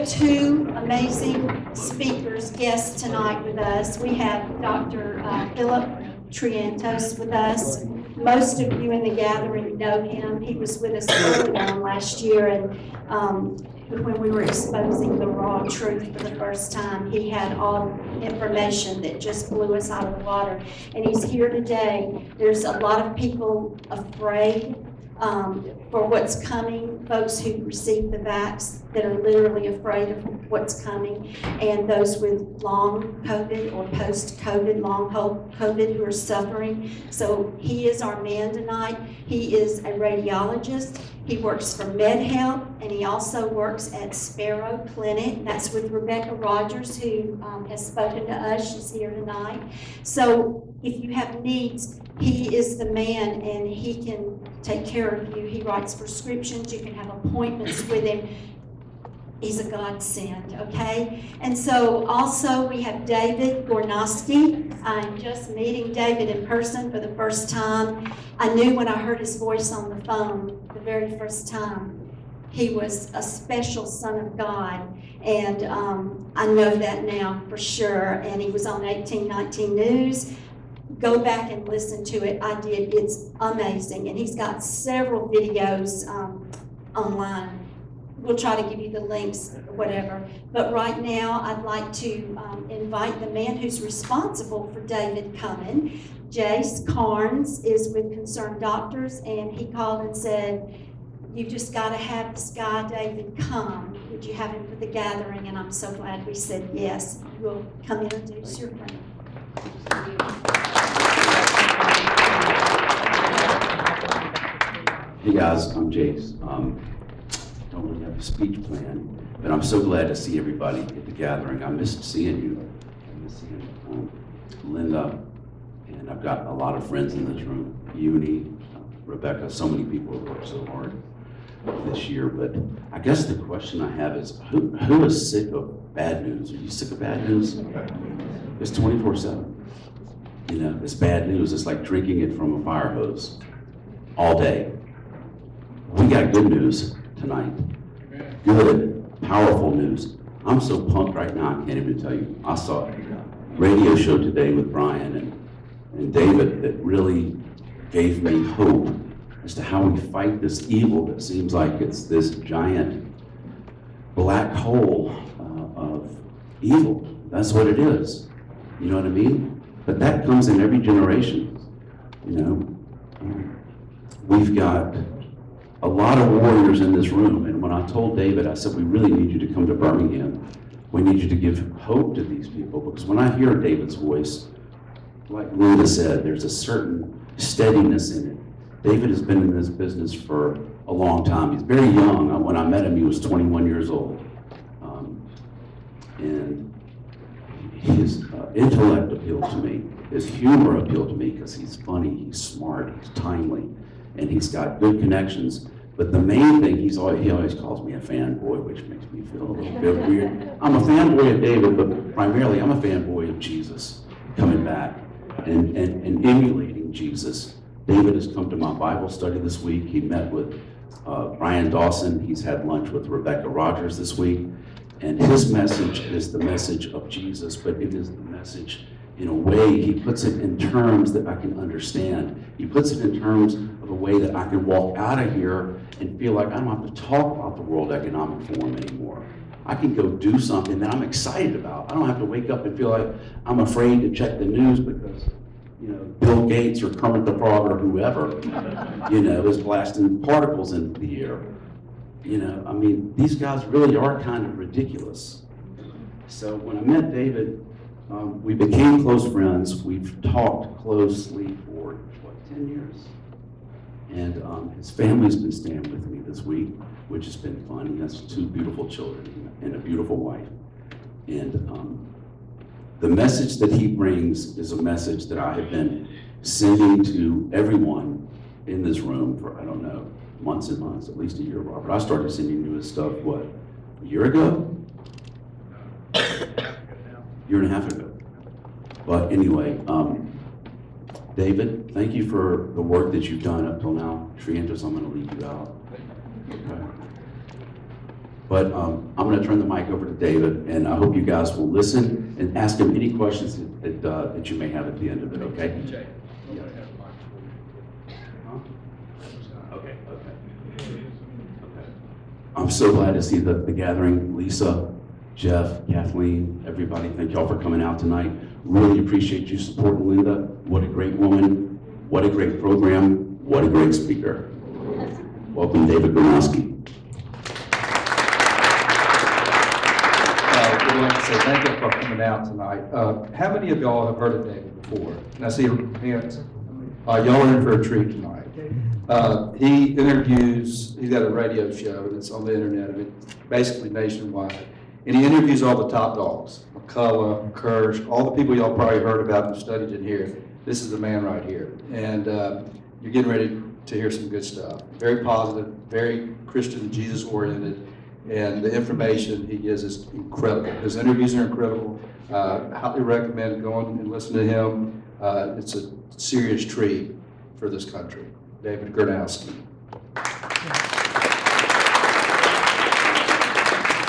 have two amazing speakers, guests tonight with us. We have Dr. Phillip Triantos with us. Most of you in the gathering know him. He was with us early on last year, and when we were exposing the raw truth for the first time, he had all information that just blew us out of the water. And he's here today. There's a lot of people afraid for what's coming, folks who received the vax that are literally afraid of what's coming, and those with long COVID or post-COVID, long COVID who are suffering. So he is our man tonight. He is a radiologist. He works for MedHelp, and he also works at Sparrow Clinic. That's with Rebecca Rogers, who has spoken to us. She's here tonight. So if you have needs, he is the man, and he can take care of you. He writes prescriptions. You can have appointments with him. He's a godsend, okay? And so also we have David Gornoski. I'm just meeting David in person for the first time. I knew when I heard his voice on the phone the very first time, he was a special son of God. And I know that now for sure. And he was on 1819 News. Go back and listen to it. I did. It's amazing. And he's got several videos online. We'll try to give you the links, whatever. But right now, I'd like to invite the man who's responsible for David coming. Jace Carnes is with Concerned Doctors, and he called and said, "You just got to have this guy, David, come. Would you have him for the gathering?" And I'm so glad we said yes. We'll come introduce your friend. Hey guys, I'm Jace. Don't really have a speech plan, but I'm so glad to see everybody at the gathering. I missed seeing you. I missed seeing Linda, and I've got a lot of friends in this room. Uni, Rebecca, so many people have worked so hard this year. But I guess the question I have is, who is sick of bad news? Are you sick of bad news? It's 24/7. You know, it's bad news. It's like drinking it from a fire hose all day. We got good news tonight. Good, powerful news. I'm so pumped right now, I can't even tell you. I saw a radio show today with Brian and David that really gave me hope as to how we fight this evil that seems like it's this giant black hole of evil. That's what it is. You know what I mean? But that comes in every generation. You know, we've got a lot of warriors in this room, and when I told David, I said, we really need you to come to Birmingham. We need you to give hope to these people, because when I hear David's voice, like Linda said, there's a certain steadiness in it. David has been in this business for a long time. He's very young. When I met him, he was 21 years old. And his intellect appealed to me. His humor appealed to me because he's funny, he's smart, he's timely, and he's got good connections. But the main thing, he always calls me a fanboy, which makes me feel a little bit weird. I'm a fanboy of David, but primarily I'm a fanboy of Jesus coming back and emulating Jesus. David has come to my Bible study this week. He met with Brian Dawson. He's had lunch with Rebecca Rogers this week. And his message is the message of Jesus, but it is the message in a way, he puts it in terms that I can understand. He puts it in terms of a way that I can walk out of here and feel like I don't have to talk about the World Economic Forum anymore. I can go do something that I'm excited about. I don't have to wake up and feel like I'm afraid to check the news because, you know, Bill Gates or Kermit the Frog or whoever, you know, is blasting particles into the air. You know, I mean, these guys really are kind of ridiculous. So when I met David, we became close friends. We've talked closely for, 10 years? And his family's been staying with me this week, which has been fun. He has 2 beautiful children and a beautiful wife. And the message that he brings is a message that I have been sending to everyone in this room for, I don't know, months and months, at least a year, Robert. I started sending you his stuff, what, a year ago? Year and a half ago. But anyway, David, thank you for the work that you've done up till now. Triantos, I'm going to leave you out. Okay. But I'm going to turn the mic over to David, and I hope you guys will listen and ask him any questions that you may have at the end of it, okay? Jay, Yeah. Okay. I'm so glad to see the gathering. Lisa, Jeff, Kathleen, everybody, thank y'all for coming out tonight. Really appreciate you supporting Linda. What a great woman. What a great program. What a great speaker. Welcome, David Gornoski. We'd like to say thank you for coming out tonight. How many of y'all have heard of David before? Can I see your hands? Y'all are in for a treat tonight. He interviews, he's got a radio show, and it's on the internet, and it's basically nationwide. And he interviews all the top dogs, McCullough, Kirsch, all the people y'all probably heard about and studied in here. This is the man right here. And you're getting ready to hear some good stuff. Very positive, very Christian, Jesus-oriented, and the information he gives is incredible. His interviews are incredible. Highly recommend going and listening to him. It's a serious treat for this country. David Gornoski.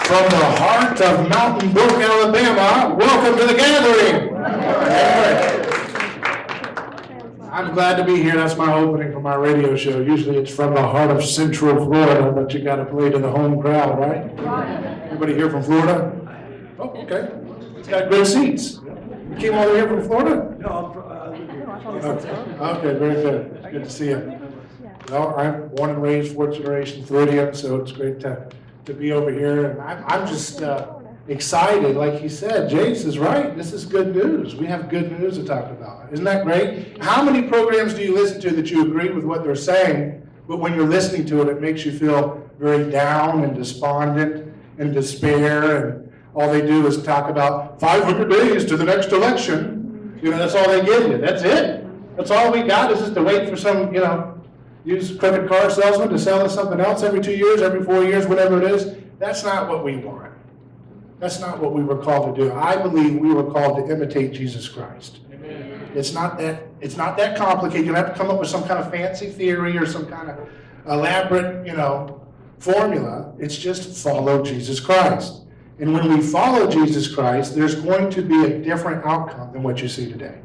From the heart of Mountain Brook, Alabama, welcome to the gathering. I'm glad to be here. That's my opening for my radio show. Usually it's from the heart of Central Florida, but you got to play to the home crowd, right? Anybody here from Florida? Oh, okay. It's got good seats. You came all the way here from Florida? Okay, very good. It's good to see you. Well, I'm born and raised fourth generation Floridian, so it's great to be over here. And I'm just excited. Like he said, Jace is right. This is good news. We have good news to talk about. Isn't that great? How many programs do you listen to that you agree with what they're saying, but when you're listening to it, it makes you feel very down and despondent and despair, and all they do is talk about 500 days to the next election. You know, that's all they give you. That's it. That's all we got is just to wait for some, used credit card salesman to sell us something else every 2 years, every 4 years, whatever it is. That's not what we want. That's not what we were called to do. I believe we were called to imitate Jesus Christ. Amen. It's not that complicated. You don't have to come up with some kind of fancy theory or some kind of elaborate, formula. It's just follow Jesus Christ. And when we follow Jesus Christ, there's going to be a different outcome than what you see today.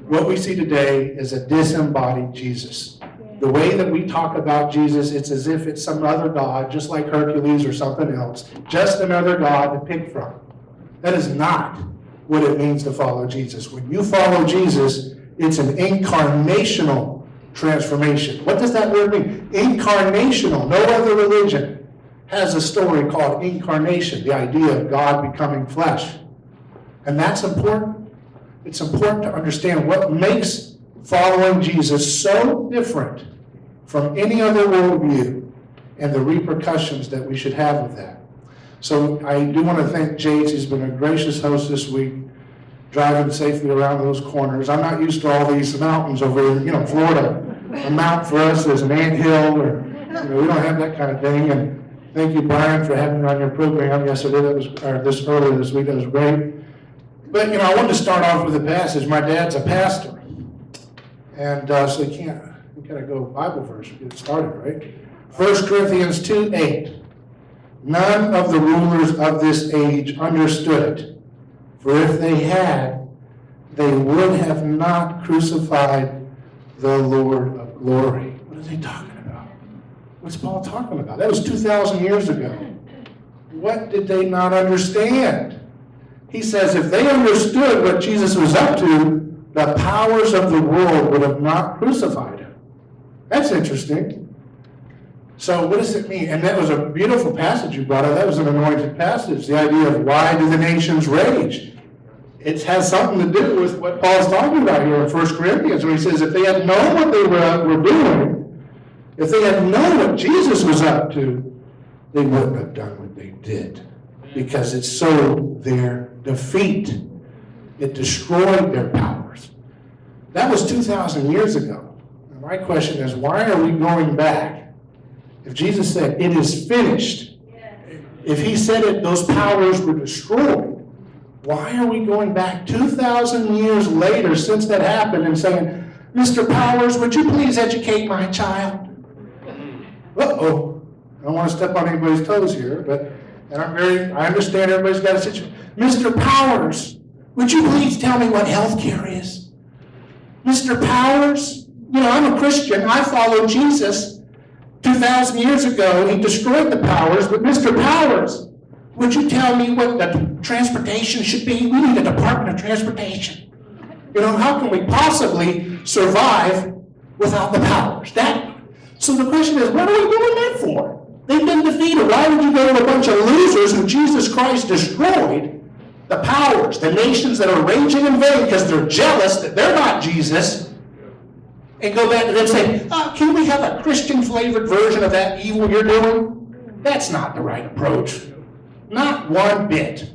What we see today is a disembodied Jesus. The way that we talk about Jesus, it's as if it's some other God, just like Hercules or something else, just another God to pick from. That is not what it means to follow Jesus. When you follow Jesus, it's an incarnational transformation. What does that word mean? Incarnational. No other religion has a story called incarnation, the idea of God becoming flesh. And that's important. It's important to understand what makes following Jesus so different from any other worldview and the repercussions that we should have of that. So I do want to thank Jace. He's been a gracious host this week, driving safely around those corners. I'm not used to all these mountains over in, Florida. A mount for us is an anthill, or we don't have that kind of thing. And thank you, Brian, for having me on your program yesterday. Earlier this week. That was great. But I wanted to start off with a passage. My dad's a pastor. And so we gotta go Bible verse to get started, right? 1 Corinthians 2:8. None of the rulers of this age understood it. For if they had, they would have not crucified the Lord of glory. What are they talking about? What's Paul talking about? That was 2,000 years ago. What did they not understand? He says if they understood what Jesus was up to, the powers of the world would have not crucified him. That's interesting. So what does it mean? And that was a beautiful passage you brought up. That was an anointed passage. The idea of why do the nations rage? It has something to do with what Paul's talking about here in 1 Corinthians, when he says if they had known what they were doing, if they had known what Jesus was up to, they wouldn't have done what they did, because it sowed their defeat. It destroyed their powers. That was 2,000 years ago. And my question is, why are we going back? If Jesus said, it is finished, if he said it, those powers were destroyed, why are we going back 2,000 years later since that happened and saying, Mr. Powers, would you please educate my child? Uh-oh. I don't want to step on anybody's toes here, but, I understand everybody's got a situation. Mr. Powers, would you please tell me what health care is? Mr. Powers, I'm a Christian. I follow Jesus 2,000 years ago. He destroyed the powers, but Mr. Powers, would you tell me what the transportation should be? We need a Department of Transportation. How can we possibly survive without the powers? So the question is, what are we doing that for? They've been defeated. Why would you go to a bunch of losers who Jesus Christ destroyed? The powers, the nations that are raging in vain because they're jealous that they're not Jesus, and go back to them and say, can we have a Christian-flavored version of that evil you're doing? That's not the right approach. Not one bit.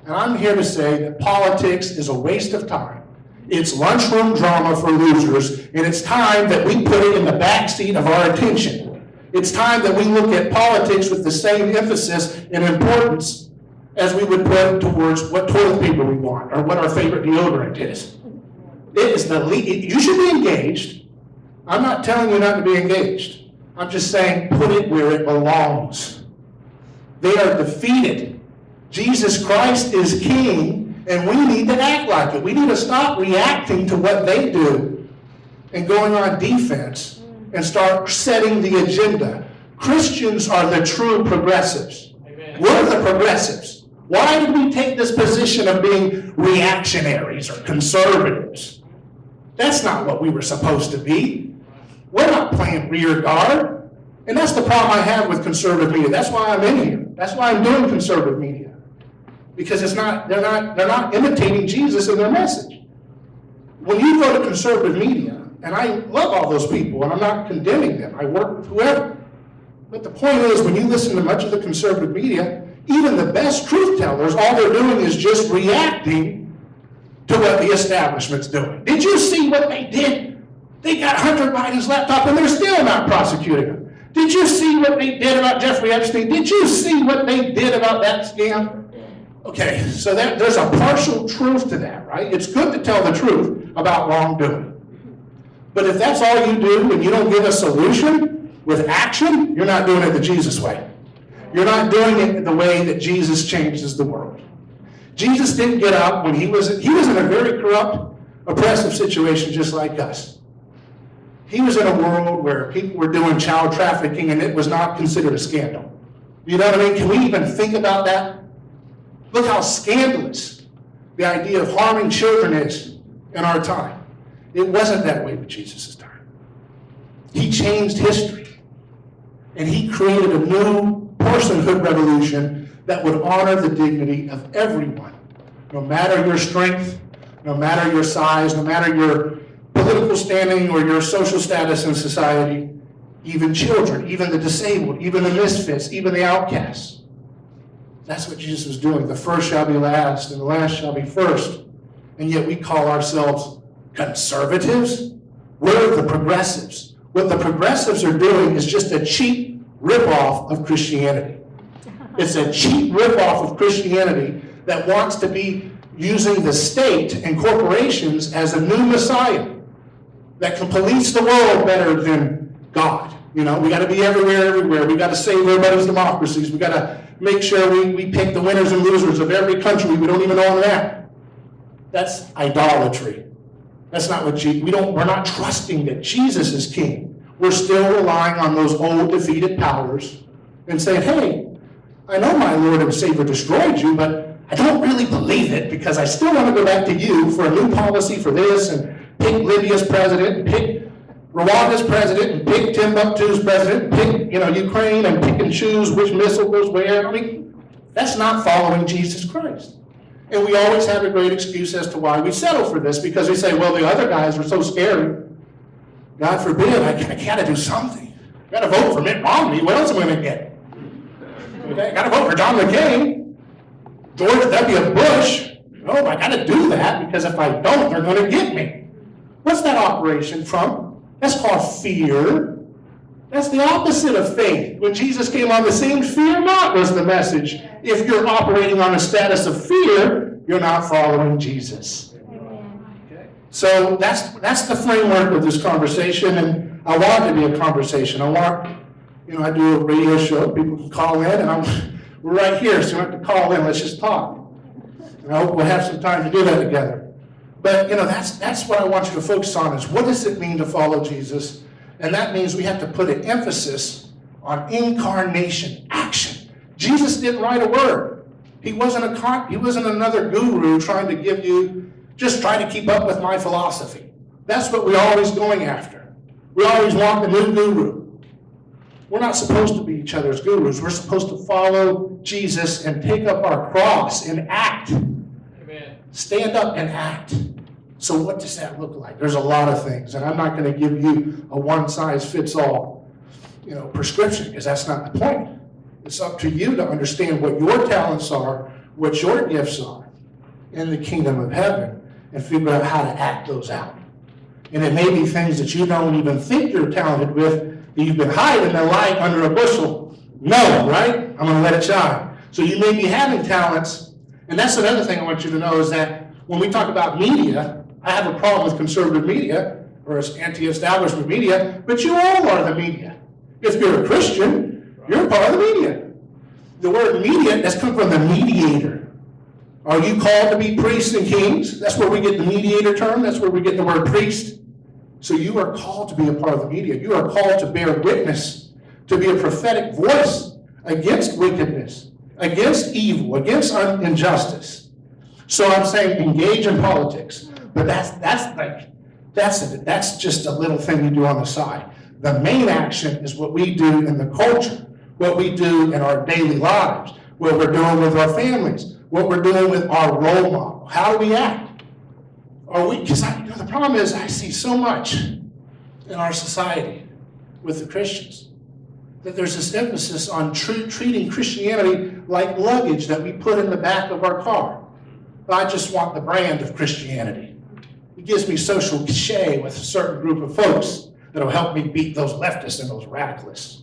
And I'm here to say that politics is a waste of time. It's lunchroom drama for losers, and it's time that we put it in the backseat of our attention. It's time that we look at politics with the same emphasis and importance as we would put towards what toilet paper we want or what our favorite deodorant is. You should be engaged. I'm not telling you not to be engaged. I'm just saying put it where it belongs. They are defeated. Jesus Christ is king, and we need to act like it. We need to stop reacting to what they do and going on defense and start setting the agenda. Christians are the true progressives. Amen. We're the progressives. Why did we take this position of being reactionaries or conservatives? That's not what we were supposed to be. We're not playing rear guard. And that's the problem I have with conservative media. That's why I'm in here. That's why I'm doing conservative media. Because they're not imitating Jesus in their message. When you go to conservative media, and I love all those people, and I'm not condemning them. I work with whoever. But the point is, when you listen to much of the conservative media, even the best truth tellers, all they're doing is just reacting to what the establishment's doing. Did you see what they did? They got Hunter Biden's laptop, and they're still not prosecuting him. Did you see what they did about Jeffrey Epstein? Did you see what they did about that scam? Okay, so there's a partial truth to that, right? It's good to tell the truth about wrongdoing. But if that's all you do and you don't give a solution with action, you're not doing it the Jesus way. You're not doing it the way that Jesus changes the world. Jesus didn't get up when he was in a very corrupt, oppressive situation just like us. He was in a world where people were doing child trafficking and it was not considered a scandal. You know what I mean? Can we even think about that? Look how scandalous the idea of harming children is in our time. It wasn't that way with Jesus' time. He changed history. And he created a new personhood revolution that would honor the dignity of everyone. No matter your strength, no matter your size, no matter your political standing or your social status in society, even children, even the disabled, even the misfits, even the outcasts. That's what Jesus was doing. The first shall be last, and the last shall be first. And yet we call ourselves conservatives. We're the progressives. What the progressives are doing is just a cheap ripoff of Christianity. It's a cheap ripoff of Christianity that wants to be using the state and corporations as a new Messiah that can police the world better than God. We got to be everywhere. We got to save everybody's democracies. We got to make sure we pick the winners and losers of every country. We don't even own that. That's idolatry. That's not what we're not trusting that Jesus is king. We're still relying on those old defeated powers and saying, hey, I know my Lord and Savior destroyed you, but I don't really believe it because I still want to go back to you for a new policy for this and pick Libya's president and pick Rwanda's president and pick Timbuktu's president and pick, Ukraine and pick and choose which missile goes where. That's not following Jesus Christ. And we always have a great excuse as to why we settle for this because we say, well, the other guys are so scary. God forbid, I got to do something. I got to vote for Mitt Romney. What else am I going to get? Okay, I got to vote for John McCain, George W. Bush. No, I got to do that because if I don't, they're going to get me. What's that operation from? That's called fear. That's the opposite of faith. When Jesus came on the scene, fear not was the message. If you're operating on a status of fear, you're not following Jesus. Okay. So that's the framework of this conversation, and I want it to be a conversation. I want You know, I do a radio show, people can call in, and we're right here, so you don't have to call in, let's just talk. And I hope we'll have some time to do that together. But, you know, that's what I want you to focus on, is what does it mean to follow Jesus? And that means we have to put an emphasis on incarnation, action. Jesus didn't write a word. He wasn't another guru trying to give you, just try to keep up with my philosophy. That's what we're always going after. We always want the new guru. We're not supposed to be each other's gurus. We're supposed to follow Jesus and take up our cross and act. Amen. Stand up and act. So what does that look like? There's a lot of things, and I'm not going to give you a one-size-fits-all, prescription, because that's not the point. It's up to you to understand what your talents are, what your gifts are in the kingdom of heaven, and figure out how to act those out. And it may be things that you don't even think you're talented with, that you've been hiding the light under a bushel. No, right? I'm going to let it shine. So you may be having talents, and that's another thing I want you to know, is that when we talk about media, I have a problem with conservative media, or anti-establishment media, but you all are the media. If you're a Christian, you're a part of the media. The word media has come from the mediator. Are you called to be priests and kings? That's where we get the mediator term. That's where we get the word priest. So you are called to be a part of the media. You are called to bear witness, to be a prophetic voice against wickedness, against evil, against injustice. So I'm saying engage in politics. But that's just a little thing you do on the side. The main action is what we do in the culture, what we do in our daily lives, what we're doing with our families, what we're doing with our role model. How do we act? Because the problem is I see so much in our society with the Christians that there's this emphasis on treating Christianity like luggage that we put in the back of our car. I just want the brand of Christianity. It gives me social cachet with a certain group of folks that'll help me beat those leftists and those radicalists.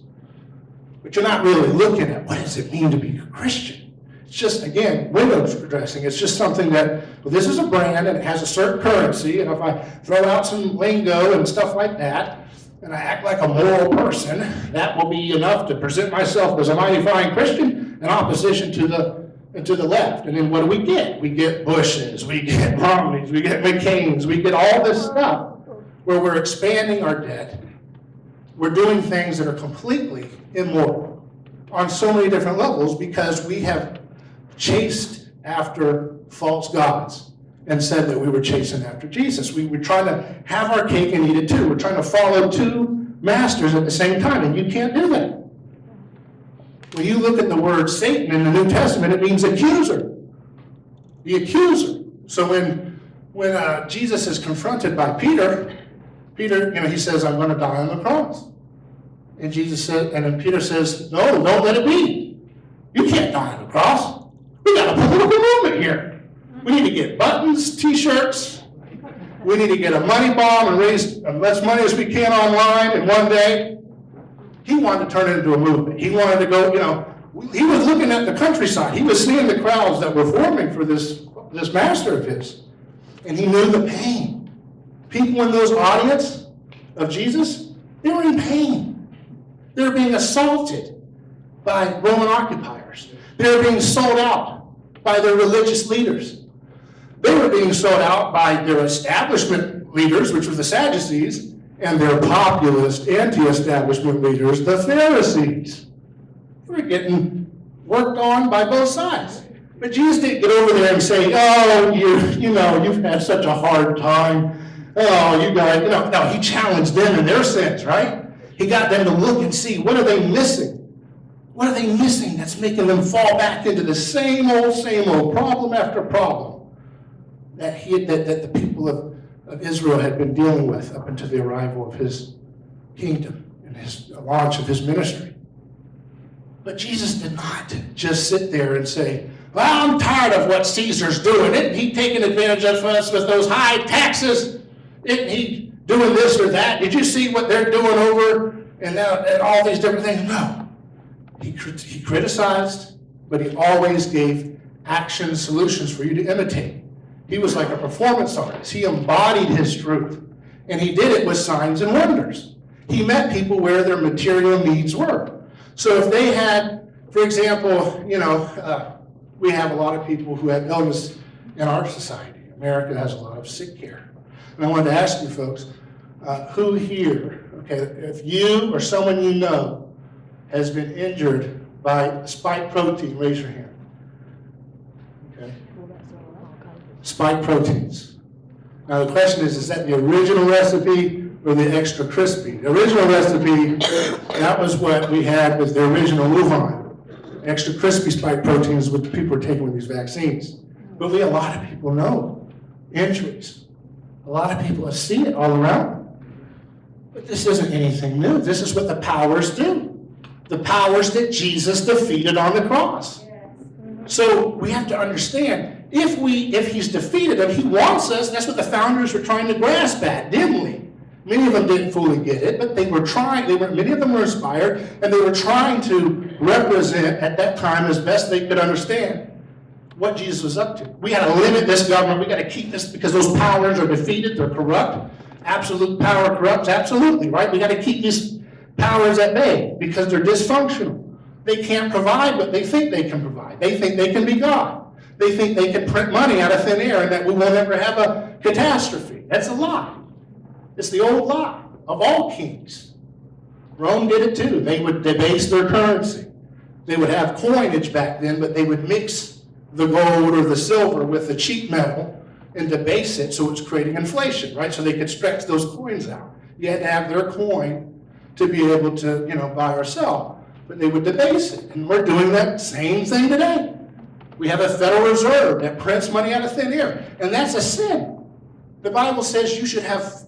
But you're not really looking at what does it mean to be a Christian. It's just, again, window dressing. It's just something that, well, this is a brand and it has a certain currency, and if I throw out some lingo and stuff like that, and I act like a moral person, that will be enough to present myself as a mighty fine Christian in opposition to the left. And then what do we get? We get Bushes, we get Romneys, we get McCains, we get all this stuff where we're expanding our debt. We're doing things that are completely immoral on so many different levels because we have chased after false gods and said that we were chasing after Jesus. We were trying to have our cake and eat it too. We're trying to follow two masters at the same time, and you can't do that. When you look at the word Satan in the New Testament, it means accuser. The accuser. So when Jesus is confronted by Peter, he says, I'm going to die on the cross. And Jesus said, and then Peter says, no, don't let it be. You can't die on the cross. We got a political movement here. We need to get buttons, t-shirts. We need to get a money bomb and raise as much money as we can online in one day. He wanted to turn it into a movement. He wanted to go, he was looking at the countryside. He was seeing the crowds that were forming for this master of his. And he knew the pain. People in those audience of Jesus, they were in pain. They were being assaulted by Roman occupiers. They were being sold out by their religious leaders. They were being sold out by their establishment leaders, which were the Sadducees, and their populist, anti-establishment leaders, the Pharisees. They were getting worked on by both sides. But Jesus didn't get over there and say, oh, you've had such a hard time. Oh, you guys, no, he challenged them in their sins, right? He got them to look and see, what are they missing? What are they missing that's making them fall back into the same old problem after problem that the people of Israel had been dealing with up until the arrival of his kingdom and his launch of his ministry. But Jesus did not just sit there and say, well, I'm tired of what Caesar's doing. Isn't he taking advantage of us with those high taxes? Isn't he doing this or that? Did you see what they're doing over and all these different things? No. He criticized, but he always gave action solutions for you to imitate. He was like a performance artist. He embodied his truth, and he did it with signs and wonders. He met people where their material needs were. So if they had, for example, we have a lot of people who have illness in our society. America has a lot of sick care. And I wanted to ask you folks, who here, okay, if you or someone you know has been injured by spike protein, raise your hand. Okay. Spike proteins. Now the question is that the original recipe or the extra crispy? The original recipe, that was what we had with the original Wuhan. Extra crispy spike proteins, what people are taking with these vaccines. But a lot of people know injuries. A lot of people have seen it all around. But this isn't anything new. This is what the powers do. The powers that Jesus defeated on the cross. So we have to understand, if he's defeated him, he wants us, that's what the founders were trying to grasp at, dimly. Many of them didn't fully get it, but they were trying, many of them were inspired, and they were trying to represent at that time as best they could understand what Jesus was up to. We got to limit this government, we got to keep this, because those powers are defeated, they're corrupt. Absolute power corrupts, absolutely, right? We got to keep these powers at bay, because they're dysfunctional. They can't provide what they think they can provide. They think they can be God. They think they can print money out of thin air and that we won't ever have a catastrophe. That's a lie. It's the old lie of all kings. Rome did it too. They would debase their currency. They would have coinage back then, but they would mix the gold or the silver with the cheap metal and debase it, so it's creating inflation, right? So they could stretch those coins out. You had to have their coin to be able to, buy or sell. But they would debase it. And we're doing that same thing today. We have a Federal Reserve that prints money out of thin air. And that's a sin. The Bible says you should have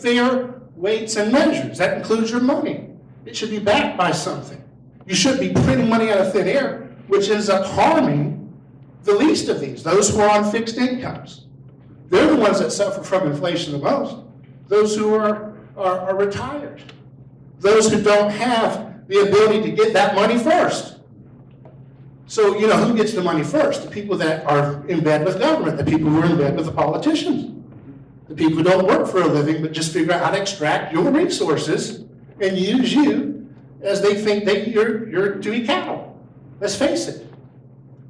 fair weights and measures. That includes your money. It should be backed by something. You shouldn't be printing money out of thin air, which ends up harming the least of these, those who are on fixed incomes. They're the ones that suffer from inflation the most. Those who are retired. Those who don't have the ability to get that money first. So, who gets the money first? The people that are in bed with government, the people who are in bed with the politicians. The people who don't work for a living, but just figure out how to extract your resources and use you as they think that you're to be cattle. Let's face it.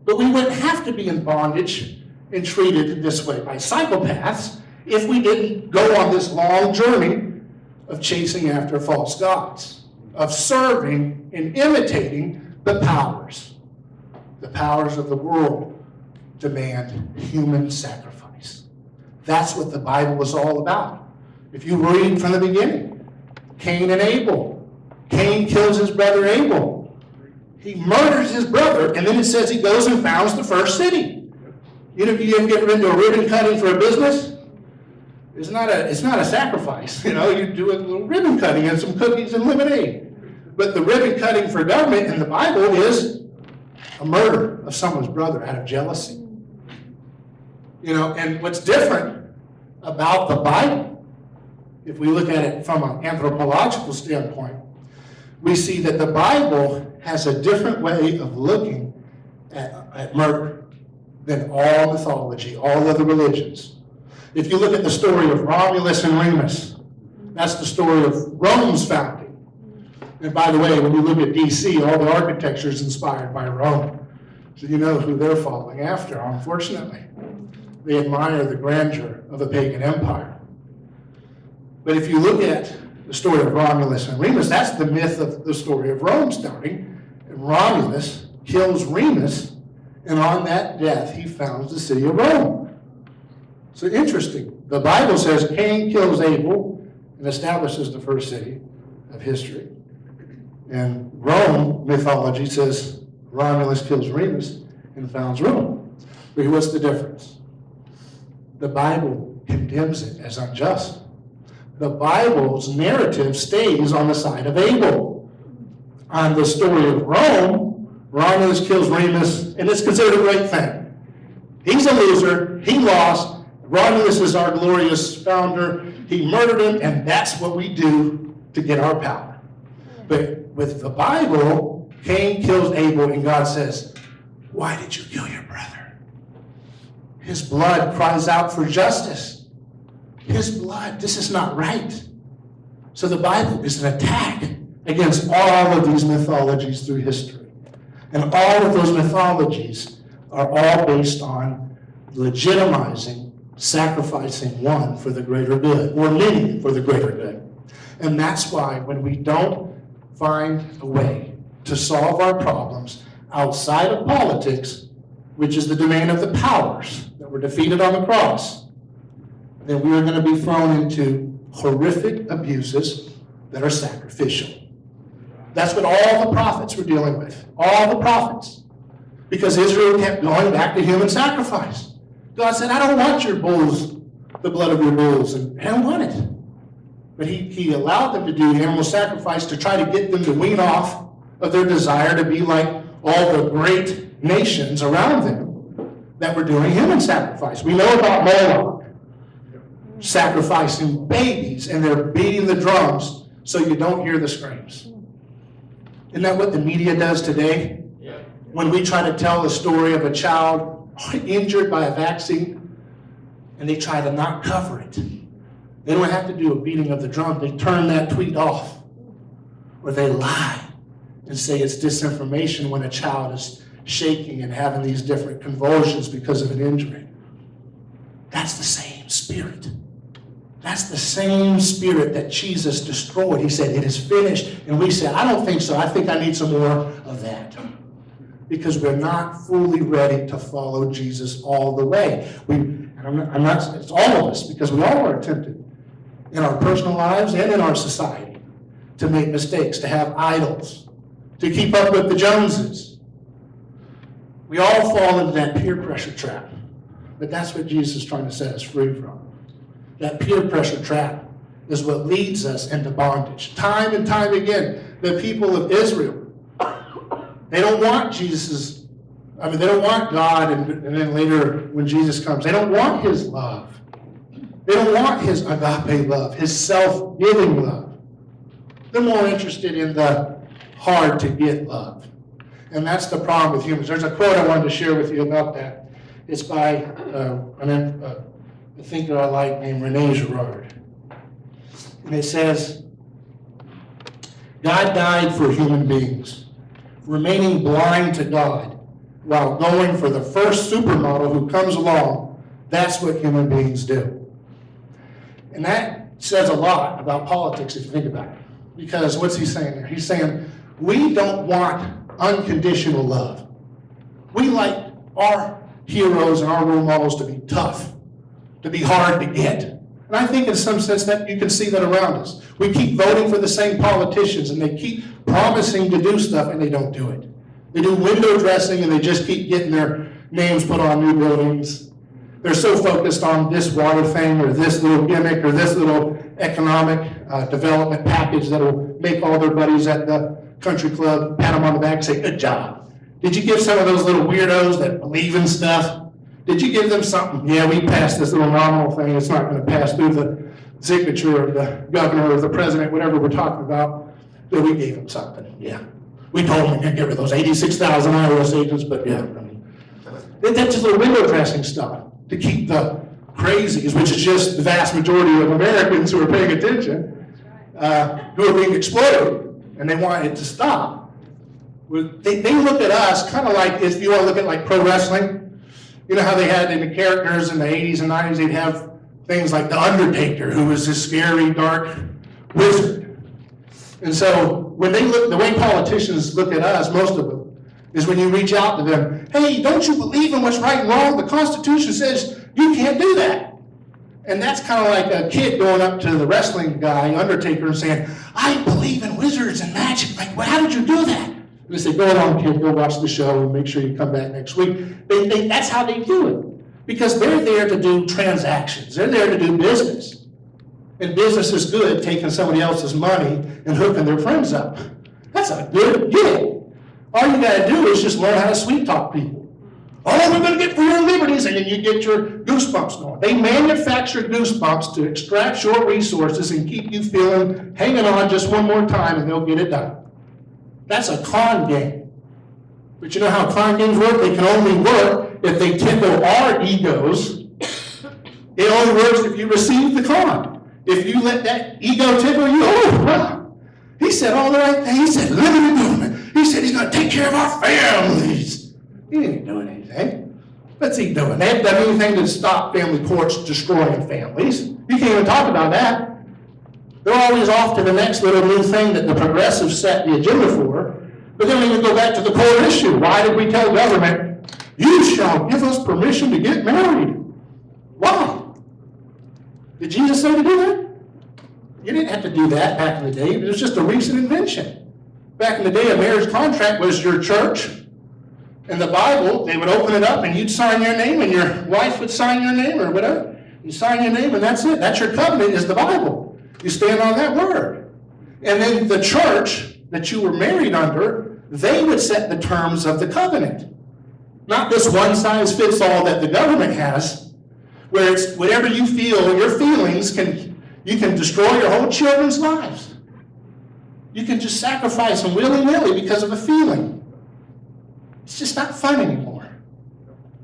But we wouldn't have to be in bondage and treated this way by psychopaths if we didn't go on this long journey of chasing after false gods, of serving and imitating the powers. The powers of the world demand human sacrifice. That's what the Bible was all about. If you read from the beginning, Cain and Abel. Cain kills his brother Abel. He murders his brother, and then it says he goes and founds the first city. You ever get into a ribbon cutting for a business? It's not a sacrifice. You do a little ribbon cutting and some cookies and lemonade. But the ribbon cutting for government in the Bible is a murder of someone's brother out of jealousy. And what's different about the Bible, if we look at it from an anthropological standpoint, we see that the Bible has a different way of looking at murder than all mythology, all other religions. If you look at the story of Romulus and Remus, that's the story of Rome's founding. And by the way, when you look at DC, all the architecture is inspired by Rome. So you know who they're following after, unfortunately. They admire the grandeur of a pagan empire. But if you look at the story of Romulus and Remus, that's the myth of the story of Rome starting. And Romulus kills Remus, and on that death, he founds the city of Rome. So interesting. The Bible says Cain kills Abel and establishes the first city of history. And Rome mythology says Romulus kills Remus and founds Rome. But what's the difference? The Bible condemns it as unjust. The Bible's narrative stays on the side of Abel. On the story of Rome, Romulus kills Remus, and it's considered a great thing. He's a loser. He lost. Romulus is our glorious founder. He murdered him, and that's what we do to get our power. But with the Bible, Cain kills Abel, and God says, why did you kill your brother? His blood cries out for justice. His blood, this is not right. So the Bible is an attack against all of these mythologies through history. And all of those mythologies are all based on legitimizing, sacrificing one for the greater good, or many for the greater good. And that's why when we don't find a way to solve our problems outside of politics, which is the domain of the powers that were defeated on the cross, then we are going to be thrown into horrific abuses that are sacrificial. That's what all the prophets were dealing with. All the prophets. Because Israel kept going back to human sacrifice. God said, I don't want your bulls, the blood of your bulls, and I don't want it. But he allowed them to do animal sacrifice to try to get them to wean off of their desire to be like all the great nations around them that were doing human sacrifice. We know about Moloch sacrificing babies, and they're beating the drums so you don't hear the screams. Isn't that what the media does today? Yeah. When we try to tell the story of a child injured by a vaccine, and they try to not cover it. They don't have to do a beating of the drum. They turn that tweet off. Or they lie and say it's disinformation when a child is shaking and having these different convulsions because of an injury. That's the same spirit. That's the same spirit that Jesus destroyed. He said, it is finished. And we said, I don't think so. I think I need some more of that. Because we're not fully ready to follow Jesus all the way. It's all of us, because we all are tempted in our personal lives and in our society to make mistakes, to have idols, to keep up with the Joneses. We all fall into that peer pressure trap. But that's what Jesus is trying to set us free from. That peer pressure trap is what leads us into bondage. Time and time again, the people of Israel, they don't want Jesus. They don't want God, and then later when Jesus comes, they don't want his love. They don't want his agape love, his self-giving love. They're more interested in the hard-to-get love. And that's the problem with humans. There's a quote I wanted to share with you about that. It's by a thinker I like named Rene Girard. And it says, God died for human beings, remaining blind to God while going for the first supermodel who comes along. That's what human beings do. And that says a lot about politics if you think about it. Because what's he saying there? He's saying, we don't want unconditional love. We like our heroes and our role models to be tough, to be hard to get. And I think in some sense that you can see that around us. We keep voting for the same politicians, and they keep promising to do stuff, and they don't do it. They do window dressing, and they just keep getting their names put on new buildings. They're so focused on this water thing, or this little gimmick, or this little economic development package that will make all their buddies at the country club pat them on the back and say, good job. Did you give some of those little weirdos that believe in stuff? Did you give them something? Yeah, we passed this little nominal thing. It's not going to pass through the signature of the governor or the president, whatever we're talking about. But we gave them something. Yeah. We told them to get rid of those 86,000 IRS agents, but yeah. That's just little window dressing stuff to keep the crazies, which is just the vast majority of Americans who are paying attention, who are being exploited, and they want it to stop. They look at us kind of like, if you want to look at like pro wrestling, you know how they had in the characters in the 80s and 90s, they'd have things like The Undertaker, who was this scary, dark wizard. And so when they look, the way politicians look at us, most of them, is when you reach out to them, hey, don't you believe in what's right and wrong? The Constitution says you can't do that. And that's kind of like a kid going up to the wrestling guy, Undertaker, and saying, I believe in wizards and magic. Like, well, how did you do that? And they say, go along, kid, go watch the show and make sure you come back next week. That's how they do it. Because they're there to do transactions. They're there to do business. And business is good, taking somebody else's money and hooking their friends up. That's a good gig. All you got to do is just learn how to sweet talk people. Oh, we're going to get for your liberties, and then you get your goosebumps going. They manufacture goosebumps to extract your resources and keep you feeling, hanging on just one more time, and they'll get it done. That's a con game. But you know how con games work? They can only work if they tickle our egos. It only works if you receive the con. If you let that ego tickle you, oh, wow. He said all the right things. He said, limited government. He said he's going to take care of our families. He ain't doing anything. What's he doing? They haven't done anything to stop family courts destroying families. You can't even talk about that. They're always off to the next little new thing that the progressives set the agenda for. But then we can go back to the core issue. Why did we tell government, you shall give us permission to get married? Why? Did Jesus say to do that? You didn't have to do that back in the day. It was just a recent invention. Back in the day, a marriage contract was your church. In the Bible, they would open it up and you'd sign your name and your wife would sign your name or whatever. You sign your name and that's it. That's your covenant, is the Bible. You stand on that word. And then the church that you were married under, they would set the terms of the covenant. Not this one-size-fits-all that the government has, where it's whatever you feel, your feelings you can destroy your whole children's lives. You can just sacrifice them willy-nilly because of a feeling. It's just not fun anymore.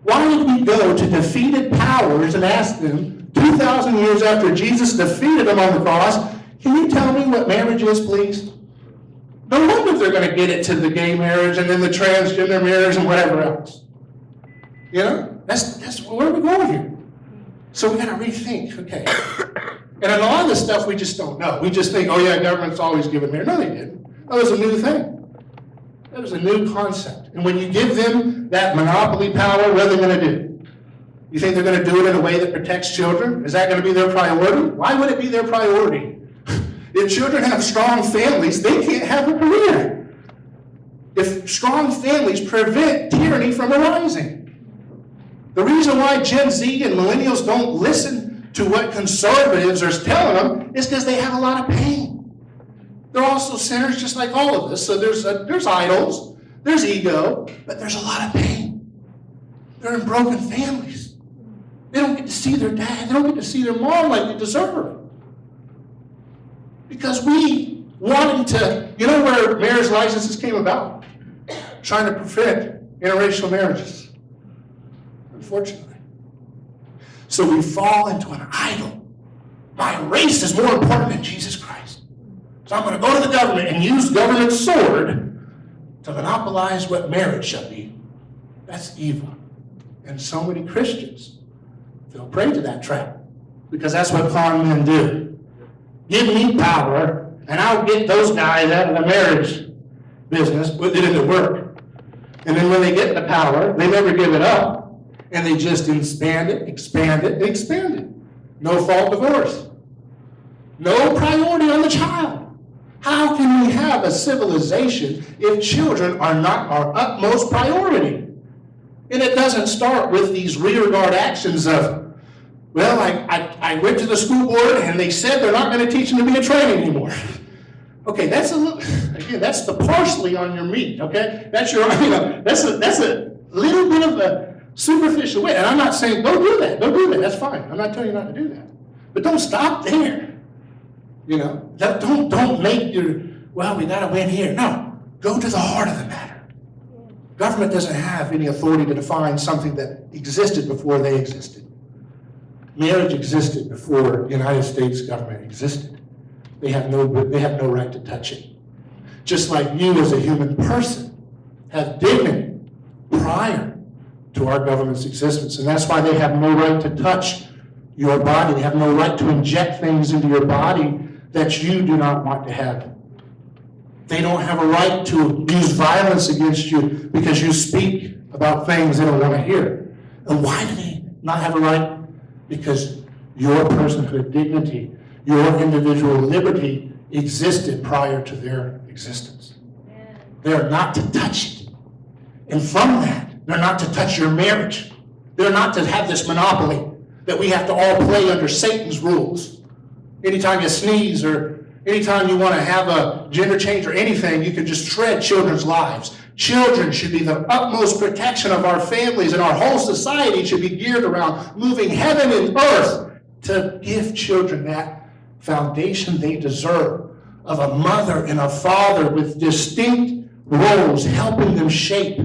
Why did we go to defeated powers and ask them, 2,000 years after Jesus defeated them on the cross, can you tell me what marriage is, please? No wonder they're going to get it to the gay marriage and then the transgender marriage and whatever else. You know, that's where are we going here? So we got to rethink, okay. And a lot of this stuff we just don't know. We just think, oh yeah, government's always given marriage. No, they didn't. That was a new thing. That was a new concept. And when you give them that monopoly power, what are they going to do? You think they're going to do it in a way that protects children? Is that going to be their priority? Why would it be their priority? If children have strong families, they can't have a career. If strong families prevent tyranny from arising. The reason why Gen Z and millennials don't listen to what conservatives are telling them is because they have a lot of pain. They're also sinners just like all of us. So there's idols, there's ego, but there's a lot of pain. They're in broken families. They don't get to see their dad. They don't get to see their mom like they deserve. Because we wanted to, you know where marriage licenses came about? Trying to prevent interracial marriages. Unfortunately. So we fall into an idol. My race is more important than Jesus Christ. So I'm going to go to the government and use government's sword to monopolize what marriage shall be. That's evil. And so many Christians fell prey to that trap because that's what con men do. Give me power and I'll get those guys out of the marriage business, put it into work. And then when they get the power, they never give it up. And they just expand it, expand it, expand it. No fault divorce. No priority on the child. How can we have a civilization if children are not our utmost priority? And it doesn't start with these rearguard actions of, well, I went to the school board and they said they're not going to teach them to be a train anymore. Okay, that's that's the parsley on your meat, okay? That's that's a little bit of a superficial way. And I'm not saying, don't do that, that's fine. I'm not telling you not to do that. But don't stop there. Don't make we got to win here. No, go to the heart of the matter. Government doesn't have any authority to define something that existed before they existed. Marriage existed before the United States government existed. They have no right to touch it. Just like you as a human person have dignity prior to our government's existence. And that's why they have no right to touch your body. They have no right to inject things into your body that you do not want to have. They don't have a right to use violence against you because you speak about things they don't want to hear. And why do they not have a right? Because your personhood dignity, your individual liberty existed prior to their existence. They're not to touch it. And from that, they're not to touch your marriage. They're not to have this monopoly that we have to all play under Satan's rules. Anytime you sneeze or anytime you want to have a gender change or anything, you can just shred children's lives. Children should be the utmost protection of our families, and our whole society should be geared around moving heaven and earth to give children that foundation they deserve of a mother and a father with distinct roles helping them shape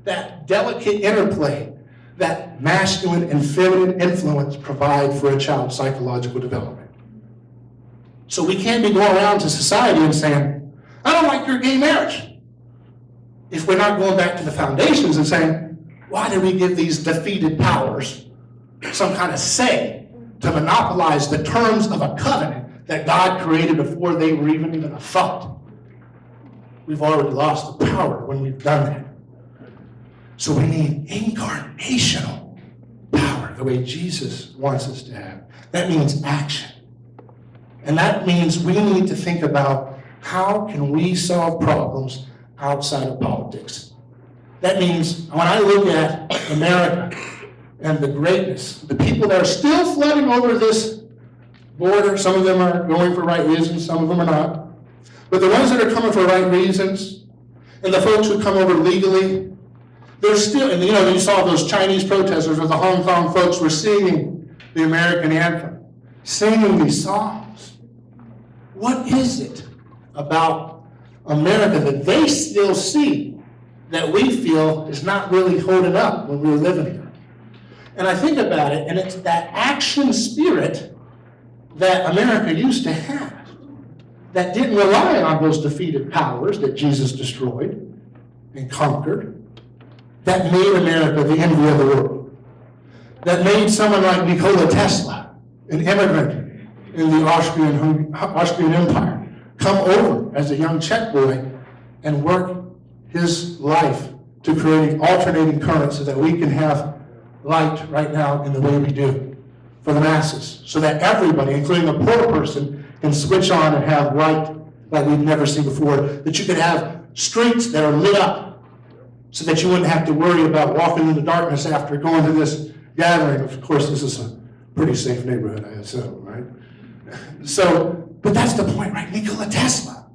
that delicate interplay that masculine and feminine influence provide for a child's psychological development. So we can't be going around to society and saying, I don't like your gay marriage. If we're not going back to the foundations and saying, why did we give these defeated powers some kind of say to monopolize the terms of a covenant that God created before they were even a thought? We've already lost the power when we've done that. So we need incarnational power, the way Jesus wants us to have. That means action. And that means we need to think about how can we solve problems outside of politics. That means when I look at America and the greatness, the people that are still flooding over this border, some of them are going for right reasons, some of them are not. But the ones that are coming for right reasons, and the folks who come over legally, they're still, and you saw those Chinese protesters or the Hong Kong folks were singing the American anthem, singing these songs. What is it about America that they still see that we feel is not really holding up when we were living here? And I think about it, and it's that action spirit that America used to have that didn't rely on those defeated powers that Jesus destroyed and conquered, that made America the envy of the world, that made someone like Nikola Tesla, an immigrant in the Austrian Empire, come over as a young Czech boy and work his life to create alternating currents so that we can have light right now in the way we do for the masses, so that everybody, including a poor person, can switch on and have light like we've never seen before, that you could have streets that are lit up so that you wouldn't have to worry about walking in the darkness after going to this gathering. Of course, this is a pretty safe neighborhood, I assume, right? But that's the point, right? Nikola Tesla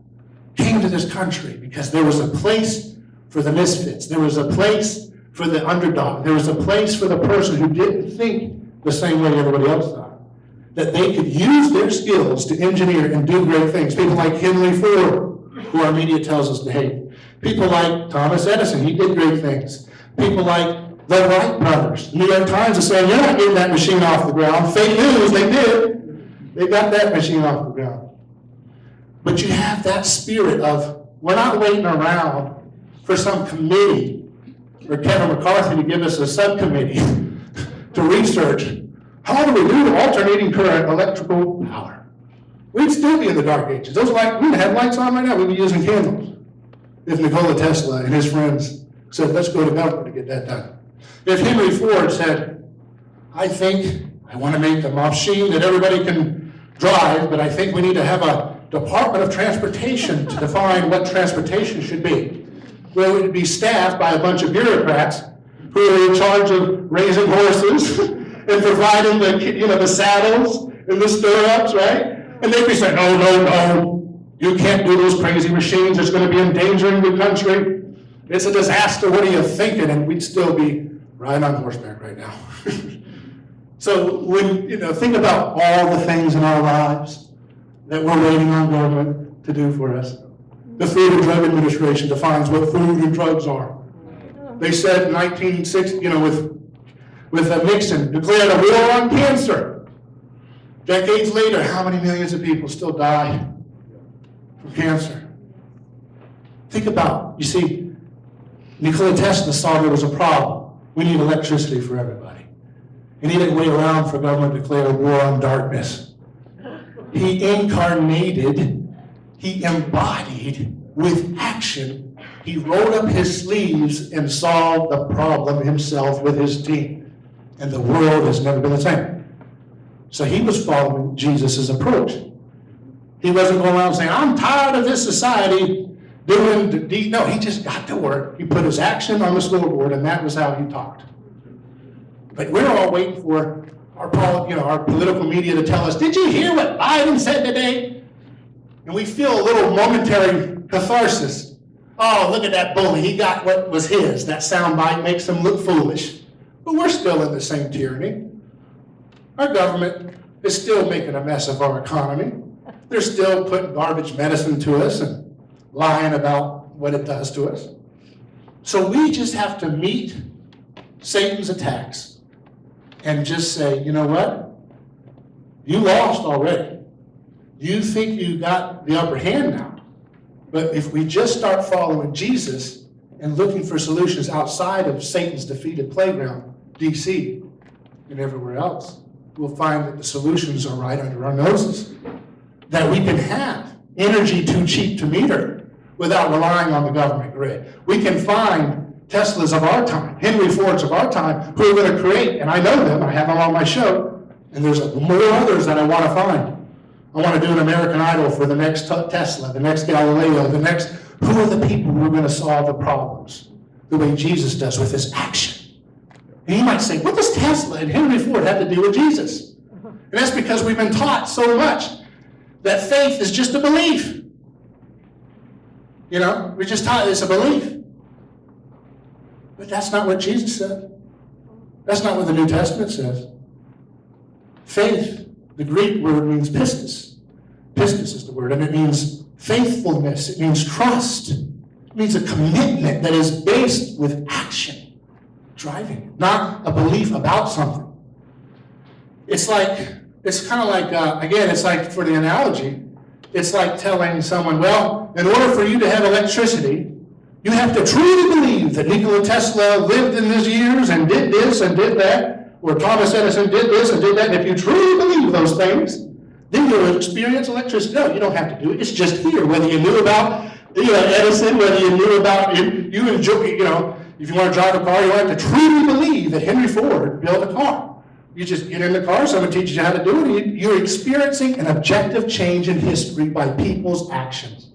came to this country because there was a place for the misfits. There was a place for the underdog. There was a place for the person who didn't think the same way everybody else thought. That they could use their skills to engineer and do great things. People like Henry Ford, who our media tells us to hate. People like Thomas Edison, he did great things. People like the Wright brothers. The New York Times is saying, you're not getting that machine off the ground. Fake news, they did. They got that machine off the ground. But you have that spirit of, we're not waiting around for some committee or Kevin McCarthy to give us a subcommittee to research. How do we do alternating current electrical power? We'd still be in the dark ages. Those lights, we'd have lights on right now, we'd be using candles. If Nikola Tesla and his friends said, let's go to government to get that done. If Henry Ford said, I think I want to make a machine that everybody can drive, but I think we need to have a Department of Transportation to define what transportation should be. Well, it would be staffed by a bunch of bureaucrats who are in charge of raising horses and providing the saddles and the stirrups, right? And they'd be saying, no, you can't do those crazy machines. It's going to be endangering the country. It's a disaster. What are you thinking? And we'd still be riding on horseback right now. So when, think about all the things in our lives that we're waiting on government to do for us. The Food and Drug Administration defines what food and drugs are. They said in 1960, with Nixon, declared a war on cancer. Decades later, how many millions of people still die from cancer? Think about, you see, Nikola Tesla saw there was a problem. We need electricity for everybody. And he didn't wait around for government to declare a war on darkness. He incarnated, he embodied with action. He rolled up his sleeves and solved the problem himself with his team. And the world has never been the same. So he was following Jesus' approach. He wasn't going around saying, I'm tired of this society doing the deed. No, he just got to work. He put his action on the scoreboard, and that was how he talked. But we're all waiting for our political media to tell us, did you hear what Biden said today? And we feel a little momentary catharsis. Oh, look at that bully. He got what was his. That soundbite makes him look foolish. But we're still in the same tyranny. Our government is still making a mess of our economy. They're still putting garbage medicine to us and lying about what it does to us. So we just have to meet Satan's attacks and just say, you know what? You lost already. you think you got the upper hand now. But if we just start following Jesus and looking for solutions outside of Satan's defeated playground, DC, and everywhere else, we'll find that the solutions are right under our noses. That we can have energy too cheap to meter without relying on the government grid. We can find Teslas of our time, Henry Fords of our time, who are going to create, and I know them, I have them on my show, and there's more others that I want to find. I want to do an American Idol for the next Tesla, the next Galileo, the next, who are the people who are going to solve the problems the way Jesus does with his action? And you might say, what does Tesla and Henry Ford have to do with Jesus? And that's because we've been taught so much that faith is just a belief. You know, we just taught it's a belief. But that's not what Jesus said. That's not what the New Testament says. Faith, the Greek word means pistis. Pistis is the word, and it means faithfulness. It means trust. It means a commitment that is based with action, driving, not a belief about something. It's kind of like, again, it's like, for the analogy, it's like telling someone, well, in order for you to have electricity, you have to truly believe that Nikola Tesla lived in his years and did this and did that, or Thomas Edison did this and did that. And if you truly believe those things, then you'll experience electricity. No, you don't have to do it. It's just here. Whether you knew about Edison, whether you knew about you enjoy, if you want to drive a car, you have to truly believe that Henry Ford built a car. You just get in the car, someone teaches you how to do it, and you're experiencing an objective change in history by people's actions.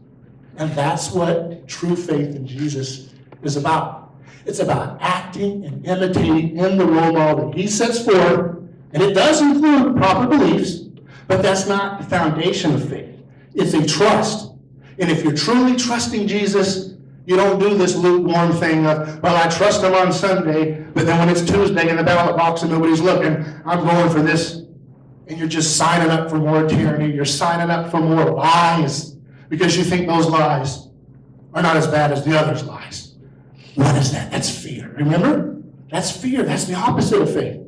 And that's what true faith in Jesus is about. It's about acting and imitating in the role model that he sets forth, and it does include proper beliefs, but that's not the foundation of faith. It's a trust. And if you're truly trusting Jesus, you don't do this lukewarm thing of, well, I trust him on Sunday, but then when it's Tuesday in the ballot box and nobody's looking, I'm going for this. And you're just signing up for more tyranny. You're signing up for more lies because you think those lies are not as bad as the others' lies. What is that? That's fear. Remember? That's fear. That's the opposite of faith.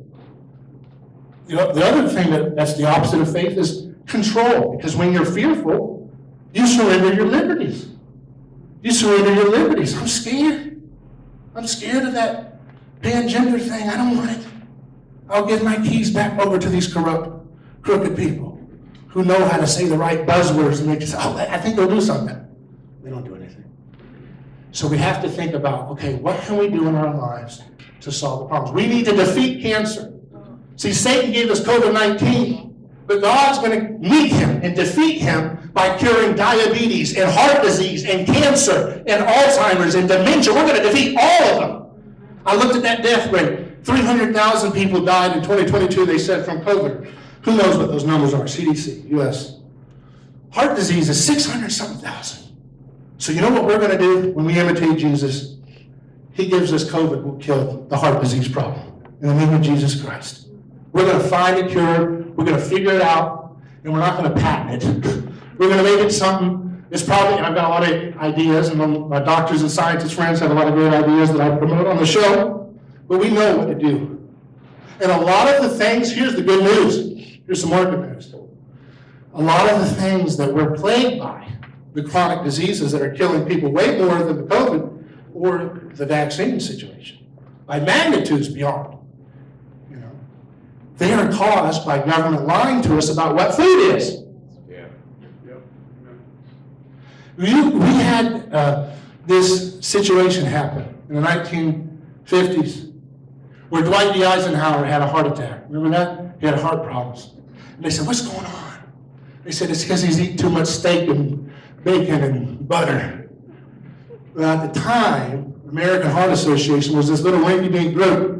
The other thing that's the opposite of faith is control. Because when you're fearful, you surrender your liberties. You surrender your liberties. I'm scared. I'm scared of that pan-gender thing. I don't want it. I'll give my keys back over to these corrupt, crooked people who know how to say the right buzzwords and they just, I think they'll do something. They don't do anything. So we have to think about, okay, what can we do in our lives to solve the problems? We need to defeat cancer. See, Satan gave us COVID-19, but God's going to meet him and defeat him by curing diabetes and heart disease and cancer and Alzheimer's and dementia. We're going to defeat all of them. I looked at that death rate. 300,000 people died in 2022, they said, from COVID. Who knows what those numbers are? CDC, U.S. Heart disease is 600-something thousand. So you know what we're going to do when we imitate Jesus? He gives us COVID, will kill the heart disease problem. In the name of Jesus Christ. We're going to find a cure. We're going to figure it out. And we're not going to patent it. We're going to make it something. It's probably, I've got a lot of ideas, and my doctors and scientist friends have a lot of great ideas that I promote on the show. But we know what to do. And a lot of the things, here's the good news. Here's some more good news. A lot of the things that we're plagued by, the chronic diseases that are killing people way more than the COVID or the vaccine situation, by magnitudes beyond. They are caused by government lying to us about what food is. Yeah. Yep. We had this situation happen in the 1950s where Dwight D. Eisenhower had a heart attack. Remember that? He had heart problems. And they said, what's going on? They said, it's because he's eating too much steak and bacon and butter. Well, at the time, American Heart Association was this little rinky-dink group.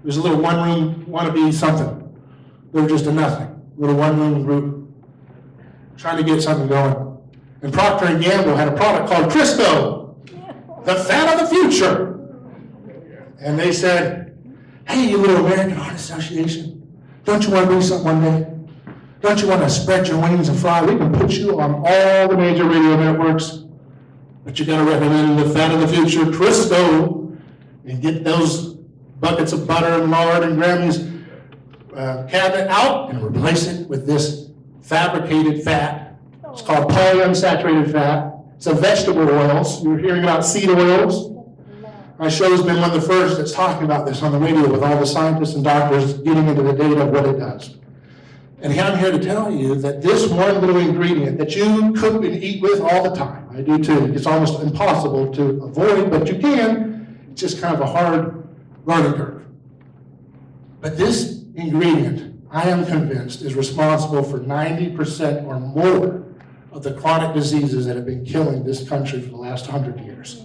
It was a little one-room wannabe something. They were just a nothing. Little one-room group trying to get something going. And Procter & Gamble had a product called Crisco, the fat of the future. And they said, hey, you little American Heart Association, don't you want to do something one day? Don't you want to spread your wings and fly? We can put you on all the major radio networks, but you got to recommend the fat of the future, Crisco, and get those buckets of butter and lard and Grammy's cabinet out and replace it with this fabricated fat It's called polyunsaturated fat. It's a vegetable oils. You're hearing about seed oils. My show's been one of the first that's talking about this on the radio with all the scientists and doctors getting into the data of what it does. And I'm here to tell you that this one little ingredient that you cook and eat with all the time, I do too, it's almost impossible to avoid, but you can. It's just kind of a hard learning curve. But this ingredient, I am convinced, is responsible for 90% or more of the chronic diseases that have been killing this country for the last 100 years.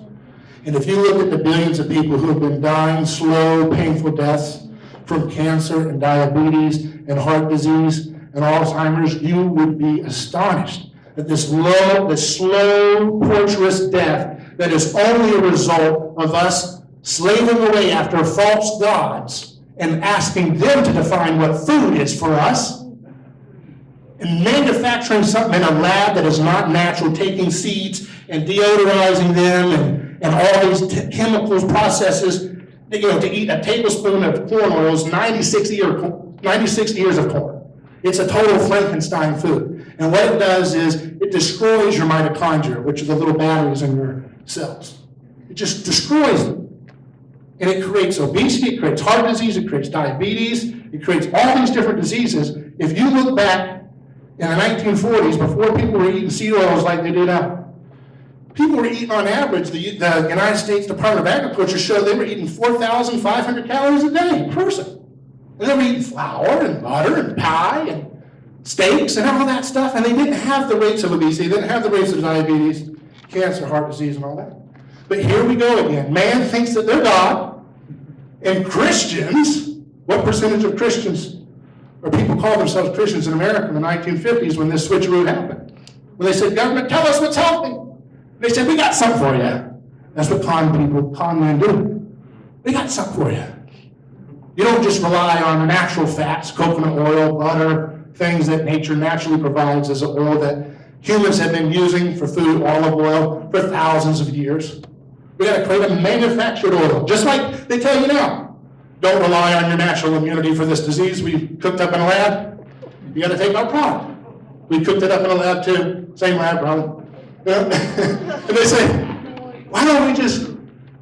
And if you look at the billions of people who have been dying slow, painful deaths from cancer and diabetes and heart disease and Alzheimer's, you would be astonished at this slow, torturous death that is only a result of us slaving away after false gods and asking them to define what food is for us, and manufacturing something in a lab that is not natural, taking seeds and deodorizing them and all these chemicals, processes, to eat a tablespoon of corn oil is 96 years of corn. It's a total Frankenstein food. And what it does is it destroys your mitochondria, which are the little batteries in your cells. It just destroys them. And it creates obesity, it creates heart disease, it creates diabetes, it creates all these different diseases. If you look back in the 1940s, before people were eating seed oils like they do now, people were eating on average, the United States Department of Agriculture showed they were eating 4,500 calories a day per person. And they were eating flour and butter and pie and steaks and all that stuff, and they didn't have the rates of obesity, they didn't have the rates of diabetes, cancer, heart disease, and all that. But here we go again. Man thinks that they're God, and Christians, what percentage of Christians, or people call themselves Christians in America in the 1950s when this switcheroo happened? When they said, government, tell us what's healthy. They said, we got something for you. That's what con men do. We got something for you. You don't just rely on natural fats, coconut oil, butter, things that nature naturally provides as an oil that humans have been using for food, olive oil, for thousands of years. We got to create a manufactured oil, just like they tell you now. Don't rely on your natural immunity for this disease we cooked up in a lab. You got to take our product. We cooked it up in a lab too. Same lab, probably. And they say, why don't we just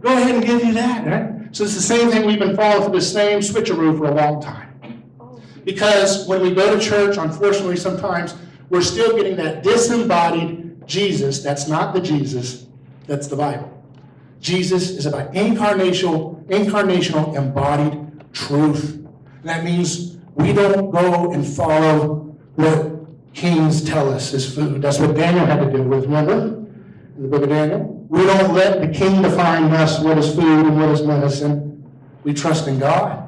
go ahead and give you that, right? So it's the same thing we've been following for the same switcheroo for a long time. Because when we go to church, unfortunately, sometimes we're still getting that disembodied Jesus. That's not the Jesus, that's the Bible. Jesus is about incarnational, embodied truth. And that means we don't go and follow what kings tell us is food. That's what Daniel had to deal with, remember? In the book of Daniel. We don't let the king define us what is food and what is medicine. We trust in God.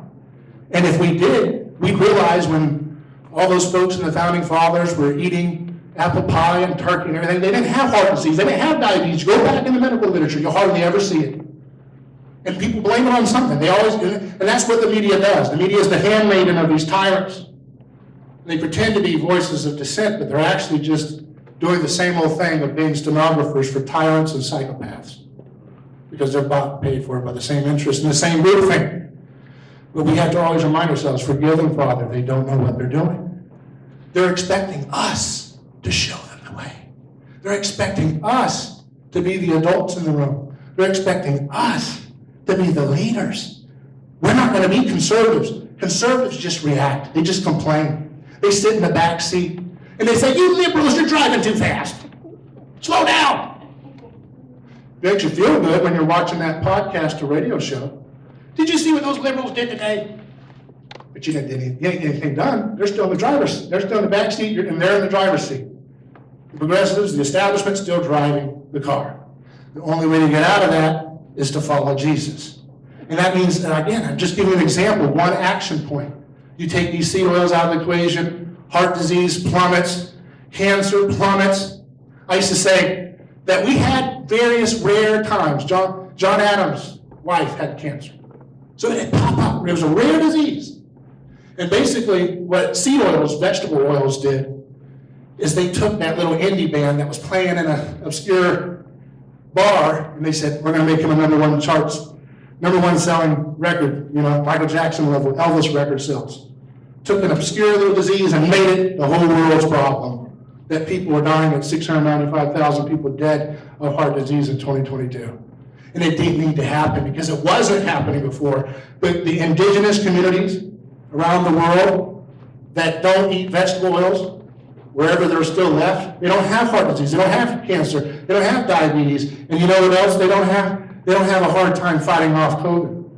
And if we did, we'd realize when all those folks in the founding fathers were eating apple pie and turkey and everything, they didn't have heart disease, they didn't have diabetes. Go back in the medical literature, you'll hardly ever see it. And people blame it on something. They always do, and that's what the media does. The media is the handmaiden of these tyrants. They pretend to be voices of dissent, but they're actually just doing the same old thing of being stenographers for tyrants and psychopaths. Because they're bought and paid for by the same interest and the same groupthink. But we have to always remind ourselves, forgive them, Father, they don't know what they're doing. They're expecting us to show them the way. They're expecting us to be the adults in the room. They're expecting us to be the leaders. We're not going to be conservatives. Conservatives just react. They just complain. They sit in the back seat and they say, you liberals, you're driving too fast. Slow down. It makes you feel good when you're watching that podcast or radio show. Did you see what those liberals did today? But you ain't get anything done. They're still in the driver's. They're still in the back seat, and they're in the driver's seat. The progressives, the establishment, still driving the car. The only way to get out of that is to follow Jesus. And that means, and again, I'm just giving you an example, one action point. You take these seed oils out of the equation, heart disease plummets, cancer plummets. I used to say that we had various rare times. John Adams' wife had cancer. So it popped up. It was a rare disease. And basically what seed oils, vegetable oils did, is they took that little indie band that was playing in an obscure bar, and they said, we're going to make him a number one selling record, Michael Jackson level, Elvis record sales. Took an obscure little disease and made it the whole world's problem. that people were dying at 695,000 people dead of heart disease in 2022. And it didn't need to happen because it wasn't happening before. But the indigenous communities around the world that don't eat vegetable oils, wherever they're still left, they don't have heart disease, they don't have cancer, they don't have diabetes, and you know what else? They don't have a hard time fighting off COVID.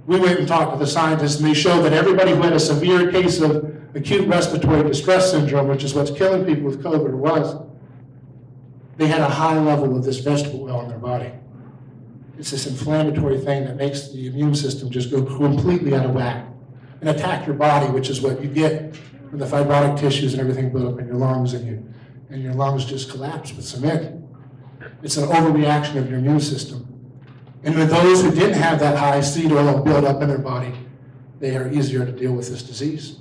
We went and talked to the scientists, and they showed that everybody who had a severe case of acute respiratory distress syndrome, which is what's killing people with COVID, they had a high level of this vegetable oil in their body. It's this inflammatory thing that makes the immune system just go completely out of whack and attack your body, which is what you get when the fibrotic tissues and everything build up in your lungs, and your lungs just collapse with cement. It's an overreaction of your immune system. And with those who didn't have that high seed oil build up in their body, they are easier to deal with this disease.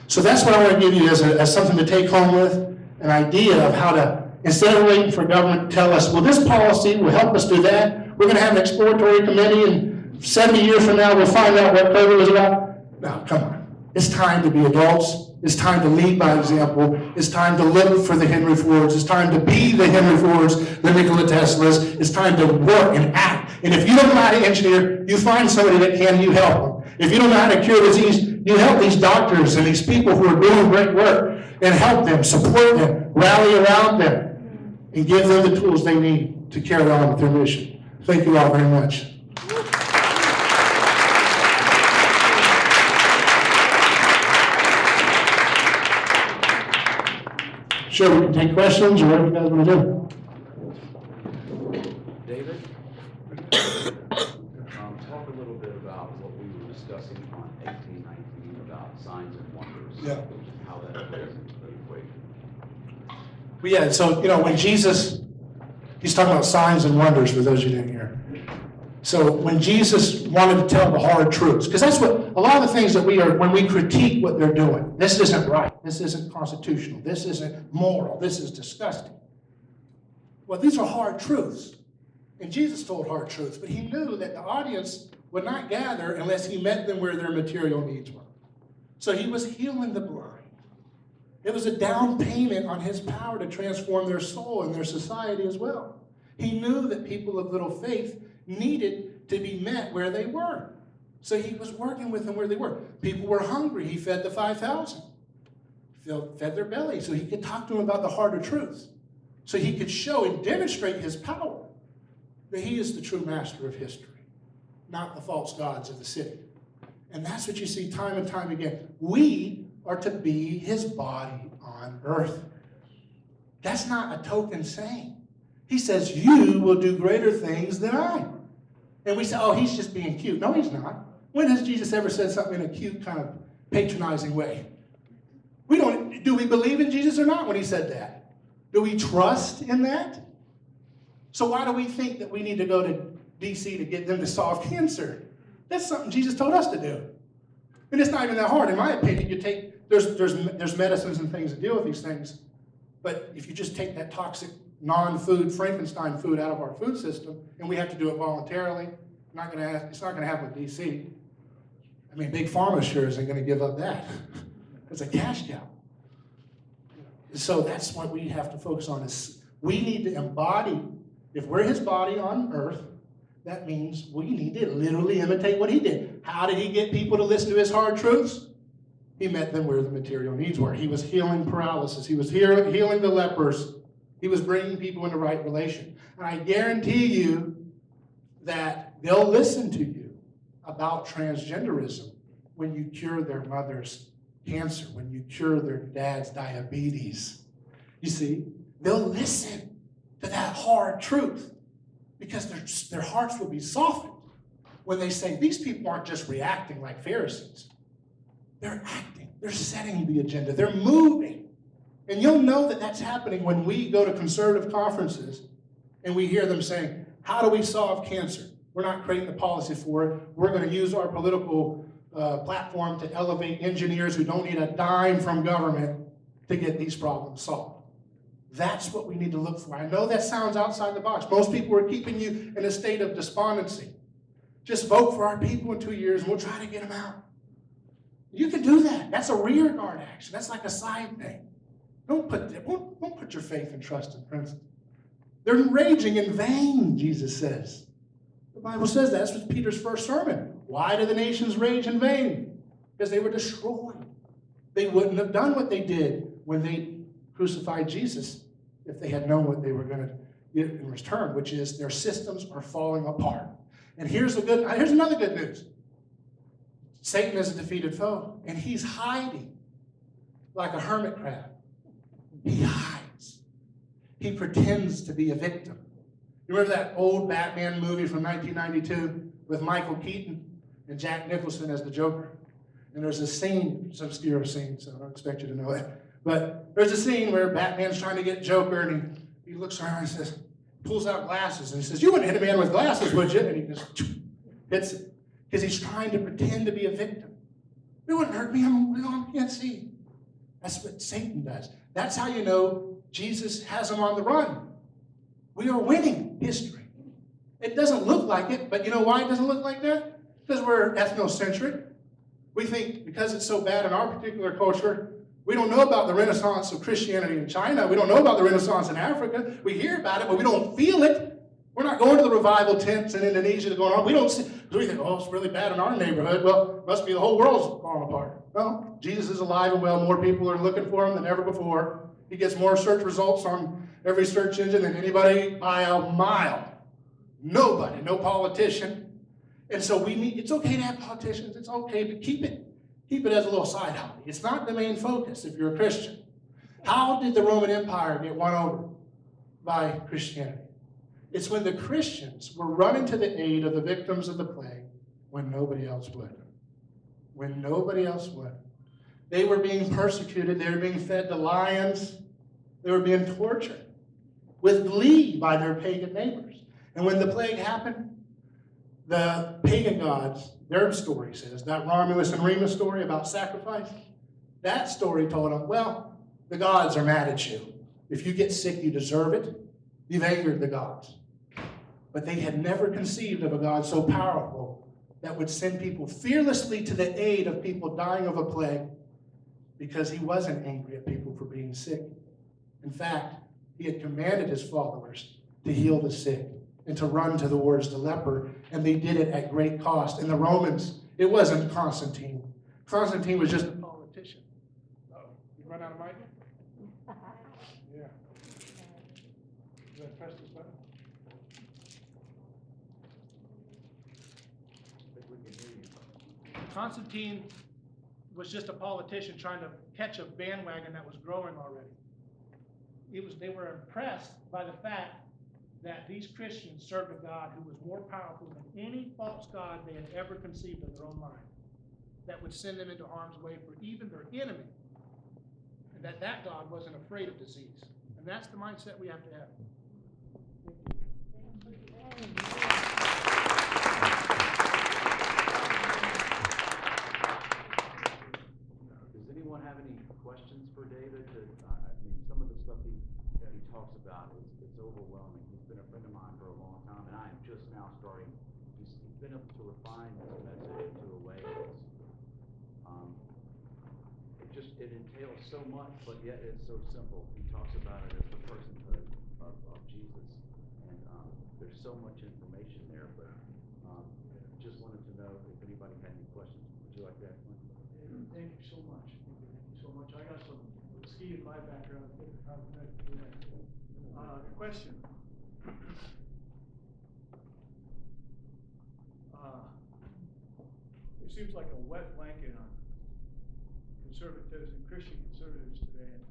So that's what I want to give you as something to take home with, an idea of how to, instead of waiting for government to tell us, well, this policy will help us do that, we're going to have an exploratory committee, and 70 years from now we'll find out what COVID is about. No, come on. It's time to be adults. It's time to lead by example. It's time to live for the Henry Fords. It's time to be the Henry Fords, the Nikola Teslas. It's time to work and act. And if you don't know how to engineer, you find somebody that can, you help them. If you don't know how to cure disease, you help these doctors and these people who are doing great work and help them, support them, rally around them, and give them the tools they need to carry on with their mission. Thank you all very much. Sure, we can take questions or whatever you guys want to do. David? Talk a little bit about what we were discussing on 1819 about signs and wonders. Yeah. How that plays into the equation. Well, yeah, so, when Jesus, he's talking about signs and wonders for those who didn't hear. So when Jesus wanted to tell the hard truths, because that's what, a lot of the things that when we critique what they're doing, this isn't right, this isn't constitutional, this isn't moral, this is disgusting. Well, these are hard truths. And Jesus told hard truths, but he knew that the audience would not gather unless he met them where their material needs were. So he was healing the blind. It was a down payment on his power to transform their soul and their society as well. He knew that people of little faith needed to be met where they were. So he was working with them where they were. People were hungry. He fed the 5,000. Fed their belly so he could talk to them about the harder truths. So he could show and demonstrate his power that he is the true master of history, not the false gods of the city. And that's what you see time and time again. We are to be his body on earth. That's not a token saying. He says, you will do greater things than I. And we say, oh, he's just being cute. No, he's not. When has Jesus ever said something in a cute, kind of patronizing way? Do we believe in Jesus or not when he said that? Do we trust in that? So why do we think that we need to go to D.C. to get them to solve cancer? That's something Jesus told us to do. And it's not even that hard. In my opinion, there's medicines and things that deal with these things. But if you just take that toxic non-food Frankenstein food out of our food system, and we have to do it voluntarily, it's not going to happen with D.C. I mean, Big Pharma sure isn't going to give up that. It's a cash cow. So that's what we have to focus on is we need to embody, if we're his body on earth, that means we need to literally imitate what he did. How did he get people to listen to his hard truths? He met them where the material needs were. He was healing paralysis. He was healing the lepers. He was bringing people into right relation. And I guarantee you that they'll listen to you about transgenderism when you cure their mother's cancer, when you cure their dad's diabetes. You see, they'll listen to that hard truth because their hearts will be softened when they say, these people aren't just reacting like Pharisees. They're acting. They're setting the agenda. They're moving. And you'll know that that's happening when we go to conservative conferences and we hear them saying, how do we solve cancer? We're not creating a policy for it. We're going to use our political platform to elevate engineers who don't need a dime from government to get these problems solved. That's what we need to look for. I know that sounds outside the box. Most people are keeping you in a state of despondency. Just vote for our people in 2 years and we'll try to get them out. You can do that. That's a rear guard action. That's like a side thing. Don't put your faith and trust in princes. They're raging in vain, Jesus says. The Bible says that. That's Peter's first sermon. Why do the nations rage in vain? Because they were destroyed. They wouldn't have done what they did when they crucified Jesus if they had known what they were going to get in return, which is their systems are falling apart. And here's another good news. Satan is a defeated foe, and he's hiding like a hermit crab. He hides. He pretends to be a victim. You remember that old Batman movie from 1992 with Michael Keaton and Jack Nicholson as the Joker? And there's a scene, it's an obscure scene, so I don't expect you to know it. But there's a scene where Batman's trying to get Joker, and he looks around and he says, pulls out glasses, and he says, "You wouldn't hit a man with glasses, would you?" And he just hits it. Because he's trying to pretend to be a victim. "It wouldn't hurt me, I can't see." That's what Satan does. That's how you know Jesus has him on the run. We are winning history. It doesn't look like it, but you know why it doesn't look like that? Because we're ethnocentric. We think because it's so bad in our particular culture, we don't know about the renaissance of Christianity in China. We don't know about the renaissance in Africa. We hear about it, but we don't feel it. We're not going to the revival tents in Indonesia that are going on. We don't see, because we think, oh, it's really bad in our neighborhood. Well, it must be the whole world's falling apart. No, Jesus is alive and well. More people are looking for him than ever before. He gets more search results on every search engine than anybody by a mile. Nobody, no politician. And so it's okay to have politicians. It's okay to keep it as a little side hobby. It's not the main focus if you're a Christian. How did the Roman Empire get won over by Christianity? It's when the Christians were running to the aid of the victims of the plague when nobody else would. When nobody else would. They were being persecuted. They were being fed to lions. They were being tortured with glee by their pagan neighbors. And when the plague happened, the pagan gods, their story says, that Romulus and Remus story about sacrifice, that story told them, well, the gods are mad at you. If you get sick, you deserve it. You've angered the gods. But they had never conceived of a God so powerful that would send people fearlessly to the aid of people dying of a plague because he wasn't angry at people for being sick. In fact, he had commanded his followers to heal the sick and to run to the wards to leper, and they did it at great cost. And the Romans, it wasn't Constantine. Constantine was just a politician. Uh-oh, you run out of mic? Yeah. Did I press this button? Constantine was just a politician trying to catch a bandwagon that was growing already. They were impressed by the fact that these Christians served a God who was more powerful than any false god they had ever conceived in their own mind, that would send them into harm's way for even their enemy, and that God wasn't afraid of disease. And that's the mindset we have to have. Does anyone have any questions for David? I mean, some of the stuff he talks about it's overwhelming. He's been a friend of mine for a long time, and I am just now starting. He's been able to refine his message into a way that's it entails so much, but yet it's so simple. He talks about it as the personhood of Jesus, and there's so much information there. But just wanted to know if anybody had any questions. Would you like to ask one? Thank you so much. Thank you so much. I got some ski in my background. Question. It seems like a wet blanket on conservatives and Christian conservatives today. And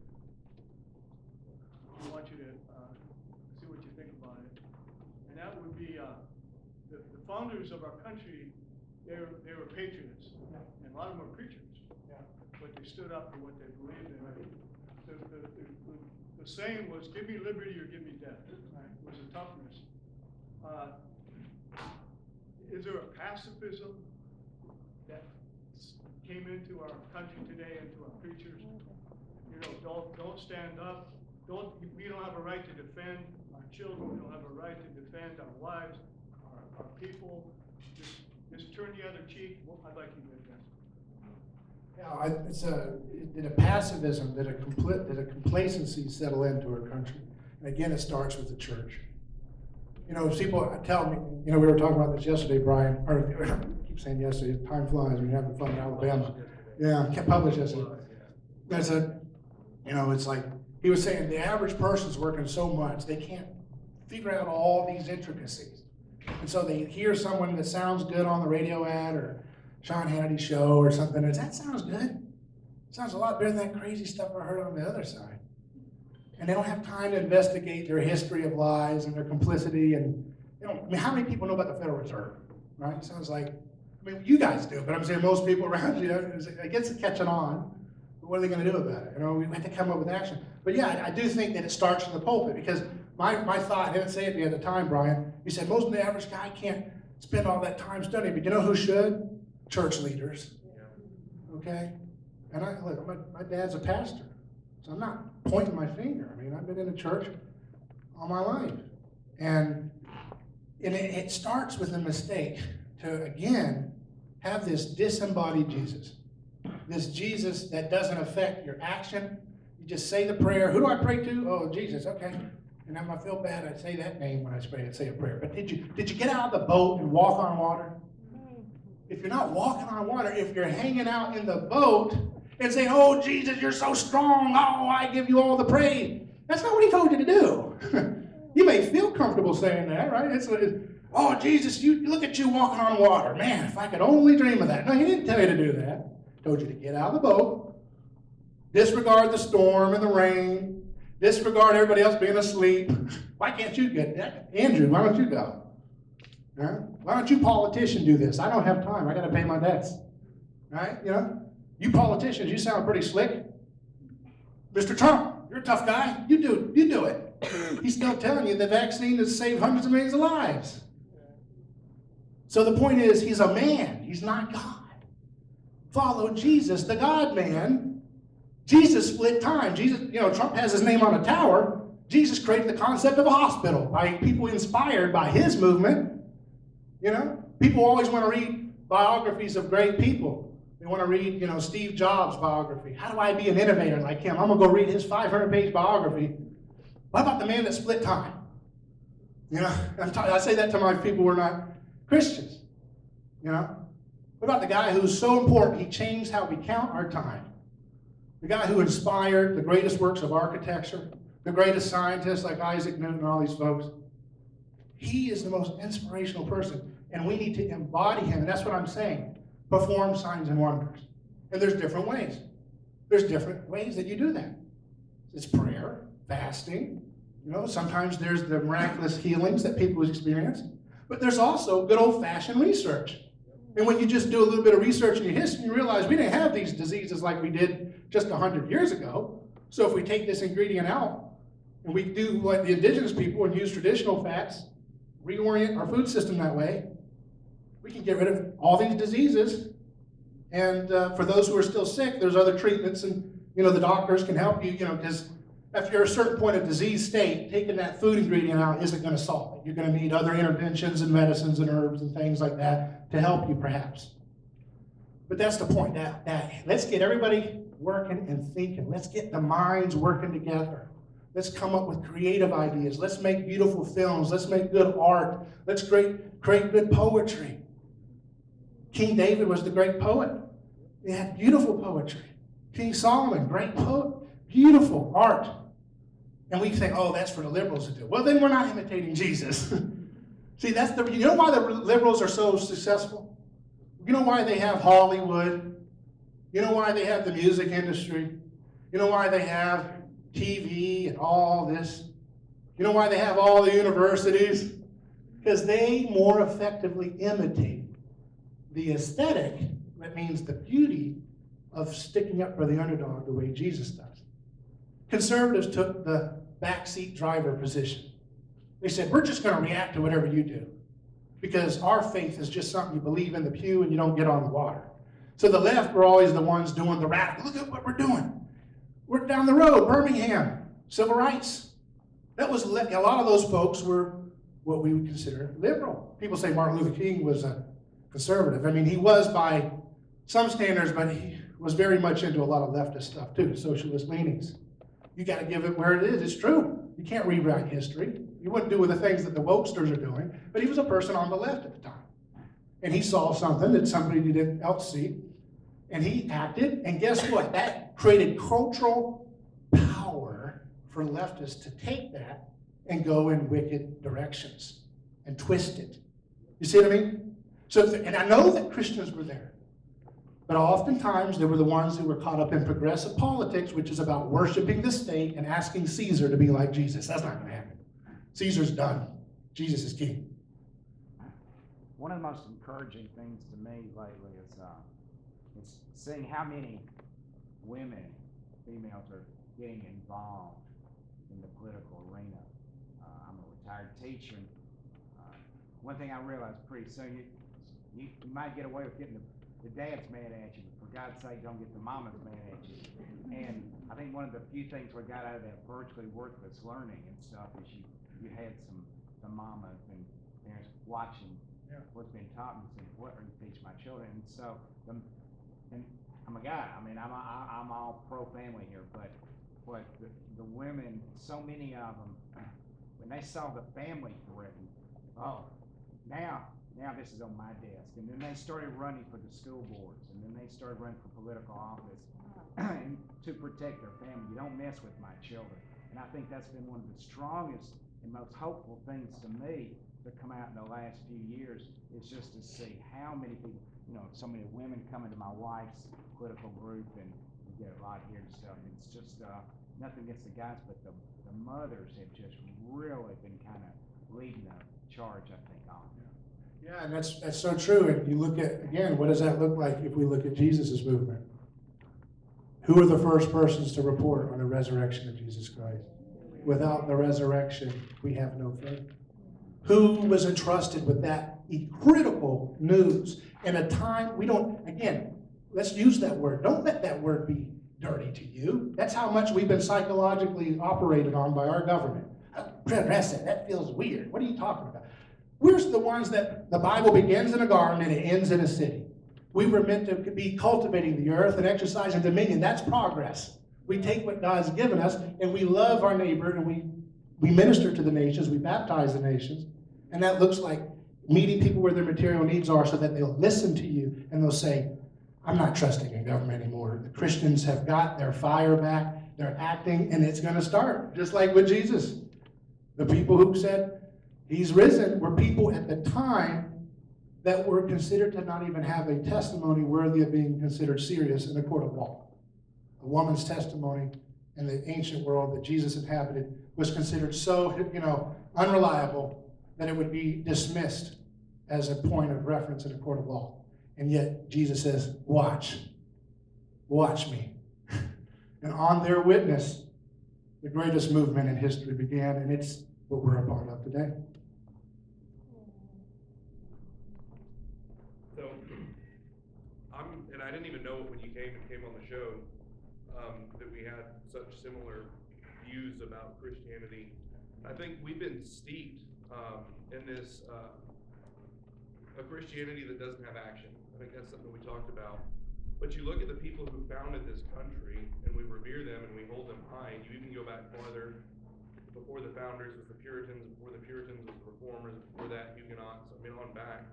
I want you to see what you think about it. And that would be the founders of our country. They were patriots, and a lot of them were preachers. But they stood up for what they believed in. The saying was, "Give me liberty or give me death." It was a toughness. Is there a pacifism that came into our country today, into our preachers? You know, don't stand up. We don't have a right to defend our children. We don't have a right to defend our wives, our people. Just turn the other cheek. I'd like you to address. Yeah, did a passivism, did a complacency settle into our country? And again, it starts with the church. You know, people tell me, you know, we were talking about this yesterday, Brian, or I keep saying yesterday, time flies when you're having fun in Alabama. Yeah, published yesterday. I said, you know, it's like, he was saying the average person's working so much, they can't figure out all these intricacies. And so they hear someone that sounds good on the radio ad or Sean Hannity's show or something, and that sounds good. Sounds a lot better than that crazy stuff I heard on the other side. And they don't have time to investigate their history of lies and their complicity. And you know, I mean, how many people know about the Federal Reserve? Right? It sounds like, I mean, you guys do, but I'm saying most people around you, it gets catching on. But what are they going to do about it? You know, we have to come up with action. But yeah, I do think that it starts in the pulpit, because my thought, I didn't say it the other time, Brian. You said most of the average guy can't spend all that time studying, but you know who should? Church leaders. Okay? And look, my dad's a pastor, so I'm not pointing my finger. I mean, I've been in the church all my life. And it starts with a mistake to, again, have this disembodied Jesus. This Jesus that doesn't affect your action. You just say the prayer. Who do I pray to? Oh, Jesus, okay. And if I feel bad, I say that name when I say a prayer. But did you get out of the boat and walk on water? If you're not walking on water, if you're hanging out in the boat and saying, oh, Jesus, you're so strong. Oh, I give you all the praise. That's not what he told you to do. You may feel comfortable saying that, right? Oh, Jesus, you look at you walking on water. Man, if I could only dream of that. No, he didn't tell you to do that. He told you to get out of the boat, disregard the storm and the rain, disregard everybody else being asleep. Why can't you get that? Andrew, why don't you go? Huh? Why don't you politicians do this? I don't have time. I got to pay my debts. Right? You know? You politicians, you sound pretty slick. Mr. Trump, you're a tough guy. You do it. He's still telling you the vaccine has saved hundreds of millions of lives. So the point is, he's a man. He's not God. Follow Jesus, the God-man. Jesus split time. Jesus, you know, Trump has his name on a tower. Jesus created the concept of a hospital by people inspired by his movement. You know, people always want to read biographies of great people. They want to read, you know, Steve Jobs' biography. How do I be an innovator like him? I'm going to go read his 500-page biography. What about the man that split time? You know, I say that to my people who are not Christians. You know, what about the guy who's so important, he changed how we count our time? The guy who inspired the greatest works of architecture, the greatest scientists like Isaac Newton and all these folks. He is the most inspirational person, and we need to embody him, and that's what I'm saying. Perform signs and wonders. And there's different ways. There's different ways that you do that. It's prayer, fasting. You know, sometimes there's the miraculous healings that people experience, but there's also good old-fashioned research. And when you just do a little bit of research in your history, you realize we didn't have these diseases like we did just 100 years ago. So if we take this ingredient out and we do like the indigenous people and use traditional fats, reorient our food system that way, we can get rid of all these diseases. And for those who are still sick, there's other treatments, and you know the doctors can help you. You know, because if you're at a certain point of disease state, taking that food ingredient out isn't going to solve it. You're going to need other interventions and medicines and herbs and things like that to help you, perhaps. But that's the point. That let's get everybody working and thinking. Let's get the minds working together. Let's come up with creative ideas. Let's make beautiful films. Let's make good art. Let's create good poetry. King David was the great poet. He had beautiful poetry. King Solomon, great poet, beautiful art. And we think, oh, that's for the liberals to do. Well, then we're not imitating Jesus. See, you know why the liberals are so successful? You know why they have Hollywood? You know why they have the music industry? You know why they have TV and all this? You know why they have all the universities? Because they more effectively imitate the aesthetic, that means the beauty of sticking up for the underdog the way Jesus does. Conservatives took the backseat driver position. They said, we're just going to react to whatever you do because our faith is just something you believe in the pew and you don't get on the water. So the left were always the ones doing the radical. Look at what we're doing. We're down the road, Birmingham, civil rights. That was, a lot of those folks were what we would consider liberal. People say Martin Luther King was a conservative. I mean, he was by some standards, but was very much into a lot of leftist stuff too, socialist leanings. You got to give it where it is. It's true. You can't rewrite history. You wouldn't do with the things that the wokesters are doing, but he was a person on the left at the time. And he saw something that somebody didn't else see, and he acted, and guess what? That created cultural power for leftists to take that and go in wicked directions and twist it. You see what I mean? So, and I know that Christians were there, but oftentimes they were the ones who were caught up in progressive politics, which is about worshiping the state and asking Caesar to be like Jesus. That's not going to happen. Caesar's done. Jesus is king. One of the most encouraging things to me lately is seeing how many women, females, are getting involved in the political arena. I'm a retired teacher. One thing I realized pretty soon, you might get away with getting the dads mad at you, but for God's sake, don't get the mamas mad at you. And I think one of the few things we got out of that virtually worthless learning and stuff is you had some mamas and parents watching what's been taught and saying, what are you teaching my children? And so, and I'm a guy. I mean, I'm all pro family here, but the women, so many of them, when they saw the family threatened, now this is on my desk. And then they started running for the school boards, and then they started running for political office and to protect their family. You don't mess with my children. And I think that's been one of the strongest and most hopeful things to me to come out in the last few years, is just to see how many people, so many women come into my wife's political group, and we get a lot here and stuff. It's just nothing against the guys, but the mothers have just really been kind of leading the charge, I think, on. Yeah, and that's so true. And you look at, again, what does that look like if we look at Jesus' movement? Who are the first persons to report on the resurrection of Jesus Christ? Without the resurrection, we have no faith. Who was entrusted with that critical news in a time again, let's use that word. Don't let that word be dirty to you. That's how much we've been psychologically operated on by our government. Progressive, that feels weird. What are you talking about? We're the ones that the Bible begins in a garden and it ends in a city. We were meant to be cultivating the earth and exercising dominion. That's progress. We take what God's given us and we love our neighbor and we minister to the nations, we baptize the nations, and that looks like meeting people where their material needs are so that they'll listen to you and they'll say, I'm not trusting in government anymore. The Christians have got their fire back, they're acting, and it's going to start, just like with Jesus. The people who said, he's risen, were people at the time that were considered to not even have a testimony worthy of being considered serious in a court of law. A woman's testimony in the ancient world that Jesus inhabited was considered so, unreliable that it would be dismissed as a point of reference in a court of law. And yet Jesus says, watch me. And on their witness, the greatest movement in history began, and it's what we're a part of today. So, and I didn't even know it when you came on the show, that we had such similar views about Christianity. I think we've been steeped in this a Christianity that doesn't have action. I think that's something we talked about. But you look at the people who founded this country, and we revere them and we hold them high. You even go back farther. Before the founders was the Puritans, before the Puritans was the Reformers, before that Huguenots, on back.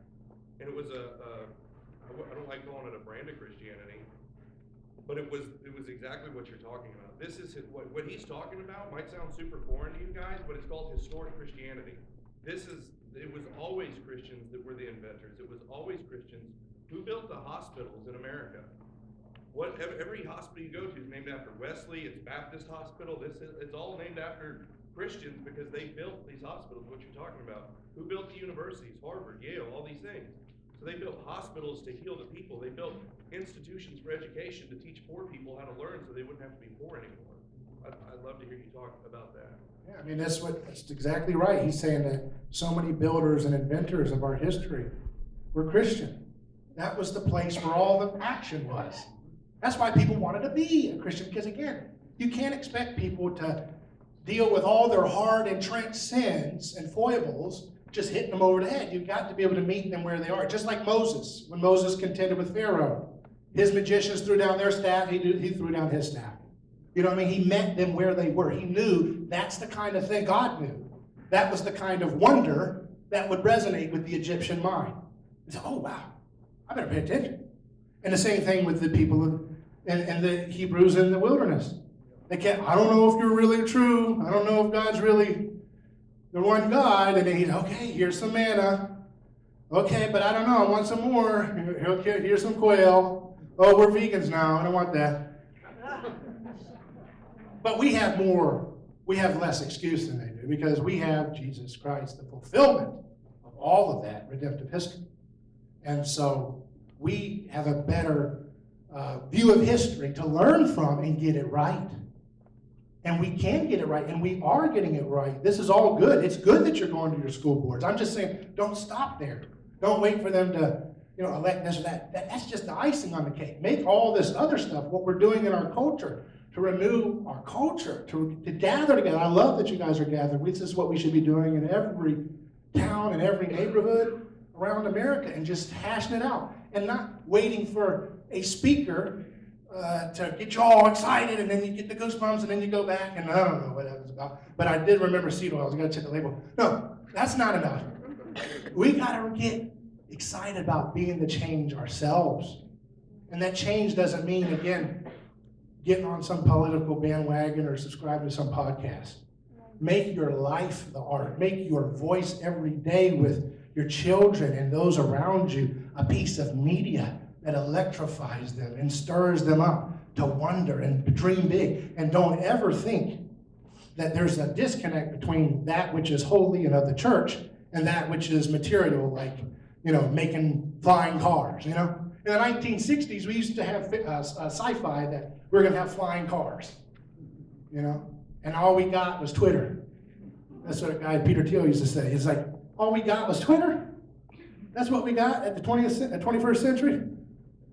And it was I don't like calling it a brand of Christianity, but it was exactly what you're talking about. This is what he's talking about might sound super foreign to you guys, but it's called historic Christianity. It was always Christians that were the inventors. It was always Christians who built the hospitals in America. Every hospital you go to is named after Wesley. It's Baptist Hospital. It's all named after Christians because they built these hospitals. What you're talking about? Who built the universities? Harvard, Yale, all these things. So they built hospitals to heal the people. They built institutions for education to teach poor people how to learn so they wouldn't have to be poor anymore. I'd love to hear you talk about that. Yeah, that's exactly right. He's saying that so many builders and inventors of our history were Christian. That was the place where all the action was. That's why people wanted to be a Christian, because again, you can't expect people to deal with all their hard entrenched sins and foibles just hitting them over the head. You've got to be able to meet them where they are. Just like Moses, when Moses contended with Pharaoh, His magicians threw down their staff, he threw down his staff. You know what I mean? He met them where they were. He knew that's the kind of thing God knew. That was the kind of wonder that would resonate with the Egyptian mind. He said, oh, wow, I better pay attention. And the same thing with the people and the Hebrews in the wilderness. They kept, I don't know if you're really true. I don't know if God's really the one God. And then he's, okay, here's some manna. Okay, but I don't know. I want some more. Here's some quail. Oh, we're vegans now. I don't want that. But we have more. We have less excuse than they do because we have Jesus Christ, the fulfillment of all of that redemptive history. And so we have a better view of history to learn from and get it right. And we can get it right, and we are getting it right. This is all good. It's good that you're going to your school boards. I'm just saying, don't stop there. Don't wait for them to, elect this or that. That's just the icing on the cake. Make all this other stuff, what we're doing in our culture, to renew our culture, to gather together. I love that you guys are gathered. This is what we should be doing in every town and every neighborhood around America, and just hashing it out, and not waiting for a speaker to get you all excited, and then you get the goosebumps, and then you go back, and I don't know what that was about. But I did remember seed oils. I got to check the label. No, that's not enough. We got to get excited about being the change ourselves. And that change doesn't mean, again, getting on some political bandwagon or subscribing to some podcast. Make your life the art. Make your voice every day with your children and those around you a piece of media that electrifies them and stirs them up to wonder and dream big. And don't ever think that there's a disconnect between that which is holy and of the church and that which is material, like, making flying cars, In the 1960s, we used to have sci-fi that we're going to have flying cars, And all we got was Twitter. That's what a guy, Peter Thiel, used to say. It's like, all we got was Twitter? That's what we got at the 21st century?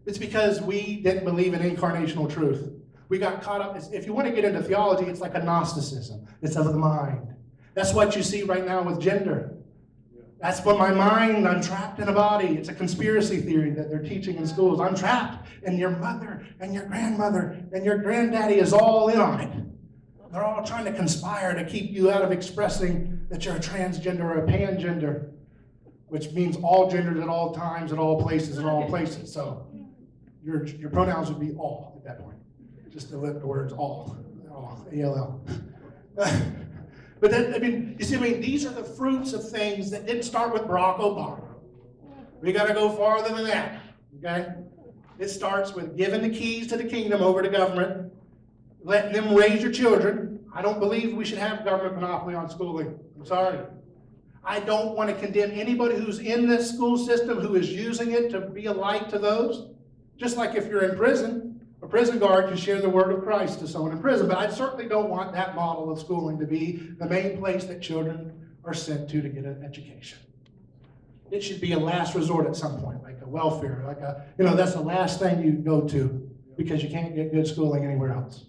It's because we didn't believe in incarnational truth. We got caught up. If you want to get into theology, it's like a Gnosticism. It's of the mind. That's what you see right now with gender. That's what my mind, I'm trapped in a body. It's a conspiracy theory that they're teaching in schools. I'm trapped, and your mother and your grandmother and your granddaddy is all in on it. They're all trying to conspire to keep you out of expressing that you're a transgender or a pangender, which means all genders at all times, at all places, in all places. So your pronouns would be all at that point. Just to let the words all, A-L-L. But these are the fruits of things that didn't start with Barack Obama. We got to go farther than that, okay? It starts with giving the keys to the kingdom over to government, letting them raise your children. I don't believe we should have government monopoly on schooling. I'm sorry. I don't want to condemn anybody who's in this school system who is using it to be a light to those. Just like if you're in prison, a prison guard can share the word of Christ to someone in prison, but I certainly don't want that model of schooling to be the main place that children are sent to get an education. It should be a last resort at some point, like a welfare, that's the last thing you go to because you can't get good schooling anywhere else.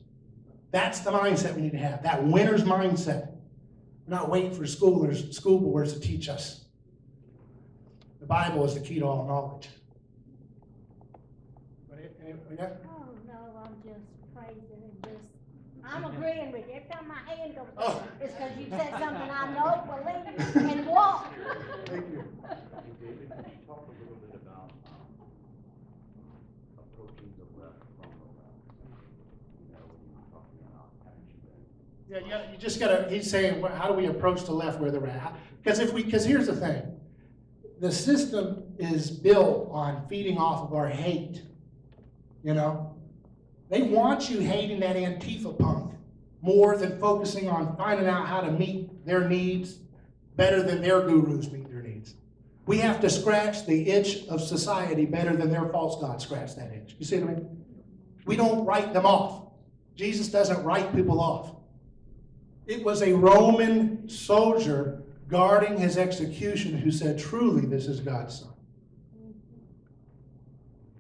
That's the mindset we need to have, that winner's mindset. We're not waiting for school boards to teach us. The Bible is the key to all knowledge. Yeah? Oh, no, I'm just praising and just, I'm agreeing with you. Every time my hand goes Oh. up, it's because you said something I know, believe, and walk. Thank you. David, can you talk a little bit about approaching the left from the left? When you were talking about having Yeah, you just gotta, he's saying, how do we approach the left where they're at? Because here's the thing. The system is built on feeding off of our hate. They want you hating that Antifa punk more than focusing on finding out how to meet their needs better than their gurus meet their needs. We have to scratch the itch of society better than their false gods scratch that itch. You see what I mean? We don't write them off. Jesus doesn't write people off. It was a Roman soldier guarding his execution who said, truly, this is God's son.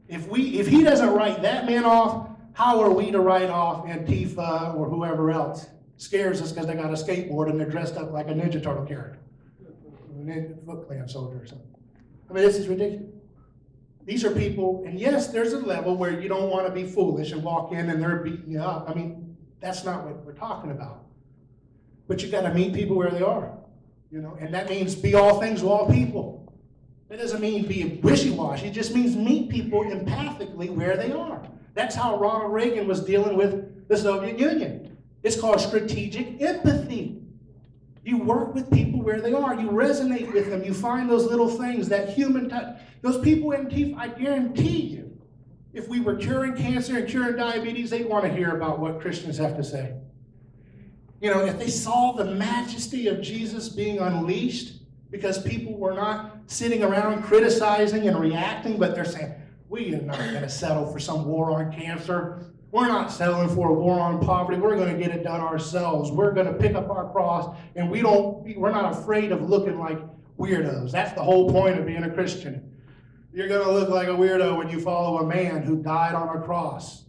If he doesn't write that man off, how are we to write off Antifa or whoever else scares us because they got a skateboard and they're dressed up like a Ninja Turtle character, a Foot Clan soldier or something? This is ridiculous. These are people, and yes, there's a level where you don't want to be foolish and walk in and they're beating you up. I mean, that's not what we're talking about. But you got to meet people where they are, you know, and that means be all things to all people. That doesn't mean be wishy-washy. It just means meet people empathically where they are. That's how Ronald Reagan was dealing with the Soviet Union. It's called strategic empathy. You work with people where they are. You resonate with them. You find those little things, that human touch. Those people in Antifa, I guarantee you, if we were curing cancer and curing diabetes, they'd want to hear about what Christians have to say. You know, if they saw the majesty of Jesus being unleashed because people were not sitting around criticizing and reacting, but they're saying, we are not going to settle for some war on cancer. We're not settling for a war on poverty. We're going to get it done ourselves. We're going to pick up our cross, and we're not afraid of looking like weirdos. That's the whole point of being a Christian. You're going to look like a weirdo when you follow a man who died on a cross.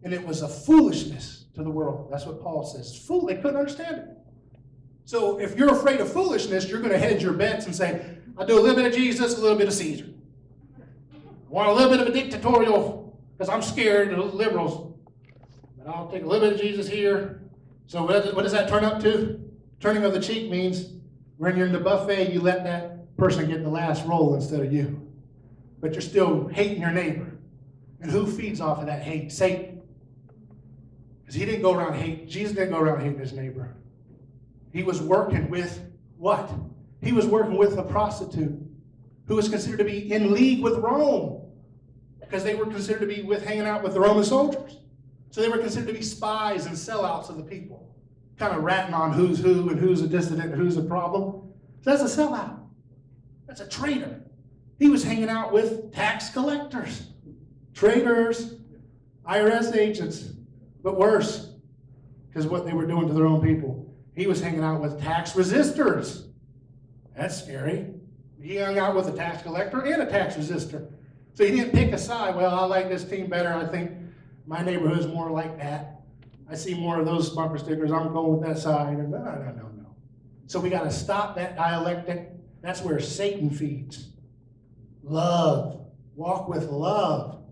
And it was a foolishness to the world. That's what Paul says. Fool, they couldn't understand it. So if you're afraid of foolishness, you're going to hedge your bets and say, I'll do a little bit of Jesus, a little bit of Caesar. I want a little bit of a dictatorial, because I'm scared of the liberals. But I'll take a little bit of Jesus here. So what does that turn up to? Turning of the cheek means when you're in the buffet, you let that person get the last roll instead of you. But you're still hating your neighbor. And who feeds off of that hate? Satan. Because he didn't go around hating. Jesus didn't go around hating his neighbor. He was working with what? He was working with a prostitute who was considered to be in league with Rome because they were considered to be hanging out with the Roman soldiers. So they were considered to be spies and sellouts of the people, kind of ratting on who's who and who's a dissident and who's a problem. So that's a sellout. That's a traitor. He was hanging out with tax collectors, traitors, IRS agents, but worse, because what they were doing to their own people. He was hanging out with tax resistors. That's scary. He hung out with a tax collector and a tax resistor. So he didn't pick a side. Well, I like this team better. I think my neighborhood is more like that. I see more of those bumper stickers. I'm going with that side. And no. So we got to stop that dialectic. That's where Satan feeds. Love. Walk with love.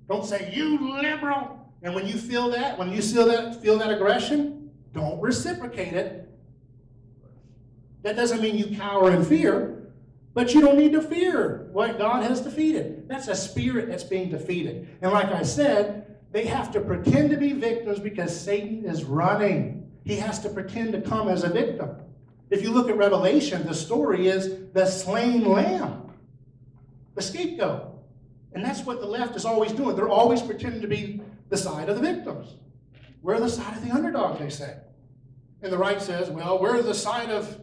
Don't say, you liberal. And when you feel that, feel that aggression, don't reciprocate it. That doesn't mean you cower in fear, but you don't need to fear what God has defeated. That's a spirit that's being defeated. And like I said, they have to pretend to be victims because Satan is running. He has to pretend to come as a victim. If you look at Revelation, the story is the slain lamb, the scapegoat. And that's what the left is always doing. They're always pretending to be the side of the victims. We're the side of the underdog, they say. And the right says, well, we're the side of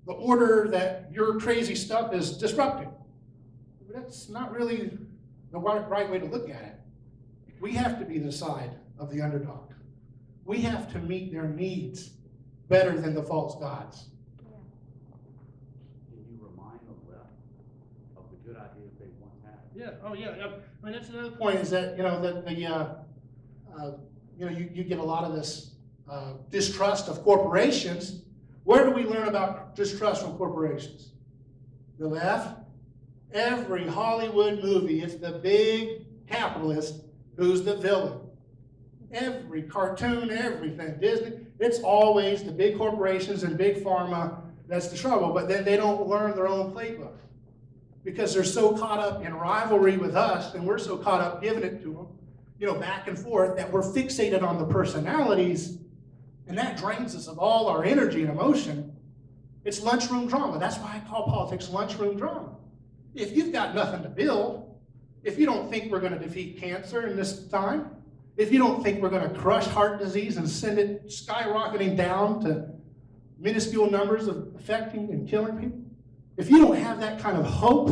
the order that your crazy stuff is disrupting. That's not really the right way to look at it. We have to be the side of the underdog. We have to meet their needs better than the false gods. Can you remind the left of the good ideas they once had? Yeah. Oh, yeah. I mean, that's another point. Is that you get a lot of this distrust of corporations. Where do we learn about distrust from corporations? The left. Every Hollywood movie, it's the big capitalist who's the villain. Every cartoon, everything, Disney, it's always the big corporations and big pharma that's the trouble. But then they don't learn their own playbook because they're so caught up in rivalry with us, and we're so caught up giving it to them, back and forth, that we're fixated on the personalities, and that drains us of all our energy and emotion. It's lunchroom drama. That's why I call politics lunchroom drama. If you've got nothing to build, if you don't think we're going to defeat cancer in this time, if you don't think we're going to crush heart disease and send it skyrocketing down to minuscule numbers of affecting and killing people, if you don't have that kind of hope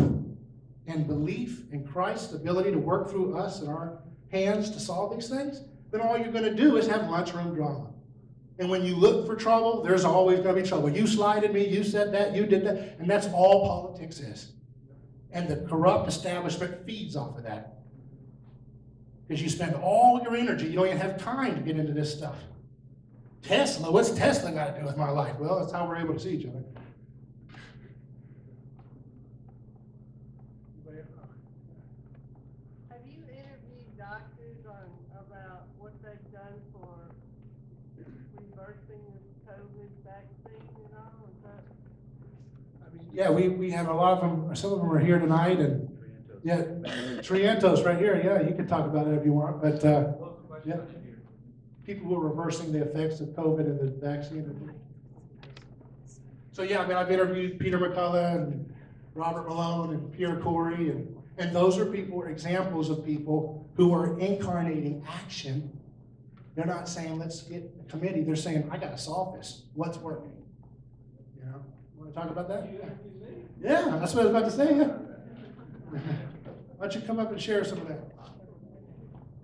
and belief in Christ's ability to work through us and our hands to solve these things, then all you're going to do is have lunchroom drama. And when you look for trouble, there's always going to be trouble. You slighted me, you said that, you did that, and that's all politics is. And the corrupt establishment feeds off of that. Because you spend all your energy, you don't even have time to get into this stuff. Tesla, what's Tesla got to do with my life? Well, that's how we're able to see each other. Yeah, we have a lot of them, some of them are here tonight, and, yeah, Triantos right here, yeah, you can talk about it if you want, but, yeah. People who are reversing the effects of COVID and the vaccine. So, yeah, I mean, I've interviewed Peter McCullough and Robert Malone and Pierre Corey, and those are people, examples of people who are incarnating action. They're not saying, let's get a committee, they're saying, I gotta solve this, what's working? You know, wanna talk about that? Yeah, that's what I was about to say, yeah. Why don't you come up and share some of that?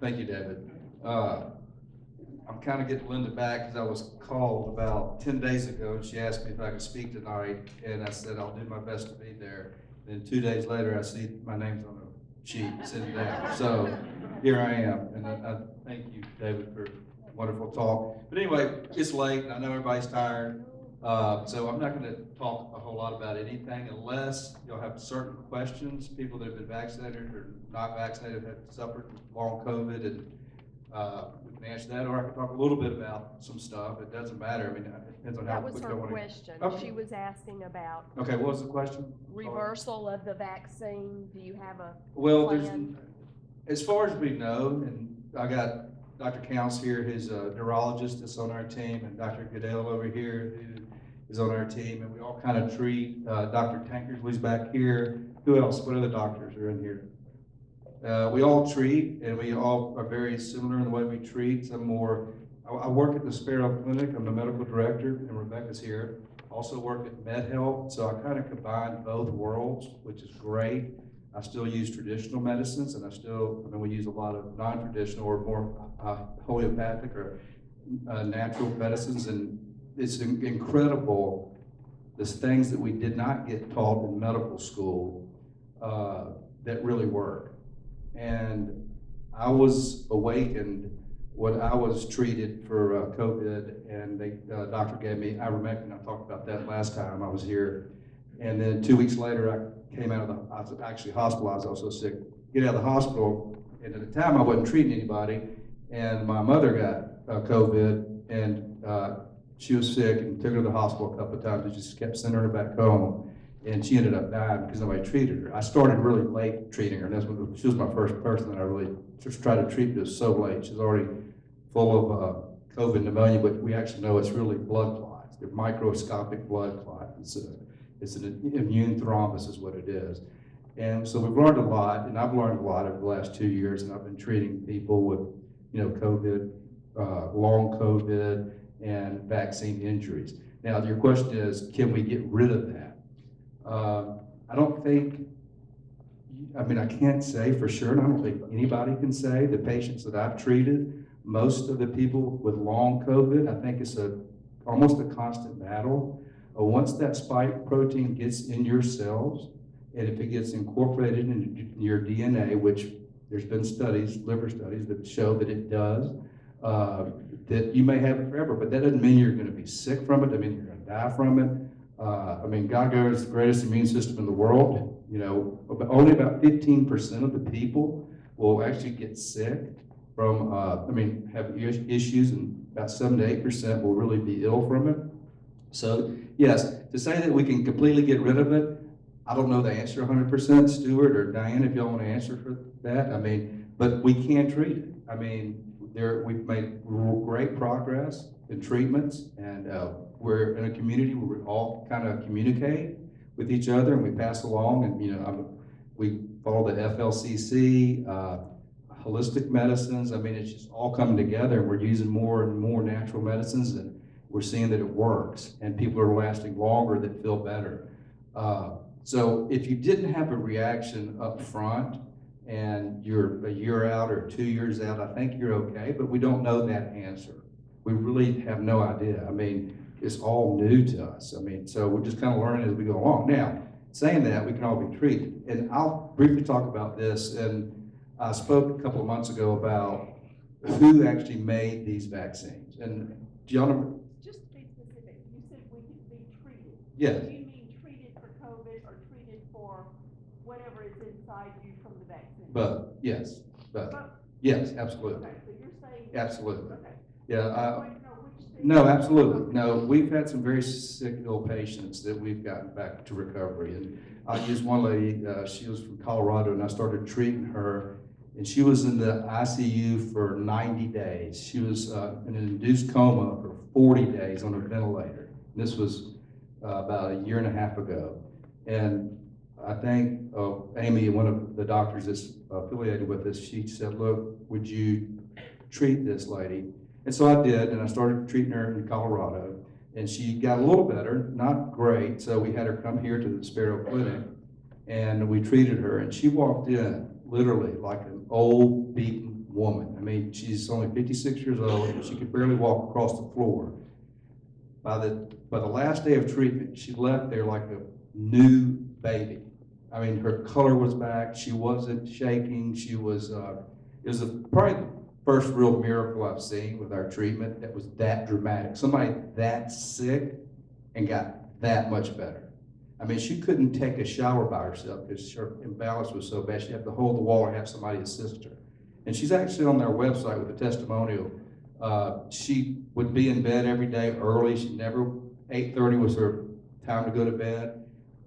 Thank you, David. I'm kind of getting Linda back because I was called about 10 days ago, and she asked me if I could speak tonight, and I said I'll do my best to be there. Then 2 days later, I see my name's on a sheet sitting down. So here I am, and I thank you, David, for a wonderful talk. But anyway, it's late, and I know everybody's tired, so I'm not going to talk a whole lot about anything unless you'll have certain questions. People that have been vaccinated or not vaccinated have suffered long COVID, and we can answer that, or I can talk a little bit about some stuff. It doesn't matter. I mean, it depends on how That was quick her I want to. question. Okay. She was asking about Okay, what was the question? reversal of the vaccine. Do you have a Well, plan? as far as we know, and I got Dr. Counts here, who's a neurologist that's on our team, and Dr. Goodell over here, who is on our team, and we all kind of treat, Dr. Tankersley's back here. Who else? What other doctors are in here? We all treat, and we all are very similar in the way we treat. Some more, I work at the Sparrow Clinic. I'm the medical director, and Rebecca's here. Also work at MedHealth, so I kind of combine both worlds, which is great. I still use traditional medicines, and I mean, we use a lot of non-traditional or more homeopathic or natural medicines, and it's incredible, there's things that we did not get taught in medical school that really work. And I was awakened when I was treated for COVID, and the doctor gave me ivermectin. I talked about that last time I was here. And then 2 weeks later, I came out of I was actually hospitalized. I was so sick. Get out of the hospital, and at the time I wasn't treating anybody, and my mother got COVID, and she was sick, and took her to the hospital a couple of times. They just kept sending her back home. And she ended up dying because nobody treated her. I started really late treating her, and that's when she was my first person that I really just tried to treat. This so late. She's already full of COVID pneumonia, but we actually know it's really blood clots. They're microscopic blood clots. It's an immune thrombus is what it is. And so we've learned a lot, and I've learned a lot over the last 2 years, and I've been treating people with, COVID, long COVID, and vaccine injuries. Now, your question is, can we get rid of that? I don't think, I can't say for sure, and I don't think anybody can say. The patients that I've treated, most of the people with long COVID, I think it's almost a constant battle. Once that spike protein gets in your cells, and if it gets incorporated into your DNA, which there's been studies, liver studies, that show that it does, that you may have it forever, but that doesn't mean you're going to be sick from it. Doesn't mean you're going to die from it. God gave us the greatest immune system in the world. But only about 15% of the people will actually get sick from, have issues, and about 7 to 8% will really be ill from it. So, yes, to say that we can completely get rid of it, I don't know the answer 100%, Stuart or Diane, if y'all want to answer for that. But we can treat it. We've made great progress in treatments, and we're in a community where we all kind of communicate with each other, and we pass along, and we follow the FLCC, holistic medicines. It's just all coming together, and we're using more and more natural medicines, and we're seeing that it works, and people are lasting longer that feel better. So if you didn't have a reaction up front, and you're a year out or 2 years out, I think you're okay, but we don't know that answer. We really have no idea. It's all new to us. So we're just kind of learning as we go along. Now, saying that, we can all be treated. And I'll briefly talk about this. And I spoke a couple of months ago about who actually made these vaccines. And do y'all know? Just to be specific, you said we could be treated. Yes. Do you mean treated for COVID or treated for whatever is inside you from the vaccine? But yes, but yes, absolutely. Okay, so you're saying. Absolutely. Okay. Yeah. I want to know which No, absolutely. No, we've had some very sick, ill patients that we've gotten back to recovery. And I used one lady, she was from Colorado, and I started treating her. And she was in the ICU for 90 days. She was in an induced coma for 40 days on a ventilator. This was about a year and a half ago. And I think Amy, one of the doctors that's affiliated with us, she said, look, would you treat this lady? And so I did, and I started treating her in Colorado, and she got a little better, not great, so we had her come here to the Sparrow Clinic, and we treated her, and she walked in literally like an old, beaten woman. I mean, she's only 56 years old, and she could barely walk across the floor. By the last day of treatment, she left there like a new baby. I mean, her color was back, she wasn't shaking, she was, it was probably the first real miracle I've seen with our treatment that was that dramatic. Somebody that sick and got that much better. I mean, she couldn't take a shower by herself because her imbalance was so bad. She'd have to hold the wall or have somebody assist her. And she's actually on their website with a testimonial. She would be in bed every day early. She never, 8:30 was her time to go to bed.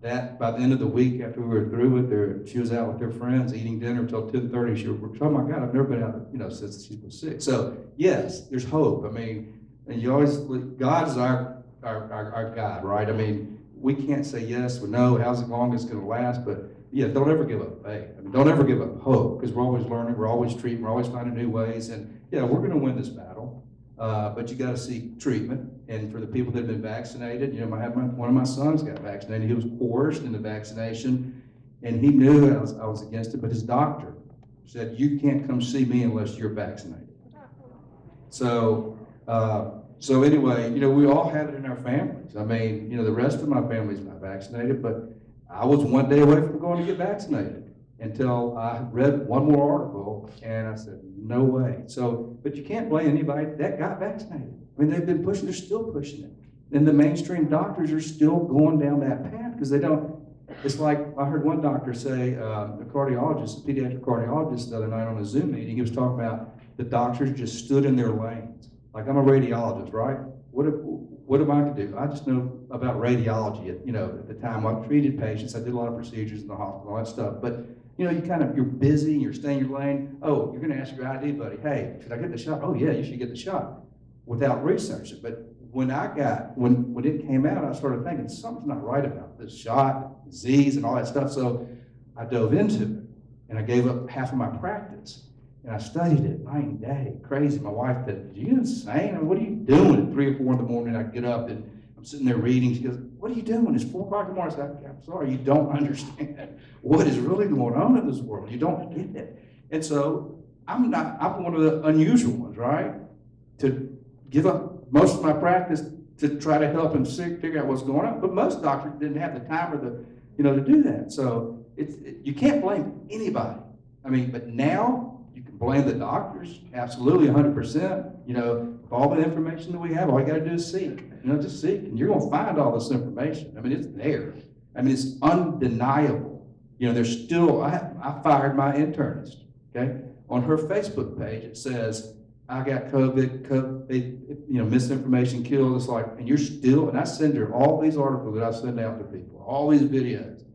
That, by the end of the week, after we were through with her, she was out with her friends eating dinner until 10:30. She was, oh my God, I've never been out, since she was sick. So yes, there's hope. I mean, and you always, God is our God, right? I mean, we can't say yes or no, how's long it's gonna last, but yeah, don't ever give up faith. I mean, don't ever give up hope, because we're always learning, we're always treating, we're always finding new ways, and yeah, we're gonna win this battle. But you gotta seek treatment. And for the people that have been vaccinated, one of my sons got vaccinated. He was coerced into vaccination, and he knew I was against it, but his doctor said, you can't come see me unless you're vaccinated. So anyway, we all have it in our families. I mean, the rest of my family's not vaccinated, but I was one day away from going to get vaccinated until I read one more article, and I said, no way. So, but you can't blame anybody that got vaccinated. I mean, they've been pushing, they're still pushing it. And the mainstream doctors are still going down that path because they don't, it's like, I heard one doctor say, a cardiologist, a pediatric cardiologist the other night on a Zoom meeting, he was talking about the doctors just stood in their lanes. Like, I'm a radiologist, right? What am I to do? I just know about radiology at the time. I treated patients, I did a lot of procedures in the hospital, all that stuff. But you're busy, you're staying in your lane. Oh, you're gonna ask your ID buddy, hey, should I get the shot? Oh yeah, you should get the shot, without researching. But when it came out, I started thinking something's not right about this shot, disease, and all that stuff. So I dove into it, and I gave up half of my practice. And I studied it night and day, crazy. My wife said, are you insane? I mean, what are you doing at 3 or 4 in the morning? I get up and I'm sitting there reading. She goes, what are you doing? It's 4 o'clock in the morning. I said, I'm sorry, you don't understand what is really going on in this world. You don't get it. And so I'm one of the unusual ones, right? To give up most of my practice to try to help them figure out what's going on. But most doctors didn't have the time or to do that. So you can't blame anybody. I mean, but now, you can blame the doctors, absolutely 100%. With all the information that we have, all you gotta do is seek. Just seek, and you're gonna find all this information. I mean, it's there. I mean, it's undeniable. There's still, I fired my internist, okay? On her Facebook page, it says, I got COVID, misinformation killed. It's like, and you're still, and I send her all these articles that I send out to people, all these videos.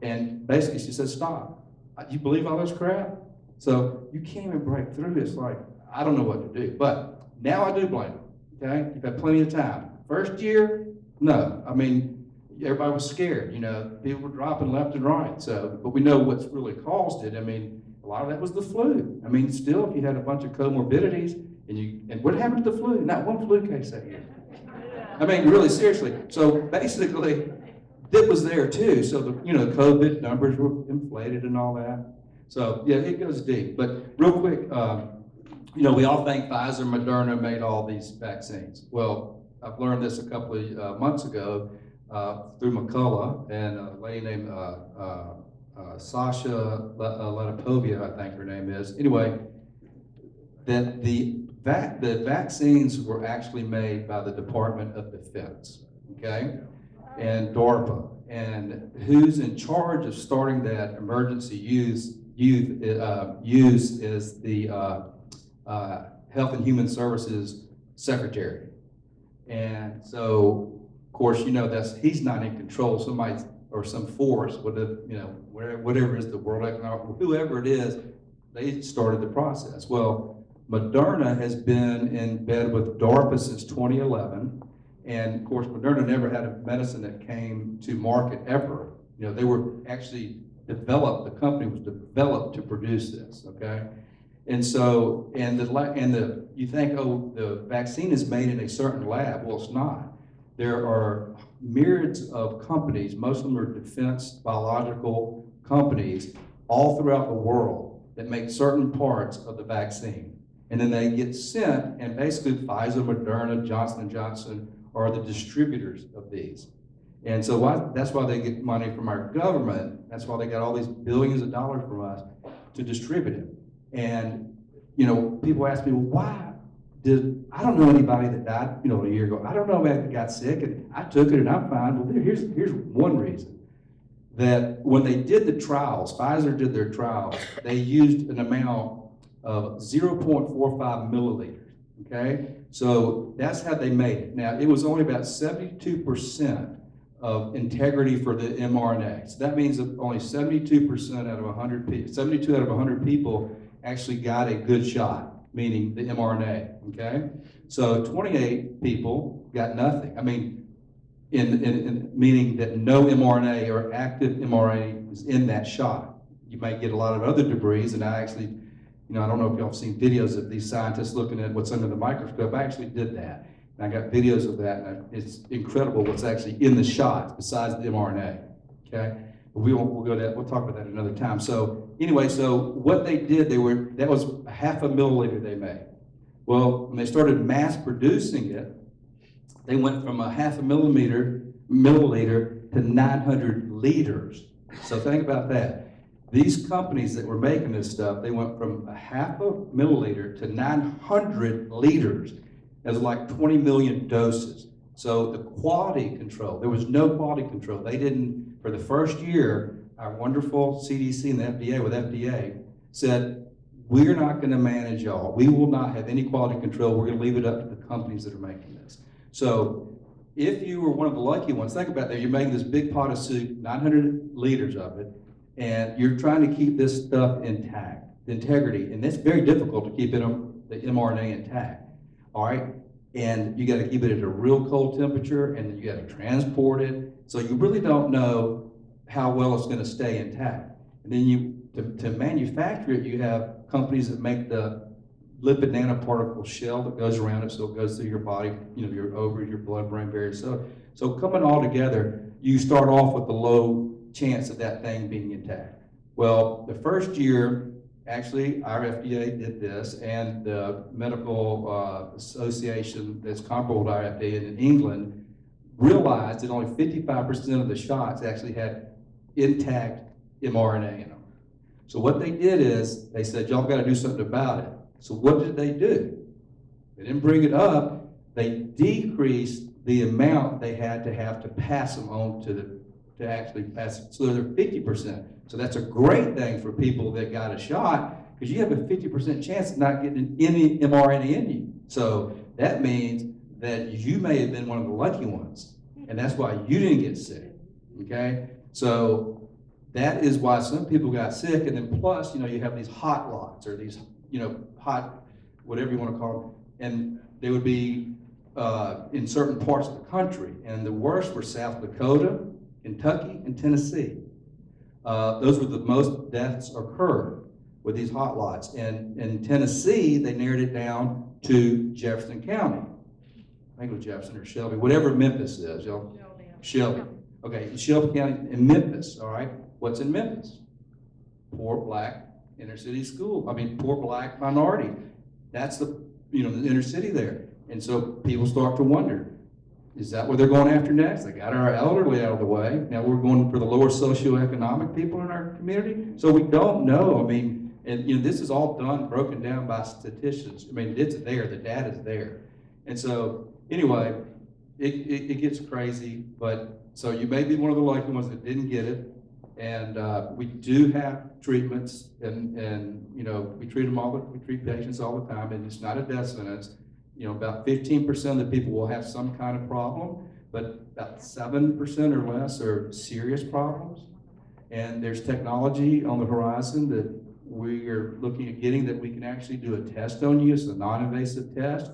And basically she says, stop. You believe all this crap? So you can't even break through. It's like, I don't know what to do. But now I do blame them, okay? You've had plenty of time. First year, no. I mean, everybody was scared, people were dropping left and right. So, but we know what's really caused it. I mean, a lot of that was the flu. I mean, still, if you had a bunch of comorbidities, and what happened to the flu? Not one flu case that year. I mean, really seriously. So basically, it was there too. So the COVID numbers were inflated and all that. So yeah, it goes deep. But real quick, we all think Pfizer, Moderna made all these vaccines. Well, I've learned this a couple of months ago through McCullough and a lady named Sasha Latipovia, I think her name is. Anyway, that the vaccines were actually made by the Department of Defense, okay, and DARPA. And who's in charge of starting that emergency use is the Health and Human Services Secretary. And so, of course, he's not in control. Somebody or some force, whatever is the World Economic, whoever it is, they started the process. Well, Moderna has been in bed with DARPA since 2011. And of course, Moderna never had a medicine that came to market ever. They were actually developed, the company was developed to produce this, okay? And so, you think, oh, the vaccine is made in a certain lab. Well, it's not. There are myriads of companies, most of them are defense biological companies, all throughout the world that make certain parts of the vaccine. And then they get sent, and basically Pfizer, Moderna, Johnson & Johnson are the distributors of these. And so that's why they get money from our government. That's why they got all these billions of dollars from us to distribute it. And, people ask me, well, why I don't know anybody that died, a year ago. I don't know anybody that got sick, and I took it and I'm fine. Well, here's one reason. That when they did the trials, Pfizer did their trials, they used an amount of 0.45 milliliters, okay? So that's how they made it. Now, it was only about 72% of integrity for the mRNA. So that means that only 72% out of 100 people, 72 out of 100 people actually got a good shot, meaning the mRNA, okay? So 28 people got nothing. I mean, in meaning that no mRNA or active mRNA was in that shot. You might get a lot of other debris, and I actually, I don't know if y'all have seen videos of these scientists looking at what's under the microscope. I actually did that. And I got videos of that, and it's incredible what's actually in the shots besides the mRNA, okay? But we'll talk about that another time. So anyway, so what they did, that was 0.5 milliliter they made. Well, when they started mass producing it, they went from 0.5 milliliter to 900 liters. So think about that. These companies that were making this stuff, they went from 0.5 milliliter to 900 liters. That was like 20 million doses. So the quality control, there was no quality control. They didn't, for the first year, our wonderful CDC and the FDA said, we're not gonna manage y'all. We will not have any quality control. We're gonna leave it up to the companies that are making this. So if you were one of the lucky ones, think about that. You're making this big pot of soup, 900 liters of it, and you're trying to keep this stuff intact, the integrity. And it's very difficult to keep the mRNA intact. All right, and you got to keep it at a real cold temperature, and then you got to transport it. So you really don't know how well it's going to stay intact. And then to manufacture it, you have companies that make the lipid nanoparticle shell that goes around it, so it goes through your body, your ovaries, your blood-brain barrier. So coming all together, you start off with the low chance of that thing being intact. Well, the first year, actually, our FDA did this, and the medical association that's comparable to our FDA in England realized that only 55% of the shots actually had intact mRNA in them. So what they did is, they said, y'all got to do something about it. So what did they do? They didn't bring it up. They decreased the amount they had to pass them on to actually pass it. So they're 50%. So that's a great thing for people that got a shot, because you have a 50% chance of not getting any mRNA in you. So that means that you may have been one of the lucky ones, and that's why you didn't get sick, okay? So that is why some people got sick, and then plus, you have these hot lots, or these, hot, whatever you want to call them, and they would be in certain parts of the country, and the worst were South Dakota, Kentucky, and Tennessee. Those were the most deaths occurred with these hot lots. And in Tennessee, they narrowed it down to Jefferson County. I think it was Jefferson or Shelby, whatever Memphis is, y'all. Shelby. Okay, Shelby County and Memphis, all right? What's in Memphis? Poor black inner city school. Poor black minority. That's the inner city there. And so people start to wonder, is that what they're going after next? They got our elderly out of the way. Now we're going for the lower socioeconomic people in our community. So we don't know. And this is all done, broken down by statisticians. It's there. The data is there. And so anyway, it gets crazy. But so you may be one of the lucky ones that didn't get it. And we do have treatments, and we treat patients all the time, and it's not a death sentence. about 15% of the people will have some kind of problem, but about 7% or less are serious problems. And there's technology on the horizon that we are looking at getting that we can actually do a test on you. It's a non-invasive test.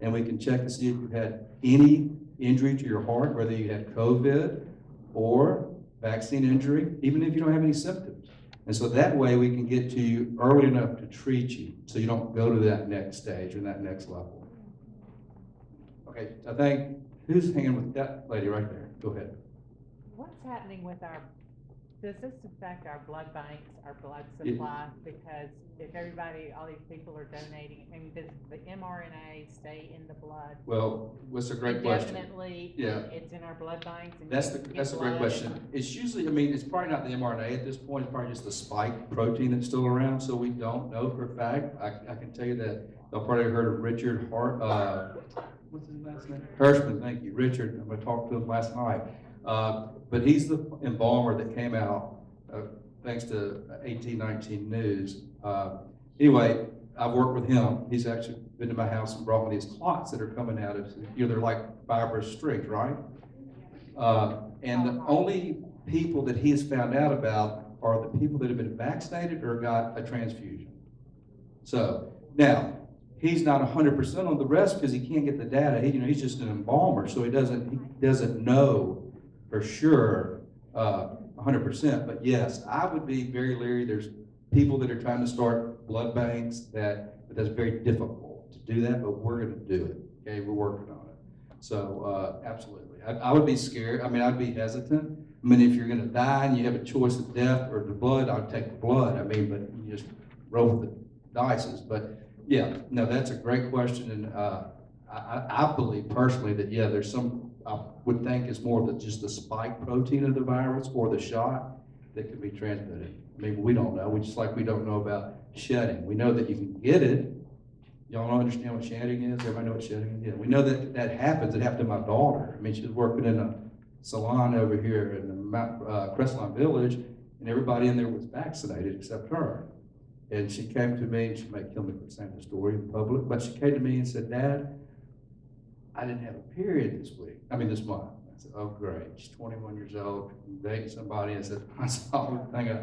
And we can check to see if you've had any injury to your heart, whether you had COVID or vaccine injury, even if you don't have any symptoms. And so that way we can get to you early enough to treat you so you don't go to that next stage or that next level. Okay, I think, who's hanging with that lady right there? Go ahead. What's happening with does this affect our blood banks, our blood supply? Because if everybody, all these people are donating, I mean, does the mRNA stay in the blood? Well, what's a great question. Indefinitely, Yeah. it's in our blood banks? And That's we can a get great blood question. It's usually, I mean, it's probably not the mRNA at this point, it's probably just the spike protein that's still around, so we don't know for a fact. I can tell you that y'all probably heard of Richard what's his last name? Hirschman, thank you, Richard. I'm gonna talk to him last night. But he's the embalmer that came out, thanks to 1819 News. Anyway, I've worked with him. He's actually been to my house and brought me these clots that are coming out of, they're like fibrous strings, right? And the only people that he has found out about are the people that have been vaccinated or got a transfusion. So now, he's not 100% on the rest because he can't get the data. He's just an embalmer, so he doesn't know for sure 100%. But yes, I would be very leery. There's people that are trying to start blood banks that's very difficult to do that, but we're going to do it. Okay, we're working on it. So absolutely, I would be scared. I mean, I'd be hesitant. I mean, if you're going to die and you have a choice of death or the blood, I'd take the blood. I mean, but you just roll with the dices. But yeah, no, that's a great question, and I believe personally that there's some, I would think it's more than just the spike protein of the virus or the shot that could be transmitted. I mean, we don't know. We don't know about shedding. We know that you can get it. Y'all don't understand what shedding is? Everybody know what shedding is? Yeah, we know that happens. It happened to my daughter. I mean, she was working in a salon over here in the Crestline Village, and everybody in there was vaccinated except her. And she came to me, and she may kill me for saying the story in public, but she came to me and said, "Dad, I didn't have a period this month." I said, "Oh, great." She's 21 years old, dating somebody. I said, "I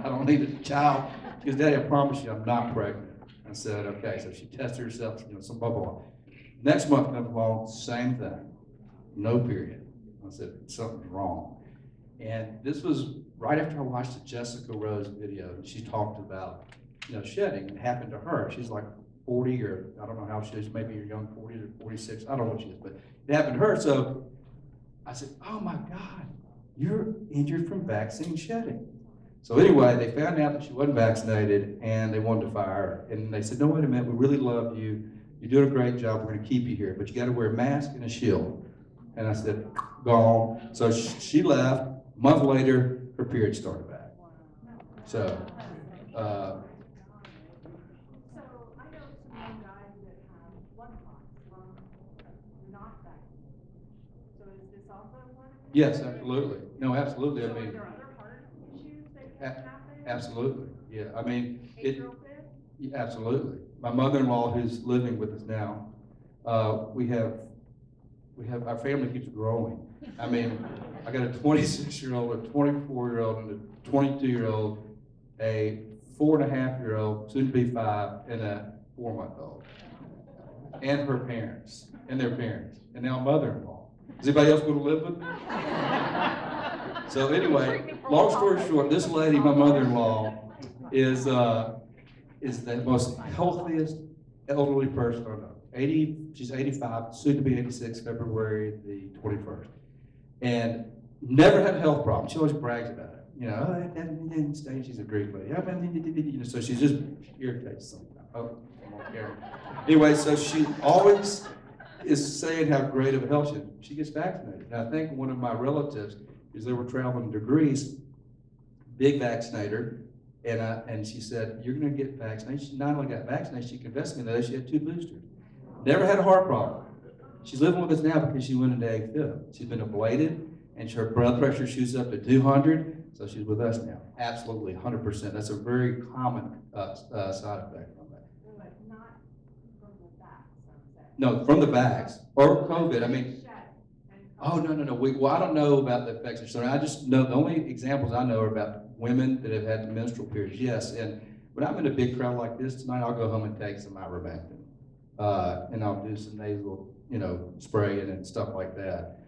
don't need a child." She goes, "Daddy, I promise you I'm not pregnant." I said, "Okay." So she tested herself, some blah, blah, blah. Next month comes along, same thing, no period. I said, "Something's wrong." And this was right after I watched the Jessica Rose video, and she talked about shedding. It happened to her. She's like 40 or I don't know how she is, maybe you're young 40s or 46, I don't know what she is, but it happened to her. So I said, "Oh my God, you're injured from vaccine shedding." So anyway, they found out that she wasn't vaccinated and they wanted to fire her. And they said, "No, wait a minute, we really love you. You're doing a great job. We're gonna keep you here, but you gotta wear a mask and a shield." And I said, "Gone." So she left. A month later, her period started back. So, So I know some young guys that have blood clots from not vaccinated. So is this also one of them? yes, absolutely. No, absolutely. I So are mean, there other heart issues that can happen? absolutely. Yeah, I mean, Atrial fib? yeah, absolutely. My mother-in-law, who's living with us now, we have our family keeps growing. I mean, I got a 26-year-old, a 24-year-old, and a 22-year-old, a 4.5-year-old, soon to be 5, and a 4-month-old, and her parents, and their parents, and now mother-in-law. Does anybody else want to live with me? So anyway, long story short, this lady, my mother-in-law, is the most healthiest elderly person I know. She's 85, soon to be 86, February the 21st. And never had a health problem. She always brags about it. She's a great lady. So she just irritates sometimes. Oh, I'm on camera. Anyway, so she always is saying how great of a health she is. She gets vaccinated. And I think one of my relatives, because they were traveling to Greece, big vaccinator, and she said, "You're going to get vaccinated." She not only got vaccinated, she confessed to me that she had 2 boosters. Never had a heart problem. She's living with us now because she went into AFib. She's been ablated, and her blood pressure shoots up to 200, so she's with us now. Absolutely, 100%. That's a very common side effect from that. But not from the vax, I'm saying. No, from the vax, or COVID, I mean, oh, no, well, I don't know about the effects of children, I just know, the only examples I know are about women that have had menstrual periods, yes, and when I'm in a big crowd like this tonight, I'll go home and take some ivermectin, and I'll do some nasal, spraying and stuff like that,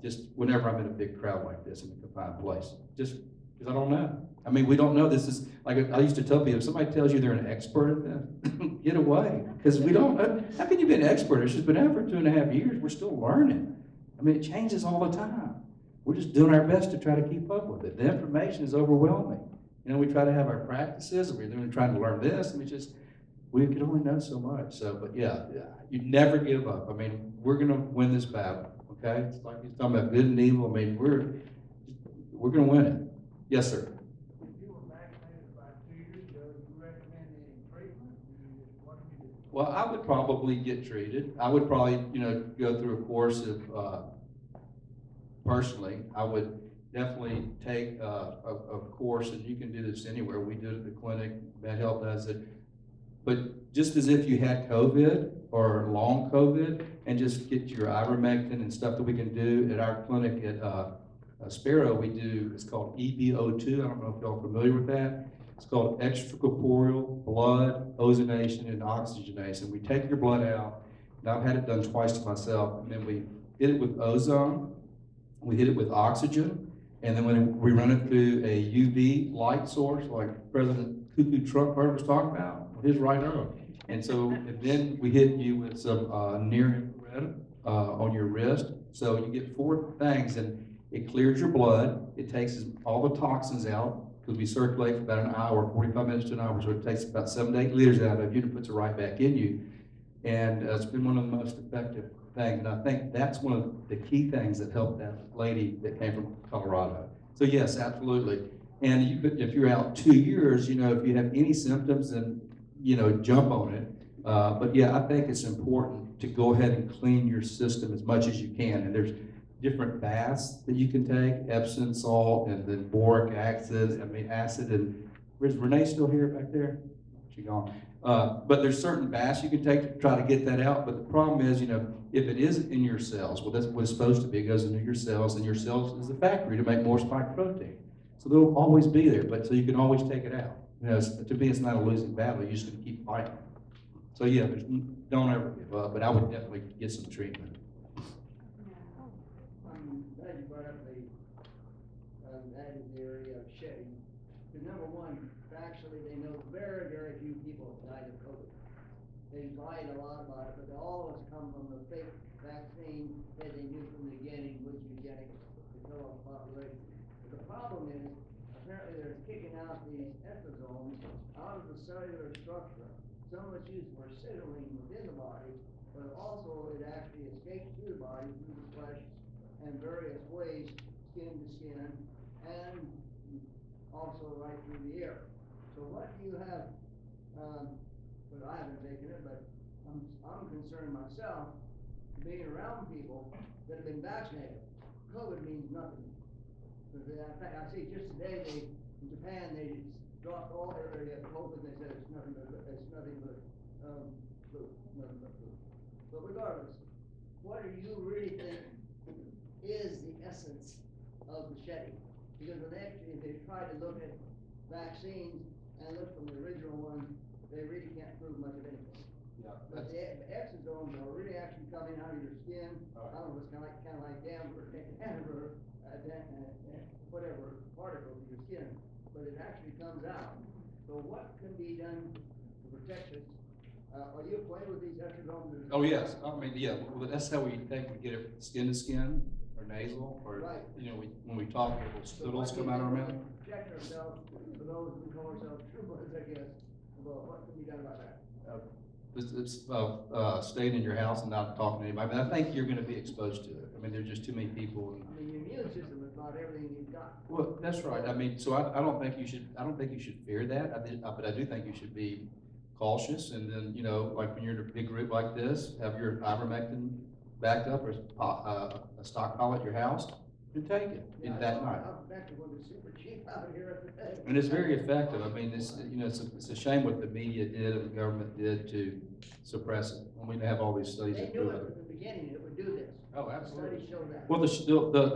just whenever I'm in a big crowd like this in a confined place, just because I don't know. I mean, we don't know, this is, like I used to tell people, if somebody tells you they're an expert at that, get away, because we don't know. How can you be an expert? It's just been out for 2.5 years, we're still learning. I mean, it changes all the time. We're just doing our best to try to keep up with it. The information is overwhelming. We try to have our practices, and we're trying to learn this, and we can only know so much. So, but yeah, you never give up. I mean, we're gonna win this battle, okay? It's like he's talking about good and evil. I mean, we're gonna win it. Yes, sir. If you were vaccinated about 2 years ago, do you recommend any treatment? What do you do? Well, I would probably get treated. I would probably, go through a course of, personally, I would definitely take a course, and you can do this anywhere. We do it at the clinic, MedHealth does it. But just as if you had COVID or long COVID, and just get your ivermectin and stuff that we can do at our clinic at Sparrow, we do, it's called EBO2. I don't know if y'all are familiar with that. It's called extracorporeal blood ozonation and oxygenation. We take your blood out, and I've had it done twice to myself, and then we hit it with ozone, we hit it with oxygen, and then when we run it through a UV light source, like President Cuckoo Trump was talking about, his right arm. And so, and then we hit you with some near infrared on your wrist. So you get 4 things, and it clears your blood. It takes all the toxins out, because we circulate for about an hour, 45 minutes to an hour. So it takes about 7 to 8 liters out of you and puts it right back in you. And it's been one of the most effective things. And I think that's one of the key things that helped that lady that came from Colorado. So yes, absolutely. And if you're out 2 years, if you have any symptoms, then, jump on it. But yeah, I think it's important to go ahead and clean your system as much as you can. And there's different baths that you can take, Epsom salt, and then boric acid, and is Renee still here back there? She gone. But there's certain baths you can take to try to get that out. But the problem is, if it isn't in your cells, well, that's what it's supposed to be. It goes into your cells, and your cells is the factory to make more spike protein. So they'll always be there, but so you can always take it out. To me, it's not a losing battle. You're just going to keep fighting. So yeah, don't ever give up. But I would definitely get some treatment. I'm glad you brought up that area of shedding. Because number one, actually, they know very, very few people have died of COVID. They lied a lot about it, but all of us come from the fake vaccine that they knew from the beginning was eugenics to kill off the population. But the problem is, apparently they're kicking out these exosomes out of the cellular structure. Some of it's used for signaling within the body, but also it actually escapes through the body, through the flesh, and various ways, skin to skin, and also right through the air. So what do you have, but I haven't taken it, but I'm concerned myself, being around people that have been vaccinated. COVID means nothing. Because in fact, I see just today, in Japan, they dropped all area of COVID, they said it's nothing but flu, nothing but flu. But regardless, what do you really think is the essence of the shedding? Because when they tried to look at vaccines and look from the original one, they really can't prove much of anything. Yeah, But the exosomes are really actually coming out of your skin. Right. I don't know, it's kind of like Denver, whatever particles in your skin, but it actually comes out. So what can be done to protect us? Are you acquainted with these exosomes? Oh yes, yeah. Well, that's how we think we get it, skin to skin or nasal, or Right. when we talk, little spittles come out of our mouth. Protect ourselves, for those who call ourselves true ones, I guess. Well, what can be done about that? It's staying in your house and not talking to anybody. I think you're going to be exposed to it. There's just too many people. I mean, your immune system is not everything you've got. Well, that's right. So I don't think you should. I don't think you should fear that. But I do think you should be cautious. And then like when you're in a big group like this, have your ivermectin backed up or a stockpile at your house and take it that night. Ivermectin was super cheap out here at the day. And it's very effective. It's a shame what the media did and the government did to suppress it. when we have all these studies They that knew prove it it. from the beginning, it would do this. Oh, absolutely. Studies show that. Well, the It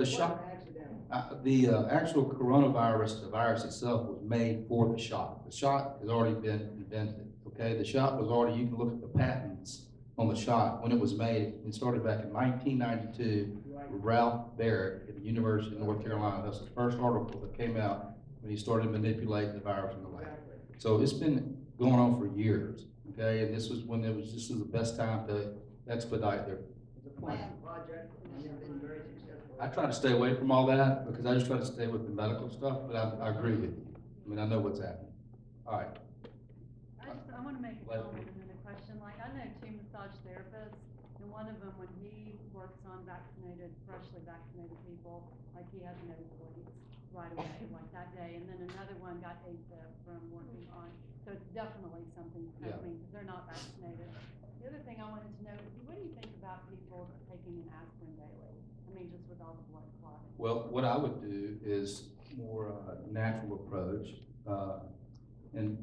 shot, wasn't accidental. the actual coronavirus, the virus itself was made for the shot. The shot has already been invented, okay? The shot was already, you can look at the patents on the shot when it was made. It started back in 1992 with Ralph Barrett at the University of North Carolina. That's the first article that came out when he started manipulating the virus in the lab. Exactly. So it's been going on for years, okay? And this was when this was the best time to expedite their. It's a planned project, and they've been very successful. I try to stay away from all that because I just try to stay with the medical stuff, but I agree with you. I mean, I know what's happening. All right. I wanna make a Let- comment and then a question, like, I know two massage therapists, and one of them, when he works on freshly vaccinated people, like, he has nosebleeds right away, like that day, and then another one got AFib from working on, so it's definitely something Yeah. happening, because they're not vaccinated. The other thing I wanted to know, what do you think about people taking an aspirin daily? I mean, just with all the blood clotting. Well, what I would do is more natural approach, and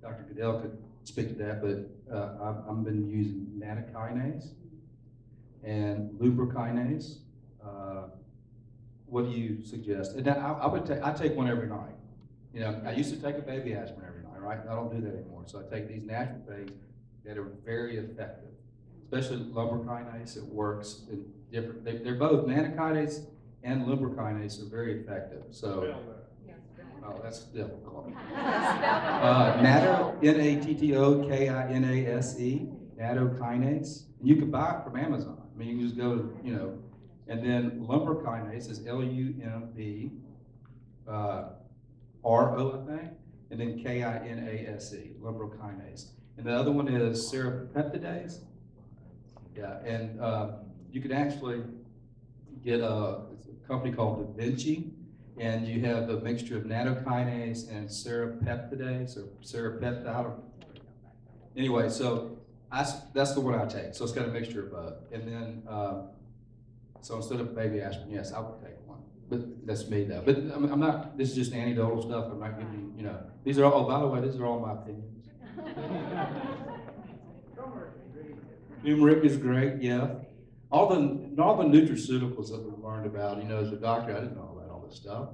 Dr. Goodell could speak to that, but I've been using nattokinase and lubrikinase. What do you suggest? And I take one every night. You know, I used to take a baby aspirin every night, right? I don't do that anymore. So I take these natural things that are very effective, especially lubrikinase. It works in different. They're both nattokinase and lubrikinase are very effective. So. Oh, that's difficult. Natto, Nattokinase, nattokinase. And you can buy it from Amazon. I mean, you can just go to, you know, and then lumbrikinase is LUMB, RO, I think, and then KINASE, lumbrikinase. And the other one is serapeptidase. Yeah, and you can actually get it's a company called Da Vinci, and you have a mixture of nattokinase and serapeptidase or serapeptide. Anyway, so that's the one I take. So it's got a mixture of both. And then, so instead of baby aspirin, yes, I would take one. But that's me though. But I'm not, this is just anecdotal stuff. I'm not giving you, you know, these are all, oh, by the way, these are all my opinions. Turmeric is great, yeah. All the nutraceuticals that we've learned about, you know, as a doctor, I didn't know about all this stuff.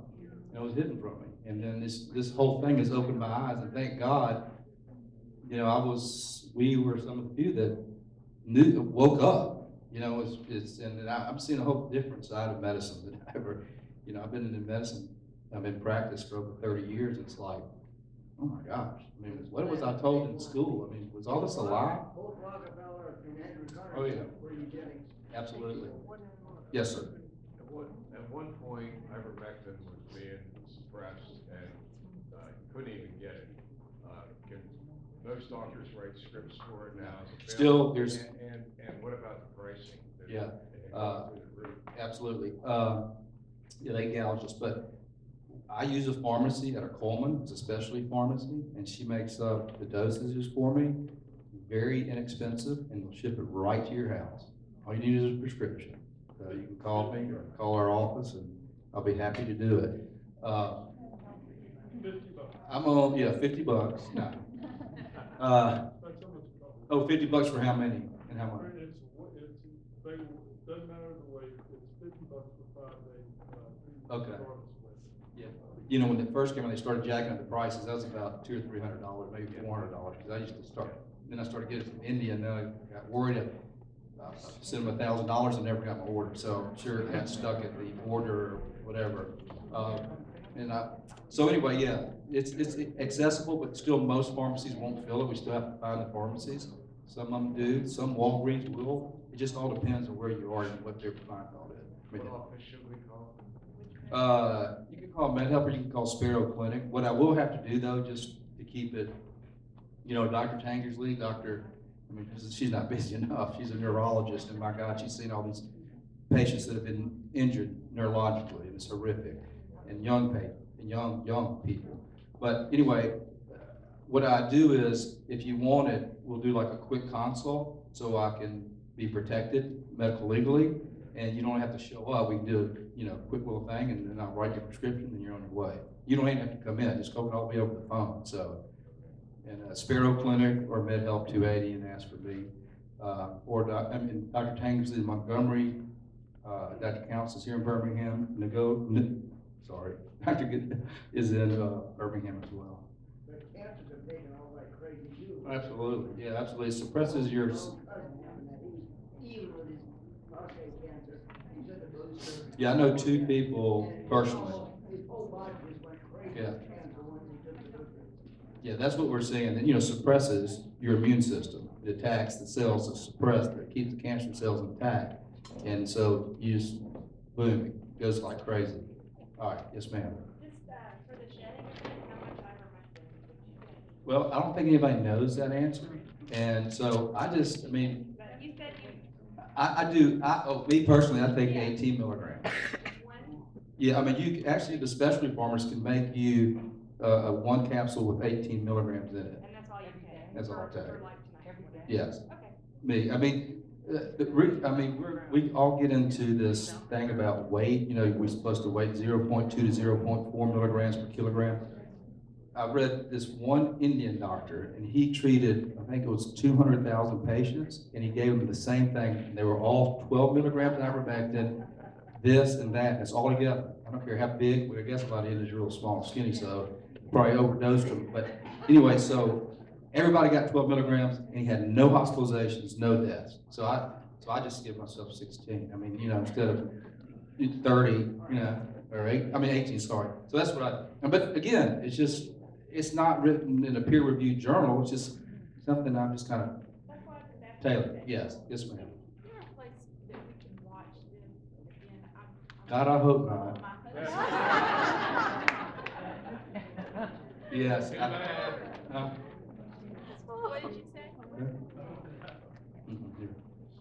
It was hidden from me. And then this whole thing has opened my eyes, and thank God, you know, we were some of the few that woke up, you know, and I'm seeing a whole different side of medicine than I ever, you know, I've been in medicine, I've been in practice for over 30 years. It's like, oh my gosh, I mean, what was I told in school? I mean, was all this a lie? Both Rockefeller and Andrew Carnegie Oh, yeah. were eugenics. Absolutely. Yes, sir. At one point, ivermectin was being suppressed and you couldn't even get it. Can most doctors write scripts for it now? Still, there's. And what about the pricing? Yeah, Through the roof? absolutely. Yeah, they gouge us, but I use a pharmacy at a Coleman, it's a specialty pharmacy, and she makes up the dosages for me, very inexpensive, and they'll ship it right to your house. All you need is a prescription. So you can call me or call our office, and I'll be happy to do it. I'm on, yeah, $50, no. Oh, $50 for how many and how much? Doesn't matter the weight, it's $50 for 5 days. Okay. regardless of weight. Yeah, you know, when it first came out, they started jacking up the prices, that was about $200 or $300, maybe $400, because I used to start, then I started getting it from India, and then I got worried of, sent them $1,000 and never got my order, so I'm sure it got stuck at the order or whatever. So anyway, yeah, it's accessible, but still most pharmacies won't fill it, we still have to find the pharmacies. Some of them do, some Walgreens will, it just all depends on where you are and what their clientele is. I mean, What office should we call? you can call MedHelp or you can call Sparrow Clinic. What I will have to do though, just to keep it, you know, Dr. Tangersley, I mean, she's not busy enough. She's a neurologist, and my God, she's seen all these patients that have been injured neurologically, and it's horrific, and young people. But anyway, what I do is, if you want it, we'll do like a quick consult so I can be protected medical legally, and you don't have to show up. We can do a, you know, quick little thing, and then I'll write your prescription, and you're on your way. You don't even have to come in. Just go all the way over the phone. So, and Sparrow Clinic or MedHelp 280 and ask for me. Dr. Tangersley in Montgomery, Dr. Counts is here in Birmingham, Dr. Good is in, Birmingham as well. But cancers have taken all like crazy too. Absolutely, yeah, absolutely, it suppresses your, Even with his prostate cancer, he's in the booster. yeah, I know two people personally. His whole body just went crazy Yeah. with cancer once he took the booster. Yeah, that's what we're saying, that, you know, suppresses your immune system. It attacks the cells that suppress, that keep the cancer cells intact. And so you just, boom, it goes like crazy. All right, yes, ma'am. Just, for the shedding event, how much ivermectin would you take? Well, I don't think anybody knows that answer. And so I mean, But you said you, me personally, I take 18 milligrams. one, Yeah, I mean, actually, the specialty farmers can make you, one capsule with 18 milligrams in it. and that's all you take? That's all I For take. life tonight? Yes. Okay. We all get into this thing about weight, you know, we're supposed to weigh 0.2 to 0.4 milligrams per kilogram. I read this one Indian doctor, and he treated, I think it was 200,000 patients, and he gave them the same thing, and they were all 12 milligrams of ivermectin, this and that, it's all together. I don't care how big, well, I guess a lot of Indians are real small and skinny, so probably overdosed them, but anyway, so everybody got 12 milligrams, and he had no hospitalizations, no deaths. So I just give myself 16. I mean, you know, instead of 30, you know, or 18, sorry. So that's what but again, it's not written in a peer-reviewed journal, it's just something I'm just kind of tailored. Yes, yes, ma'am. Is there a place that we can watch this again? God, I hope not. Yes. What did you say?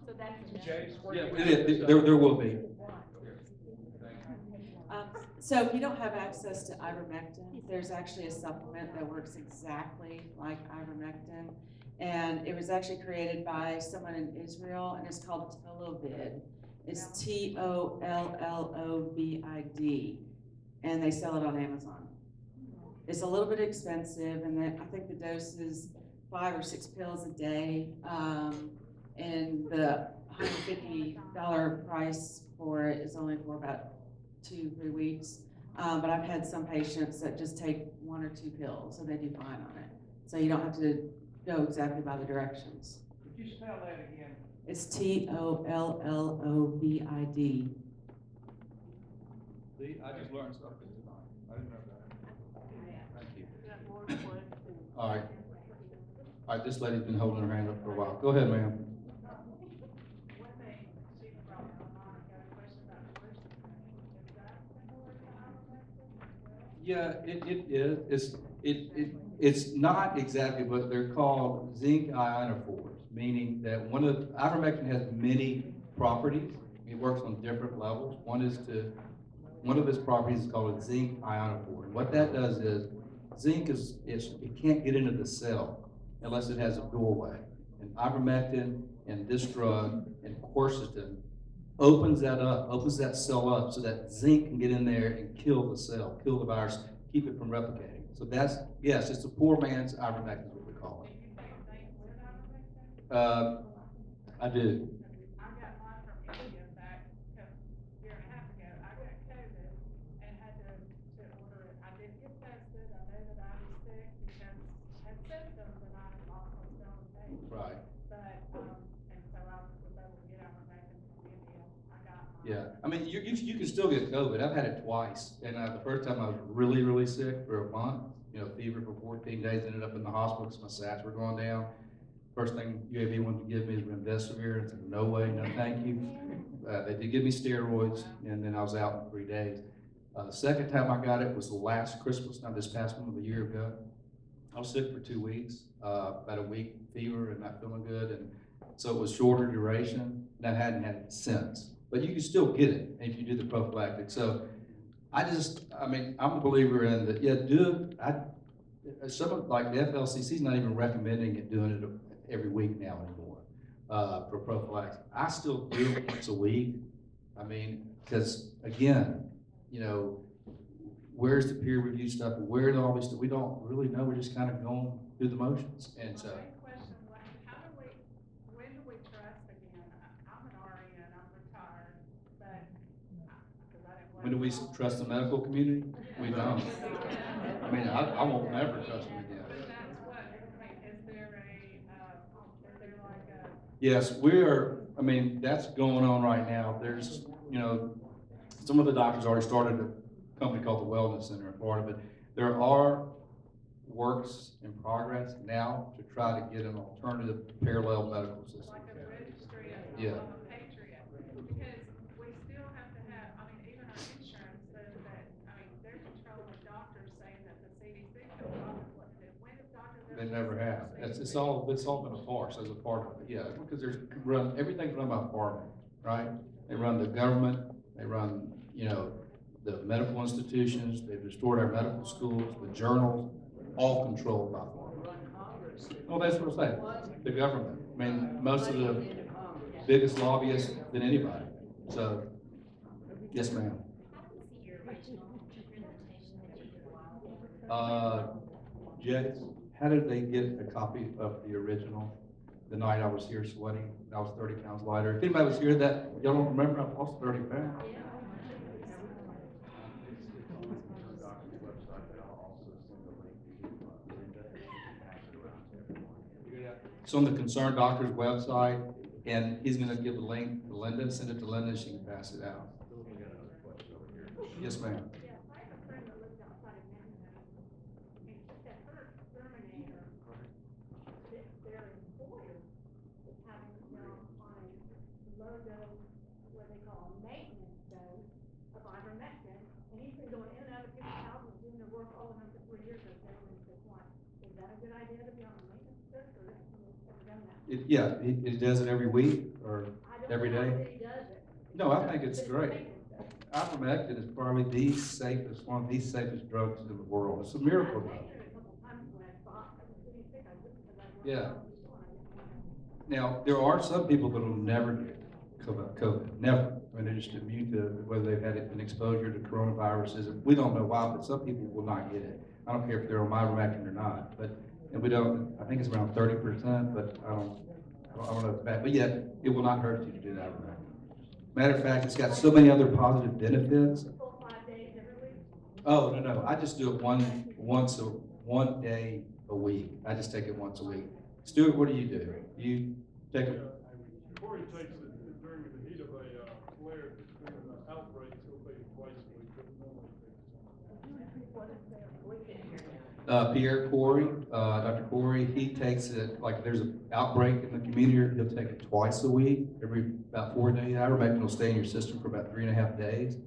So that's. Yeah, there will be. So if you don't have access to ivermectin, there's actually a supplement that works exactly like ivermectin. And it was actually created by someone in Israel, and it's called Tolobid. It's Tollobid, and they sell it on Amazon. It's a little bit expensive, and then I think the dose is 5 or 6 pills a day. And the $150 price for it is only for about 2-3 weeks. But I've had some patients that just take 1 or 2 pills, so they do fine on it. So you don't have to go exactly by the directions. Could you spell that again? It's Tollobid. See, I just learned something tonight. I didn't know that. Thank you. All right. All right, this lady's been holding her hand up for a while. Go ahead, ma'am. Yeah, it is. It's not exactly, but they're called zinc ionophores, meaning that ivermectin has many properties. It works on different levels. One of its properties is called a zinc ionophore. And what that does is, zinc it can't get into the cell unless it has a doorway. And ivermectin and this drug and quercetin opens that cell up so that zinc can get in there and kill the cell, kill the virus, keep it from replicating. So yes, it's a poor man's ivermectin is what we call it. I do. I got mine from India back a year and a half ago. I got COVID and had to order it. I did get tested. I know that I was sick because I had symptoms and I lost my cell and pain. Right. But, and so I was able to get out back from India. I got mine. Yeah, I mean, you can still get COVID. I've had it twice, and the first time I was really, really sick for a month. You know, fever for 14 days. Ended up in the hospital because my sats were going down. First thing UAB wanted to give me is remdesivir, and I said, no way, no thank you. They did give me steroids, and then I was out in 3 days. The second time I got it was last Christmas, not this past one, a year ago. I was sick for 2 weeks, about a week fever and not feeling good, and so it was shorter duration, and I hadn't had it since. But you can still get it if you do the prophylactic. So I'm a believer in that, yeah, do it. Like the FLCC is not even recommending it, doing it every week now anymore for prophylaxis. I still do it once a week. I mean, because again, you know, where's the peer review stuff? Where are all these stuff? We don't really know. We're just kind of going through the motions. And so. Question, when do we When do we trust the medical community? We don't. I mean, I won't never trust them again. Yes, we are, I mean, that's going on right now. There's, you know, some of the doctors already started a company called the Wellness Center in Florida, but there are works in progress now to try to get an alternative parallel medical system. Like a registry of Yeah. a patriot, because we still have to have, I mean, even our insurance says that, I mean, they're controlling doctors saying that the CDC tells doctors what to do. When does doctors ever? They never have. It's all been a farce as a part of it, yeah, because everything's run by pharma, right? They run the government, they run, you know, the medical institutions, they've destroyed our medical schools, the journals, all controlled by pharma. Well, that's what I'm saying, the government. I mean, most of the biggest lobbyists than anybody, so, yes, ma'am. Jets, how did they get a copy of the original the night I was here sweating? I was 30 pounds lighter. If anybody was here that, y'all don't remember, I lost 30 pounds. It's on the Concerned Doctor's website, and he's gonna give the link to Linda, send it to Linda, she can pass it out. Yes, ma'am. Yeah, I have a friend that lives outside of Manhattan, and she said her exterminator, their employer is having them on a low dose, what they call a maintenance dose of ivermectin, and he's been going in and out of people's houses, doing their work all of them for 3 years, they've never been sick once. Is that a good idea to be on a maintenance dose, or have you ever done that? Yeah, it does it every week or every day? I don't know if he does it. No, I think it's But a great. maintenance dose. Ivermectin is probably the safest, one of the safest drugs in the world. It's a miracle I've drug. taken it a couple times when I thought I was getting sick, I wouldn't, because I Yeah. worked out before I didn't want Now, there are some people that will never get COVID, never. I mean, they're just immune to whether they've had an exposure to coronaviruses. We don't know why, but some people will not get it. I don't care if they're on ivermectin or not, but, and we don't, I think it's around 30%, but I don't know if it's bad. But yeah, it will not hurt you to do that ivermectin. Matter of fact, it's got so many other positive benefits. Full 5 days every week? Oh, no, I just do it one day a week. I just take it once a week. Stuart, what do? You take it? Before he takes it during the heat of a flare, during an outbreak, he'll take it twice a week, but normally Pierre Corey, Dr. Corey, he takes it, like there's an outbreak in the community, he'll take it twice a week, every about 4 days. Ivermectin will stay in your system for about 3.5 days.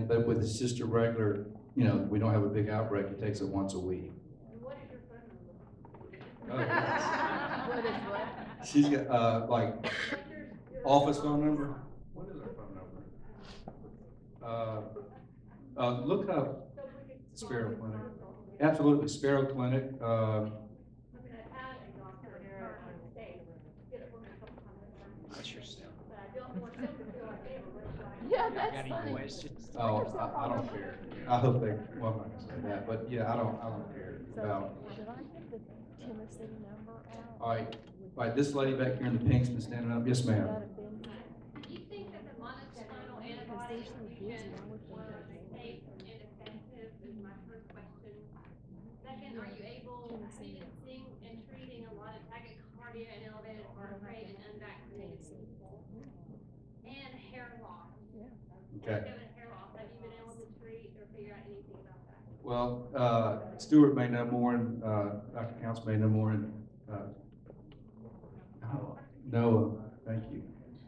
But with it's just a regular, you know, we don't have a big outbreak, he takes it once a week. And what is your phone number? Oh. What is what? She's got, like, office phone number? What is our phone number? Look up Sparrow Clinic. Absolutely, Sparrow Clinic. I mean, I've had a doctor here in the States get it for me a couple times. That's yourself. But I don't want them to feel like they were really. Yeah, that's funny. Questions? Oh, I don't care. I hope they, well, I'm not gonna say that, but yeah, I don't care about. Should I get the Tennessee number out? All right, this lady back here in the pink's been standing up. Yes, ma'am. Do you think that the monoclonal antibodies infusion were safe and effective is my first question. Second, are you seeing and treating a lot of tachycardia and elevated heart rate in unvaccinated people? And hair loss. Okay. Hair loss, have you been able to treat or figure out anything about that? Well, Stuart may know more, and Dr. Counts may know more, and Noah, thank you.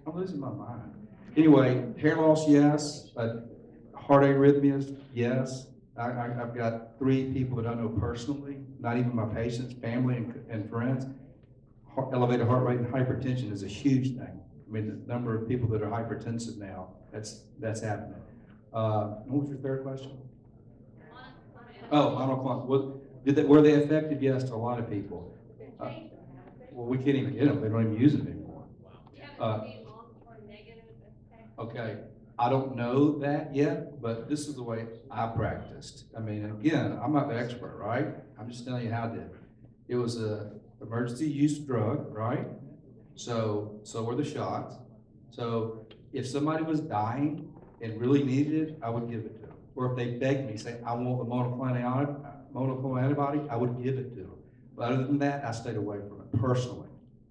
I'm losing my mind. Anyway, hair loss, yes. Heart arrhythmias, yes. I've got 3 people that I know personally, not even my patients, family and friends. Elevated heart rate and hypertension is a huge thing. I mean, the number of people that are hypertensive now, that's happening. What was your third question? Oh, monoclonal. Were they effective? Yes, to a lot of people. Well, we can't even get them. They don't even use them anymore. Okay, I don't know that yet, but this is the way I practiced. I mean, again, I'm not the expert, right? I'm just telling you how I did. It was a emergency use drug, right? So were the shots. So if somebody was dying and really needed it, I would give it to them. Or if they begged me, say, I want the monoclonal antibody, I would give it to them. But other than that, I stayed away from it personally.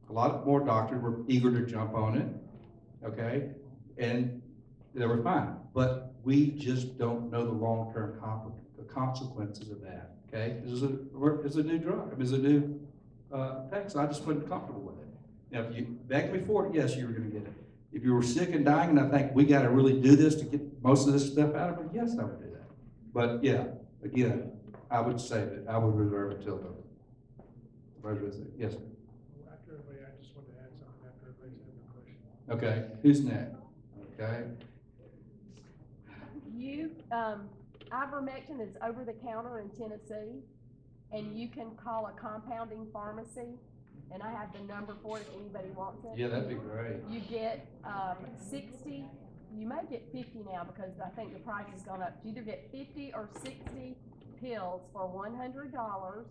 A lot more doctors were eager to jump on it, okay? And they were fine. But we just don't know the long-term consequences of that, okay? This is a new drug. I mean, it's a new thing, so I just wasn't comfortable with it. Now, if you begged me for it, yes, you were gonna get it. If you were sick and dying, and I think we gotta really do this to get most of this stuff out of it, yes, I would do that. But yeah, again, I would save it. I would reserve it till the yes, sir. After everybody, I just wanted to add something after everybody's had their question. Okay, who's next? Okay, Ivermectin is over the counter in Tennessee, and you can call a compounding pharmacy, and I have the number for it if anybody wants it. yeah, that'd be great. You get 60, you may get 50 now because I think the price has gone up. You either get 50 or 60 pills for $100.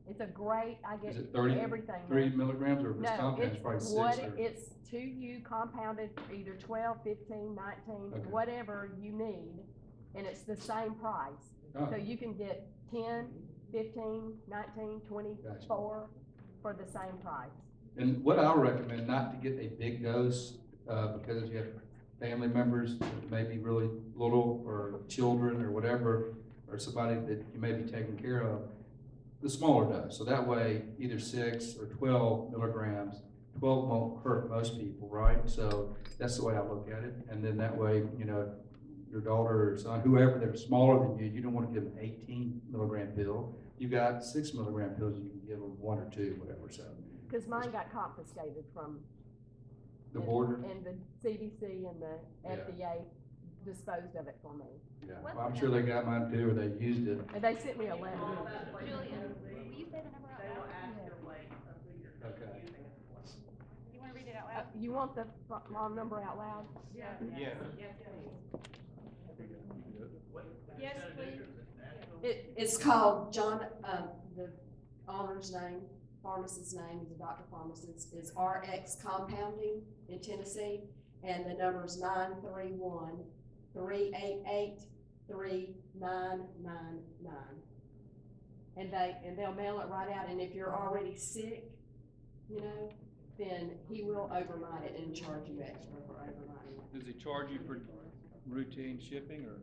It's a great, I get Is it 30, everything. 3 milligrams, or if it's No, compounded, it's probably 6 or? it's 2U compounded, either 12, 15, 19, Okay. whatever you need, and it's the same price. Oh. So you can get 10, 15, 19, 24 for the same price. And what I would recommend, not to get a big dose, because you have family members that may be really little, or children, or whatever, or somebody that you may be taking care of, the smaller dose. So that way, either 6 or 12 milligrams, 12 won't hurt most people, right? So that's the way I look at it. And then that way, you know, your daughter or son, whoever, they're smaller than you don't want to give them 18 milligram pill. You got 6 milligram pills, you can give them 1 or 2, whatever, so. Because mine got confiscated from. The border? And the CDC and the Yeah. FDA disposed of it for me. Yeah, well, I'm sure they got mine too, or they used it. And they sent me a letter. Julian, will you say the number out loud? Okay. You wanna read it out loud? You want the long number out loud? Yeah. Yes, please. It's called John, the owner's name, pharmacist's name, he's a doctor pharmacist, is RX Compounding in Tennessee, and the number is 931-388-3999. And they'll mail it right out, and if you're already sick, you know, then he will overnight it and charge you extra for overnighting it. Does he charge you for routine shipping, or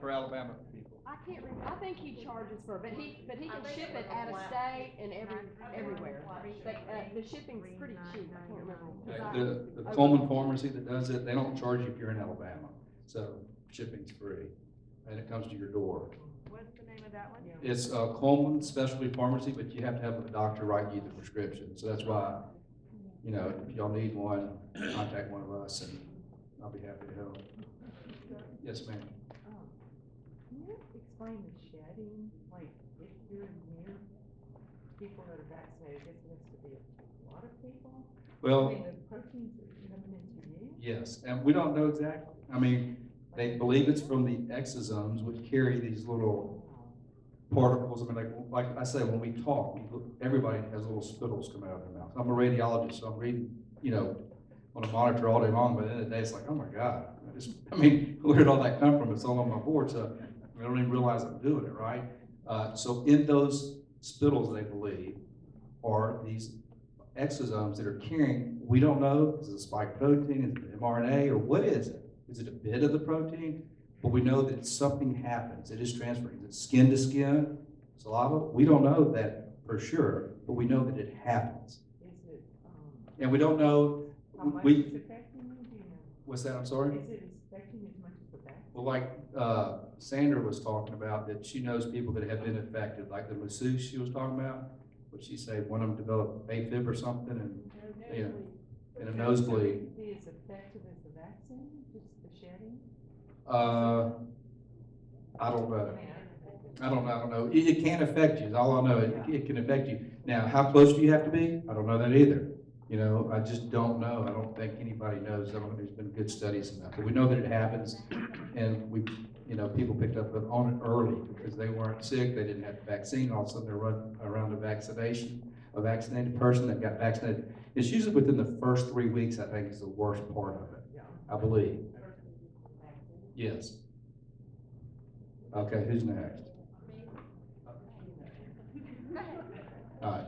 for Alabama people? I can't remember, I think he charges for, but he can ship it out of state and everywhere. But, the shipping's pretty cheap, I can't remember. 'Cause The Coleman Pharmacy that does it, they don't charge you if you're in Alabama, so shipping's free, and it comes to your door. What's the name of that one? It's Coleman Specialty Pharmacy, but you have to have a doctor write you the prescription, so that's why, you know, if y'all need one, contact one of us, and I'll be happy to help. Yes, ma'am. Can you explain the shedding, like, if you're near people that are vaccinated, this needs to be a lot of people? Well, I mean, the proteins that are coming into you? yes, and we don't know exactly. I mean, they believe it's from the exosomes, which carry these little particles. I mean, like I say, when we talk, everybody has little spittles coming out of their mouth. I'm a radiologist, so I'm reading, you know, on a monitor all day long, but at the end of the day, it's like, oh my God. I mean, where did all that come from? It's all on my board, so I don't even realize I'm doing it, right? So in those spittles, they believe, are these exosomes that are carrying, we don't know, is it a spike protein, is it mRNA, or what is it? Is it a bit of the protein? But we know that something happens. It is transferring. Is it skin to skin, saliva? We don't know that for sure, but we know that it happens. Is it, And we don't know, how much we, it's affecting you, do you know? what's that, I'm sorry? Is it affecting you as much as the vaccine? Well, like Sandra was talking about, that she knows people that have been infected, like the masseuse she was talking about, what she said, one of them developed AFib or something, and, you know, and a nosebleed. Be as effective as the vaccine, just the shedding? I don't know. I don't know. It can affect you, is all I know. It can affect you. Now, how close do you have to be? I don't know that either. You know, I just don't know. I don't think anybody knows. I don't think there's been good studies on that. But we know that it happens, and we, you know, people picked up on it early because they weren't sick, they didn't have the vaccine. All of a sudden, they're running around a vaccinated person that got vaccinated. It's usually within the first 3 weeks, I think, is the worst part of it, I believe. Yes. Okay, who's next? All right.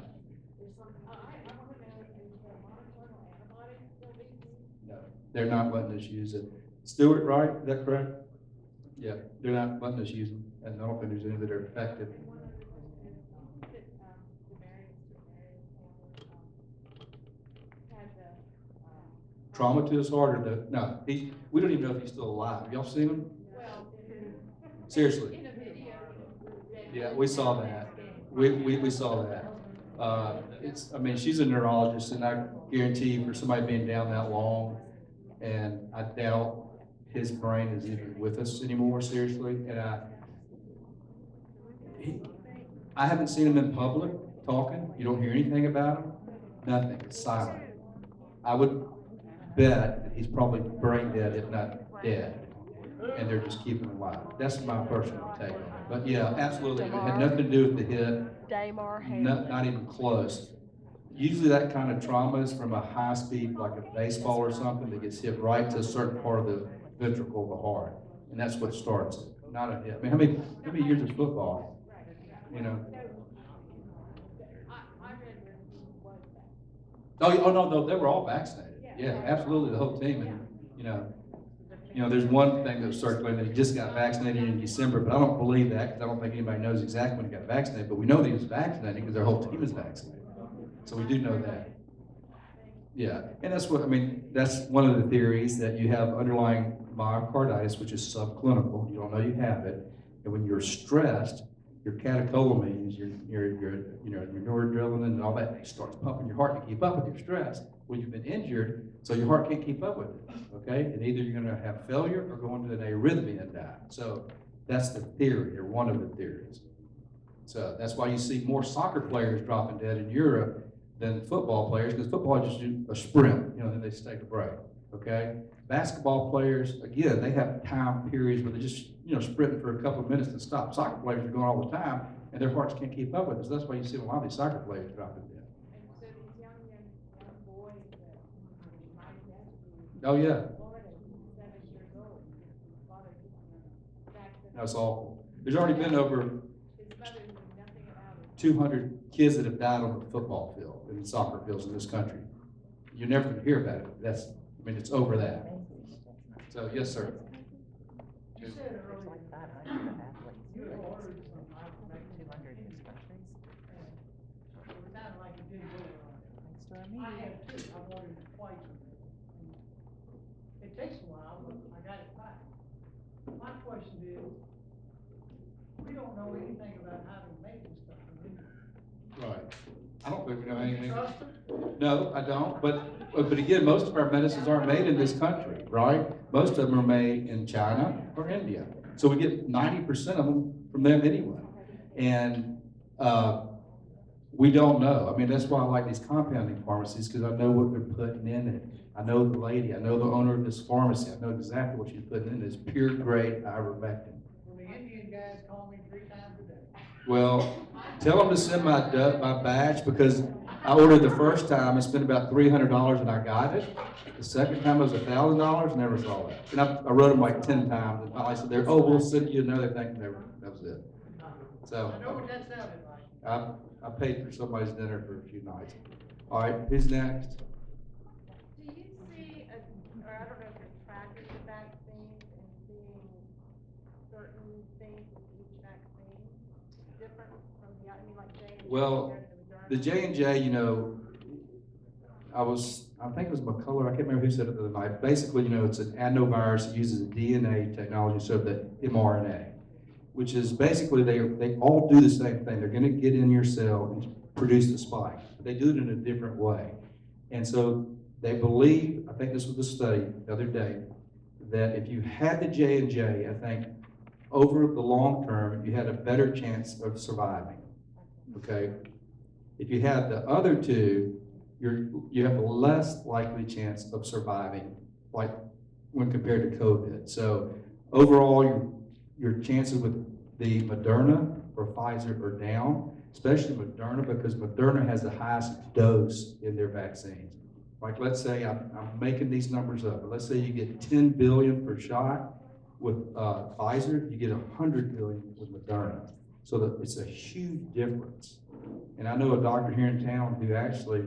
No, they're not letting us use it. Stewart, right? Is that correct? Yeah, they're not letting us use them, and I don't think there's any that are effective. Trauma to his heart, or the, no, we don't even know if he's still alive. Have y'all seen him? Seriously? Yeah, we saw that. We saw that. I mean, she's a neurologist, and I guarantee you, for somebody being down that long, and I doubt his brain is even with us anymore, seriously. And I haven't seen him in public talking. You don't hear anything about him. Nothing. It's silent. I would bet that he's probably brain dead, if not dead, and they're just keeping him alive. That's my personal take on it. But yeah, absolutely, it had nothing to do with the hit. Not even close. Usually that kind of trauma is from a high speed, like a baseball or something, that gets hit right to a certain part of the ventricle of the heart, and that's what starts it. Not a hit. I mean, how many years of football? You know. Oh no, they were all vaccinated. Yeah, absolutely, the whole team. And you know, there's one thing that was circulating that he just got vaccinated in December, but I don't believe that because I don't think anybody knows exactly when he got vaccinated. But we know that he was vaccinated because their whole team is vaccinated, so we do know that. Yeah, and that's what I mean. That's one of the theories, that you have underlying myocarditis, which is subclinical. You don't know you have it, and when you're stressed, your catecholamines, your noradrenaline and all that starts pumping your heart to keep up with your stress. When you've been injured, so your heart can't keep up with it, okay? And either you're gonna have failure or go into an arrhythmia and die. So that's the theory, or one of the theories. So that's why you see more soccer players dropping dead in Europe than football players, because football just do a sprint, then they take a break, okay? Basketball players, again, they have time periods where they're just, sprinting for a couple of minutes to stop. Soccer players are going all the time, and their hearts can't keep up with it. So that's why you see a lot of these soccer players dropping dead. Oh, yeah. That's awful. There's already been over 200 kids that have died on the football field, in the soccer fields in this country. You're never going to hear about it. It's over that. So, yes, sir. You said earlier, you had ordered some ivermectin in these countries. It sounded like it didn't go well. I have too. I've ordered it twice. It takes a while, but I got it back. My question is, we don't know anything about how to make this stuff. Right. I don't think we know anything. Trust them? No, I don't. But again, most of our medicines aren't made in this country, right? Most of them are made in China or India. So we get 90% of them from them anyway. And we don't know. I mean, that's why I like these compounding pharmacies, because I know what they're putting in it. I know the lady. I know the owner of this pharmacy. I know exactly what she's putting in. It's pure grade ivermectin. Well, the Indian guys call me 3 times a day. Well, tell them to send my batch, because I ordered the first time and spent about $300 and I got it. The second time it was $1,000, never saw that. And I wrote them like 10 times and finally said, we'll send you another thing. Never, that was it. So I know what that sounded like. I paid for somebody's dinner for a few nights. All right, who's next? Do you see, or I don't know if you're tracking the vaccines and seeing certain things with each vaccine different from the, like J&J? Well, the J&J, I think it was McCullough, I can't remember who said it the other night. Basically, it's an adenovirus that uses a DNA technology instead of the mRNA, which is basically, they all do the same thing. They're gonna get in your cell and produce the spike. But they do it in a different way. And so they believe, I think this was the study the other day, that if you had the J&J, I think over the long term, you had a better chance of surviving, okay? If you had the other two, you have a less likely chance of surviving, like when compared to COVID. So overall, your chances with the Moderna or Pfizer are down, especially Moderna, because Moderna has the highest dose in their vaccines. Like, let's say, I'm making these numbers up, but let's say you get 10 billion per shot, with Pfizer, you get 100 million with Moderna. So that it's a huge difference. And I know a doctor here in town who actually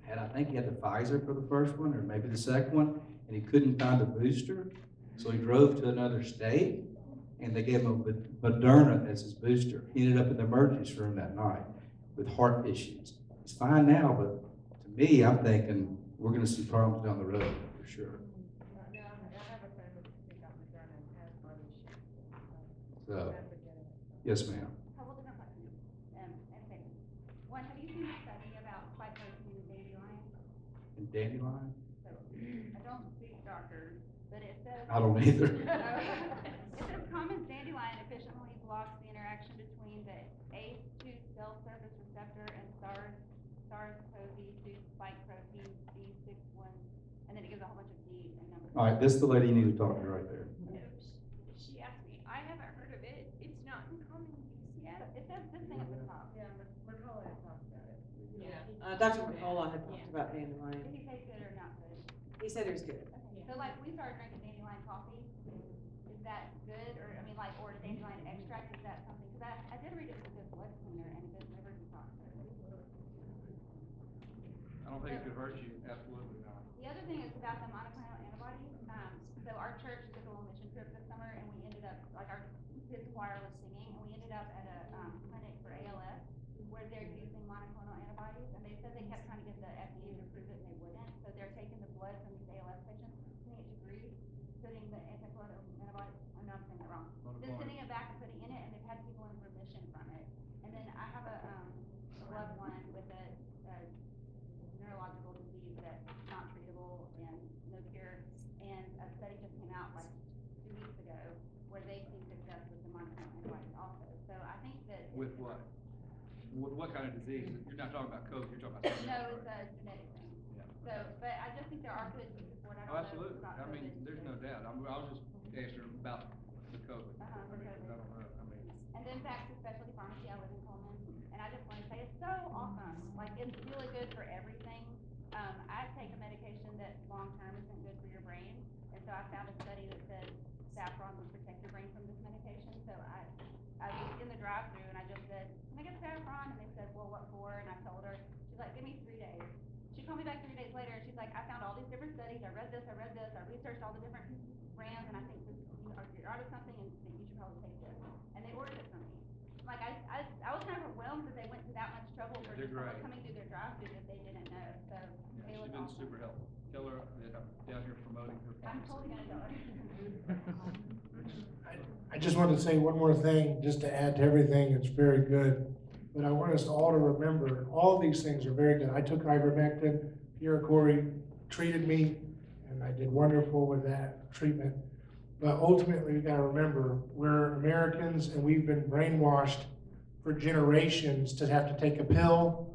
had, I think he had the Pfizer for the first one, or maybe the second one, and he couldn't find a booster. So he drove to another state, and they gave him a Moderna as his booster. He ended up in the emergency room that night with heart issues. He's fine now, but to me, I'm thinking we're gonna see problems down the road, for sure. So, yes, ma'am. Couple different questions, and things. One, have you seen a study about spike protein in dandelion? And dandelion? So, I don't speak doctors, but it says. I don't either. It says common dandelion efficiently blocks the interaction between the ACE2 cell surface receptor and SARS-CoV-2 spike protein B61, and then it gives a whole bunch of D and numbers. All right, this is the lady you need to talk to right there. She asked me, I haven't heard of it, it's not uncommon use yet. It says this thing at the top. Yeah, McCullough had talked about it. Dr. McCullough had talked about dandelion. Did he say good or not good? He said it was good. Okay, so like, we started drinking dandelion coffee, is that good, or, I mean, like, or dandelion extract, is that something, because I did read it was a good blood cleaner and a good liver detoxer. I don't think it could hurt you, absolutely not. The other thing is about the monoclonal antibodies, so our church took a little mission trip this summer, and we ended up, like, our kids choir was singing, and we ended up at a, clinic for ALS, where they're using monoclonal antibodies, and they said they kept trying to get the FDA to approve it, and they wouldn't, so they're taking the blood from these ALS patients, putting it to grease, putting the anticoagulant antibodies, I'm not saying it wrong, then sending it back and putting in it, and they've had people in remission from it. And then I have a loved one with a neurological disease that's not treatable and no cure, and a study just came out like 2 weeks ago where they see success with the monoclonal antibodies also. So I think that. With what? With what kind of disease? You're not talking about COVID, you're talking about something No, else, it's right? a genetic thing. Yeah. So, but I just think there are good uses for it. I don't Oh, know absolutely. about I mean, COVID. there's no doubt. I was just asking about the COVID. For I mean, 'cause COVID. I don't know, I mean. And then back to specialty pharmacy, I live in Coleman, and I just want to say it's so awesome. Like, it's really good for everything. I take a medication that long-term isn't good for your brain, and so I found a study that said saffron would protect your brain from this medication. So I was in the drive-thru and I just said, can I get saffron? And they said, well, what for? And I told her, she's like, give me 3 days. She called me back 3 days later and she's like, I found all these different studies. I read this, I researched all the different brands, and I think this, you're onto something and that you should probably take this. And they ordered it from me. Like, I was kind of overwhelmed that they went to that much trouble for They're just someone great. coming through their drive-thru that they didn't know. So Yeah, Kayla's she's been awesome. super helpful. Tell her that I'm down here promoting her I'm pharmacy. totally gonna tell her. I just want to say one more thing, just to add to everything, it's very good. But I want us all to remember, all of these things are very good. I took ivermectin, Pierre Corey treated me, and I did wonderful with that treatment. But ultimately, we gotta remember, we're Americans and we've been brainwashed for generations to have to take a pill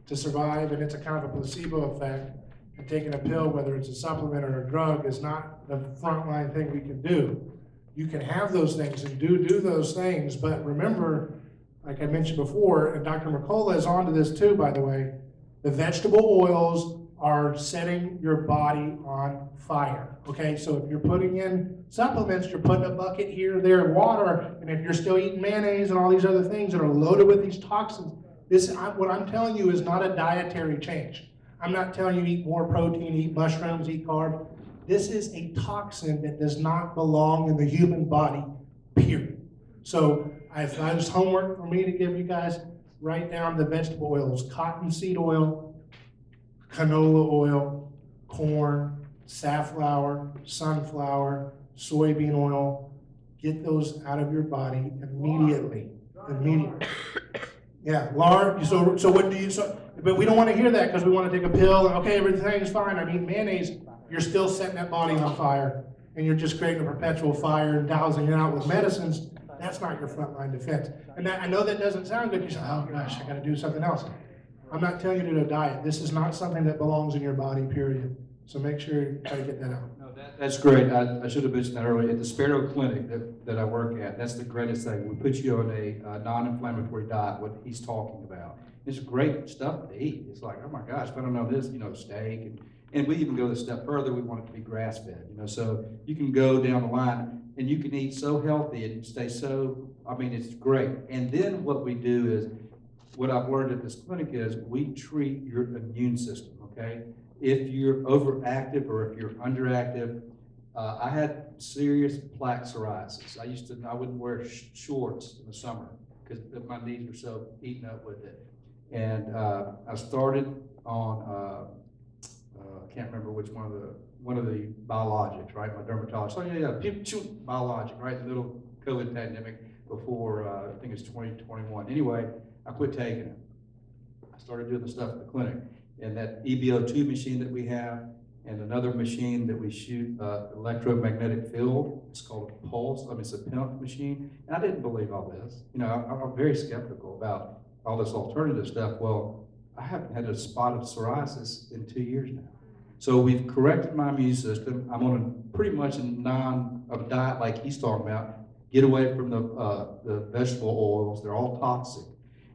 to survive, and it's a kind of a placebo effect. And taking a pill, whether it's a supplement or a drug, is not the frontline thing we can do. You can have those things and do those things, but remember, like I mentioned before, and Dr. McCullough is onto this too, by the way, the vegetable oils are setting your body on fire, okay? So if you're putting in supplements, you're putting a bucket here, there, water, and if you're still eating mayonnaise and all these other things that are loaded with these toxins, what I'm telling you is not a dietary change. I'm not telling you eat more protein, eat mushrooms, eat carbs. This is a toxin that does not belong in the human body, period. So if there's homework for me to give you guys, write down the vegetable oils: cottonseed oil, canola oil, corn, safflower, sunflower, soybean oil. Get those out of your body immediately. Immediately. Yeah, lard. So what do you? But we don't want to hear that because we want to take a pill and okay, everything's fine. I mean, mayonnaise. You're still setting that body on fire, and you're just creating a perpetual fire and dousing it out with medicines. That's not your frontline defense. And I know that doesn't sound good. You say, oh gosh, I got to do something else. I'm not telling you to do a diet. This is not something that belongs in your body, period. So make sure you try to get that out. No, that's great. I should have mentioned that earlier. At the Sparrow Clinic that I work at, that's the greatest thing. We put you on a non-inflammatory diet, what he's talking about. It's great stuff to eat. It's like, oh my gosh, if I don't know this, steak And we even go a step further, we want it to be grass-fed, you know, so you can go down the line and you can eat so healthy and stay so, I mean, it's great. And then what we do is, what I've learned at this clinic is we treat your immune system, okay? If you're overactive or if you're underactive, I had serious plaque psoriasis. I wouldn't wear shorts in the summer because my knees were so eaten up with it. And I started on, I can't remember which one of the biologics, right? My dermatologist. Oh yeah, biologic, right? The little COVID pandemic before, I think it's 2021. Anyway, I quit taking it. I started doing the stuff at the clinic. And that EBO2 machine that we have, and another machine that we shoot electromagnetic field, it's called a pulse, it's a pump machine. And I didn't believe all this. You know, I'm very skeptical about all this alternative stuff. Well, I haven't had a spot of psoriasis in 2 years now. So we've corrected my immune system. I'm on a pretty much a diet like he's talking about. Get away from the vegetable oils, they're all toxic,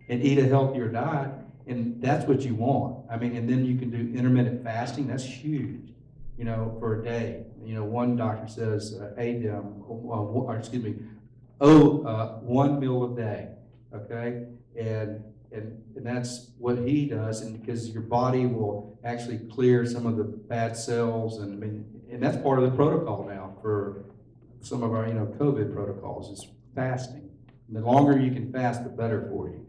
and eat a healthier diet. And that's what you want. I mean, and then you can do intermittent fasting. That's huge, you know, for a day. You know, one doctor says, 1 meal a day, okay? And that's what he does, and because your body will actually clear some of the bad cells, and I mean, and that's part of the protocol now for some of our, you know, COVID protocols is fasting. And the longer you can fast, the better for you.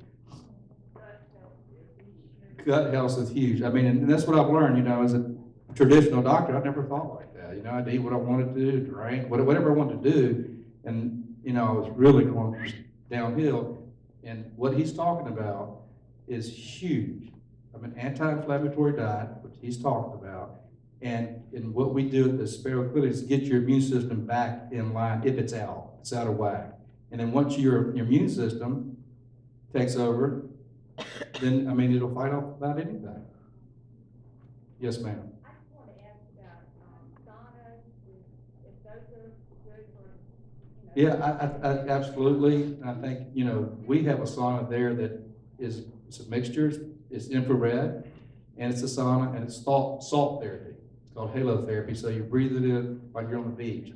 Gut health is huge. I mean, and that's what I've learned, you know, as a traditional doctor, I never thought like that. You know, I'd eat what I wanted to do, drink, whatever I wanted to do. And, you know, I was really going downhill. And what he's talking about is huge. I mean, anti-inflammatory diet, which he's talking about. And what we do at the Sparrow Clinic is get your immune system back in line if it's out of whack. And then once your immune system takes over, then, I mean, it'll fight off about anything. Yes, ma'am. I just want to ask about saunas, if those are good for, you know. Yeah, I absolutely. And I think, you know, we have a sauna there that is, it's a mixture. It's infrared, and it's a sauna, and it's salt therapy. It's called halo therapy. So you breathe it in like you're on the beach.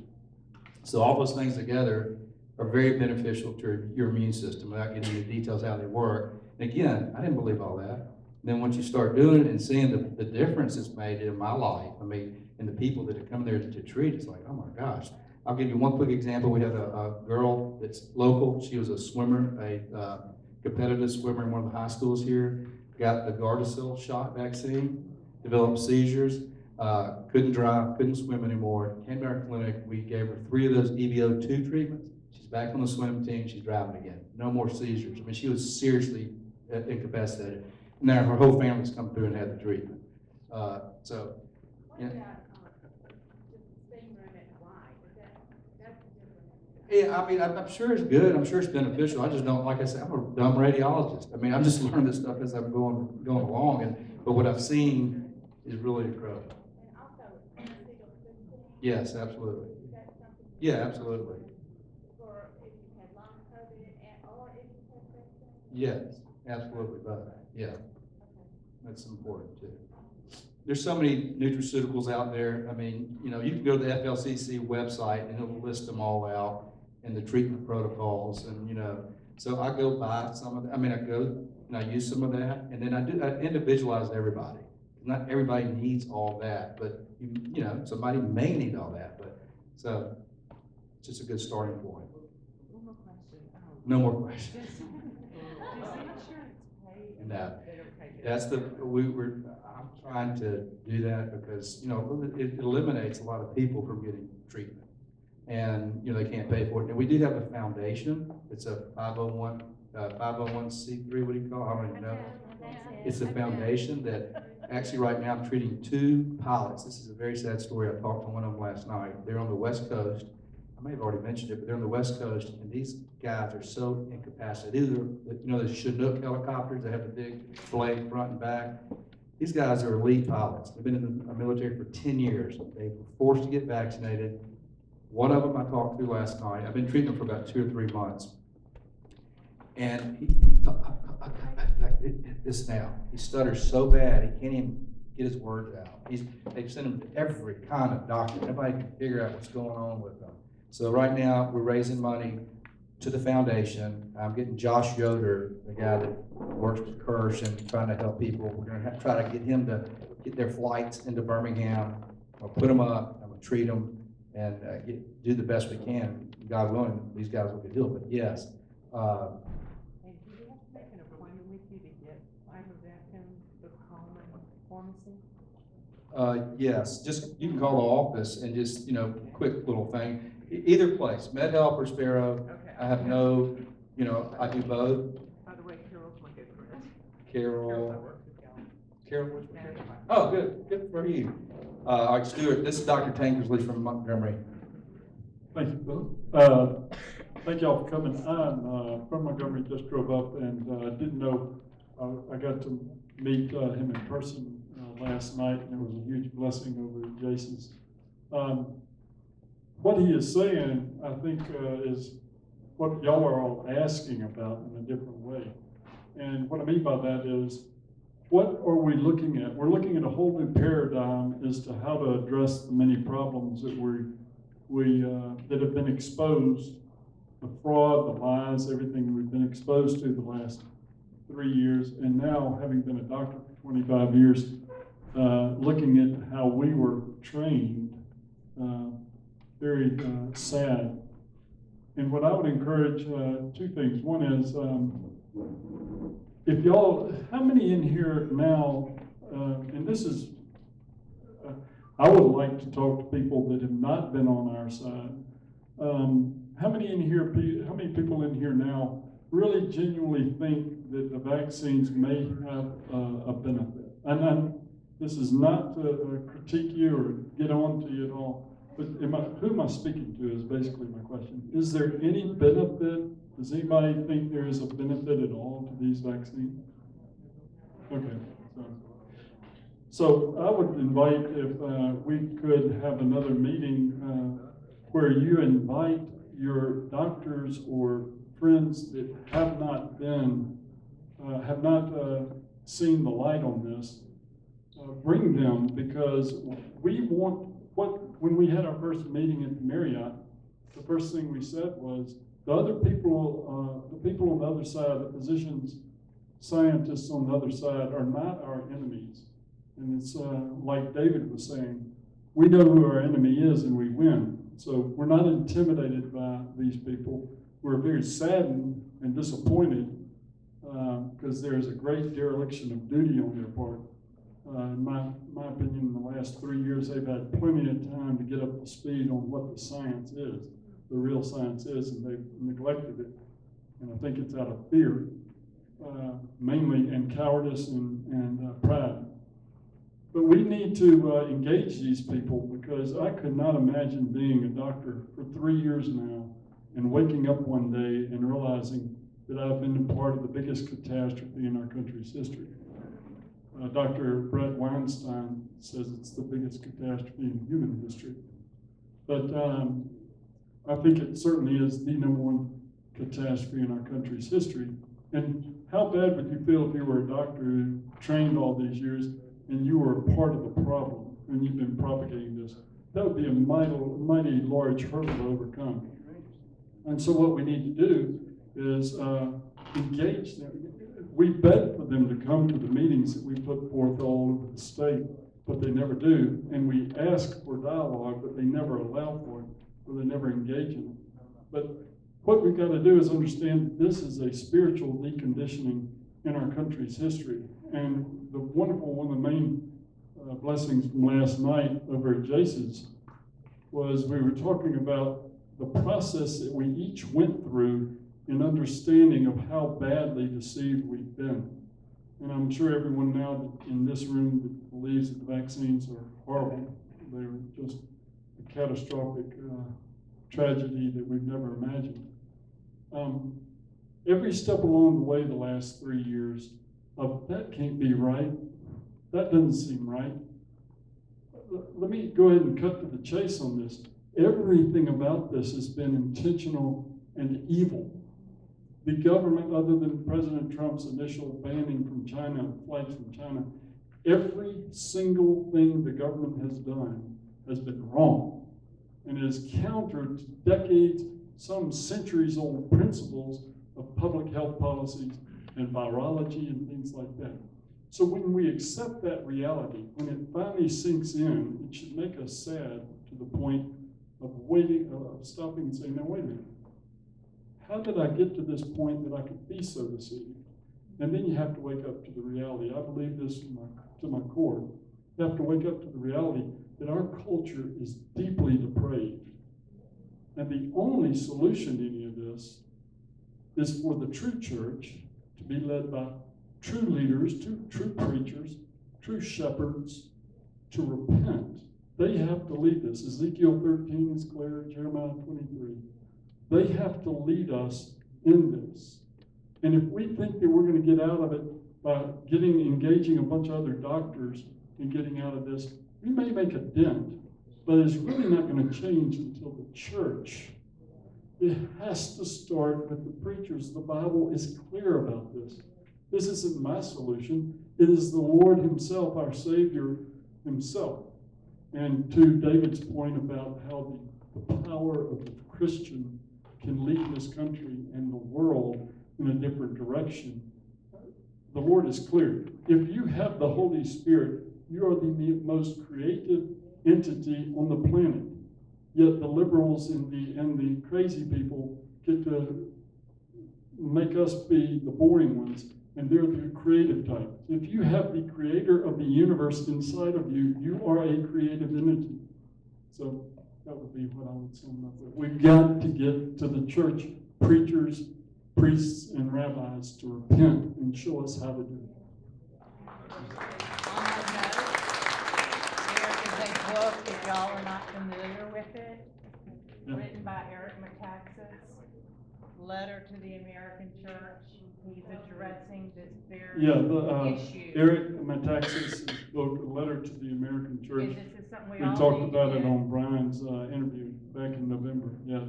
So all those things together are very beneficial to your immune system without getting into details how they work. And again, I didn't believe all that. And then once you start doing it and seeing the difference it's made in my life, I mean, and the people that have come there to treat, it's like, oh my gosh. I'll give you one quick example. We had a girl that's local. She was a swimmer, a competitive swimmer in one of the high schools here. Got the Gardasil shot vaccine, developed seizures, couldn't drive, couldn't swim anymore. Came to our clinic. We gave her 3 of those EBO2 treatments. She's back on the swim team. She's driving again. No more seizures. I mean, she was seriously incapacitated. And then her whole family's come through and had the treatment. So, yeah. What about, just steam room at night, that's different? Yeah, I mean, I'm sure it's good. I'm sure it's beneficial. I just don't, like I said, I'm a dumb radiologist. I mean, I'm just learning this stuff as I'm going along. But what I've seen is really incredible. And also, acetylcysteine, Yes, absolutely. is that something? Yeah, absolutely. For if you had long COVID or if you had vaccine? Yes, absolutely. But yeah, Okay. that's important too. There's so many nutraceuticals out there. I mean, you know, you can go to the FLCC website and it'll list them all out and the treatment protocols, and you know, so I go buy some of that. I mean, I go and I use some of that, and then I individualize everybody. Not everybody needs all that, but you know, somebody may need all that, but so it's just a good starting point. One more question. No more questions. Does insurance pay? No. They don't pay. That's I'm trying to do that because, you know, it eliminates a lot of people from getting treatment. And, you know, they can't pay for it. And we do have a foundation. It's a 501c3, what do you call it? I don't even know. It's a foundation that actually right now I'm treating 2 pilots. This is a very sad story. I talked to one of them last night. They're on the West Coast. I may have already mentioned it, but they're on the West Coast, and these guys are so incapacitated. Either, you know, the Chinook helicopters that have the big blade front and back. These guys are elite pilots. They've been in the military for 10 years. They were forced to get vaccinated. One of them I talked to last night. I've been treating him for about 2 or 3 months. And he stutters so bad, he can't even get his words out. They've sent him to every kind of doctor. Nobody can figure out what's going on with him. So right now, we're raising money to the foundation. I'm getting Josh Yoder, the guy that works with Kirsch and trying to help people. We're gonna try to get him to get their flights into Birmingham. I'll put them up, I'm gonna treat them, and do the best we can. God willing, these guys will get healed, but yes. And do you have to make an appointment with you to get ivermectin, the common pharmacy? Yes, just, you can call the office and just, quick little thing. Either place, MedHelp or Sparrow. Okay. I have no, I do both. By the way, Carol's my good friend. Carol. Oh, good for you. All right, Stuart, this is Dr. Tankersley from Montgomery. Thank you, Phillip. Thank y'all for coming. I'm from Montgomery, just drove up and didn't know, I got to meet him in person last night, and it was a huge blessing over at Jason's. What he is saying, I think, is what y'all are all asking about in a different way. And what I mean by that is, what are we looking at? We're looking at a whole new paradigm as to how to address the many problems that that have been exposed, the fraud, the lies, everything we've been exposed to the last 3 years. And now, having been a doctor for 25 years, looking at how we were trained, very sad. And what I would encourage, two things. One is, if y'all, how many in here now, and this is, I would like to talk to people that have not been on our side. How many people in here now really genuinely think that the vaccines may have a benefit? And this is not to critique you or get on to you at all, but who am I speaking to is basically my question. Is there any benefit? Does anybody think there is a benefit at all to these vaccines? Okay, so I would invite if we could have another meeting where you invite your doctors or friends that have not seen the light on this, bring them, because we want when we had our first meeting at the Marriott, the first thing we said was, the people on the other side, the physicians, scientists on the other side are not our enemies. And it's like David was saying, we know who our enemy is and we win. So we're not intimidated by these people. We're very saddened and disappointed because there's a great dereliction of duty on their part. In my opinion, in the last 3 years, they've had plenty of time to get up to speed on what the science is, the real science is, and they've neglected it. And I think it's out of fear, mainly, and cowardice and pride. But we need to engage these people, because I could not imagine being a doctor for 3 years now and waking up one day and realizing that I've been a part of the biggest catastrophe in our country's history. Dr. Brett Weinstein says it's the biggest catastrophe in human history. But I think it certainly is the #1 catastrophe in our country's history. And how bad would you feel if you were a doctor who trained all these years and you were a part of the problem and you've been propagating this? That would be a mighty large hurdle to overcome. And so what we need to do is engage them. We beg for them to come to the meetings that we put forth all over the state, but they never do. And we ask for dialogue, but they never allow for it, or they never engage in it. But what we've got to do is understand this is a spiritual deconditioning in our country's history. And one of the main blessings from last night over at Jason's was we were talking about the process that we each went through in understanding of how badly deceived we've been. And I'm sure everyone now in this room that believes that the vaccines are horrible. They were just a catastrophic tragedy that we've never imagined. Every step along the way the last 3 years of that can't be right, that doesn't seem right. Let me go ahead and cut to the chase on this. Everything about this has been intentional and evil. The government, other than President Trump's initial banning from China, flights from China, Every single thing the government has done has been wrong and is counter to decades, some centuries-old principles of public health policies and virology and things like that. So when we accept that reality, when it finally sinks in, it should make us sad to the point of stopping and saying, now wait a minute, how did I get to this point that I could be so deceived? And then you have to wake up to the reality. I believe this to my core. You have to wake up to the reality that our culture is deeply depraved. And the only solution to any of this is for the true church to be led by true leaders, true preachers, true shepherds, to repent. They have to lead this. Ezekiel 13 is clear, Jeremiah 23. They have to lead us in this. And if we think that we're going to get out of it by engaging a bunch of other doctors and getting out of this, we may make a dent, but it's really not going to change until the church. It has to start with the preachers. The Bible is clear about this. This isn't my solution. It is the Lord himself, our Savior himself. And to David's point about how the power of the Christian can lead this country and the world in a different direction, the Lord is clear. If you have the Holy Spirit, you are the most creative entity on the planet. Yet the liberals and the crazy people get to make us be the boring ones, and they're the creative type. If you have the creator of the universe inside of you, you are a creative entity. So that would be what I would sum up with. We've got to get to the church, preachers, priests, and rabbis to repent and show us how to do it. There is a book, if y'all are not familiar with it, Yeah. written by Eric Metaxas, Letter to the American Church. He's addressing this very issue. Eric Metaxas' book, A Letter to the American Church. And this is something We we all talked need about to it get. on Brian's interview back in November. Yeah,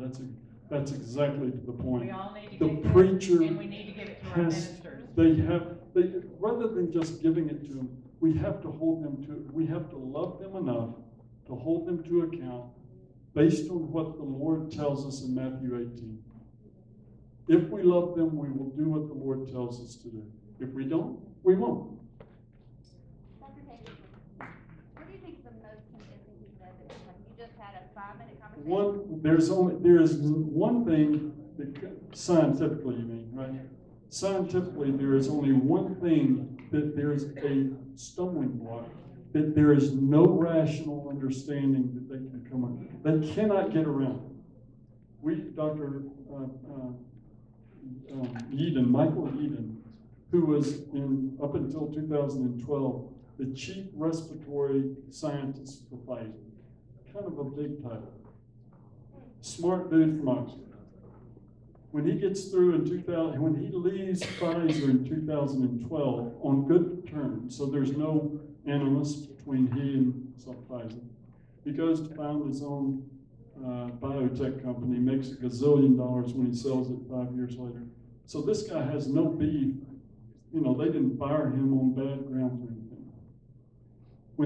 that's exactly to the point. We all need to The get this, preacher and we need to give it to our ministers. Rather than just giving it to them, we have to hold them to it. We have to love them enough to hold them to account based on what the Lord tells us in Matthew 18. If we love them, we will do what the Lord tells us to do. If we don't, we won't. Dr. Davis, what do you think is the most convincing piece of evidence? Like, you just had a 5-minute conversation? There is one thing that scientifically, you mean, right? Scientifically, there is only one thing that there's a stumbling block, that there is no rational understanding that they can come up. They cannot get around. Dr. Michael Eden, who was up until 2012, the chief respiratory scientist for Pfizer. Kind of a big title. Smart dude from Oxford. When he gets through when he leaves Pfizer in 2012 on good terms, so there's no animus between he and Pfizer, he goes to found his own biotech company, makes $1 gazillion when he sells it 5 years later. So this guy has no beef. They didn't fire him on bad grounds or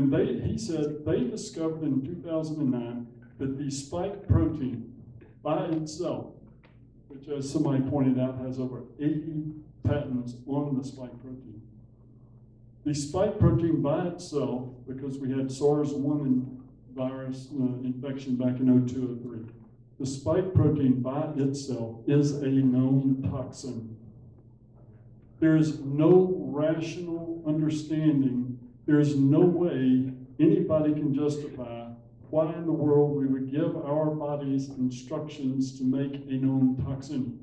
anything. He said they discovered in 2009 that the spike protein by itself, which as somebody pointed out has over 80 patents on the spike protein. The spike protein by itself, because we had SARS-1 virus infection back in 0203, the spike protein by itself is a known toxin. There is no rational understanding. There is no way anybody can justify why in the world we would give our bodies instructions to make a known toxin.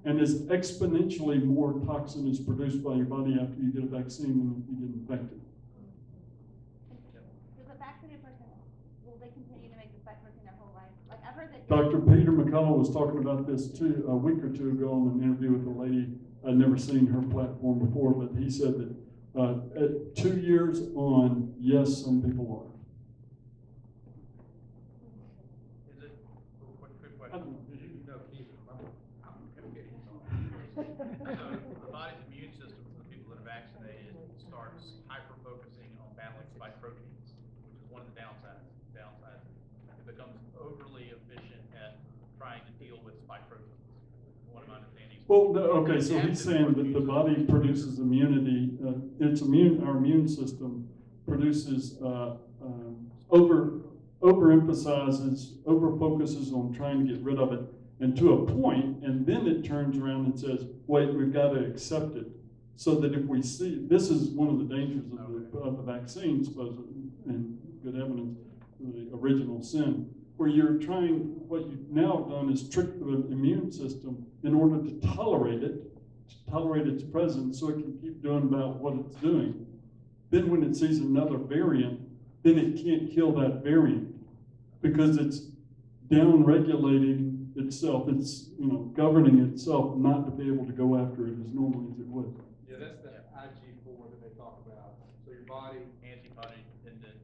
And as exponentially more toxin is produced by your body after you get a vaccine than if you get infected. Does a vaccinated person, will they continue to make the spike protein their whole life? Like, I've heard that. Dr. Peter McCullough was talking about this too a week or two ago in an interview with a lady. I'd never seen her platform before, but he said that at 2 years on, yes, some people are. Is it, quick question, you know, Keith, I'm gonna get you on. So the body's immune system for the people that are vaccinated starts starts hyper-focusing on battling spike proteins, which is one of the downsides. It becomes overly efficient at trying to deal with spike proteins. One of my understandings. Well, okay, so he's saying that the body produces immunity, our immune system produces, overemphasizes, overfocuses on trying to get rid of it, and to a point, and then it turns around and says, wait, we've got to accept it. So that if we see, this is one of the dangers of the vaccine, supposedly, and good evidence, the original sin, where you're trying, what you've now done is trick the immune system in order to tolerate it, to tolerate its presence so it can keep doing about what it's doing. Then when it sees another variant, then it can't kill that variant because it's down-regulating itself, it's, governing itself not to be able to go after it as normally as it would. Yeah, that's the IG4 that they talk about. So your body. Antibody dependent.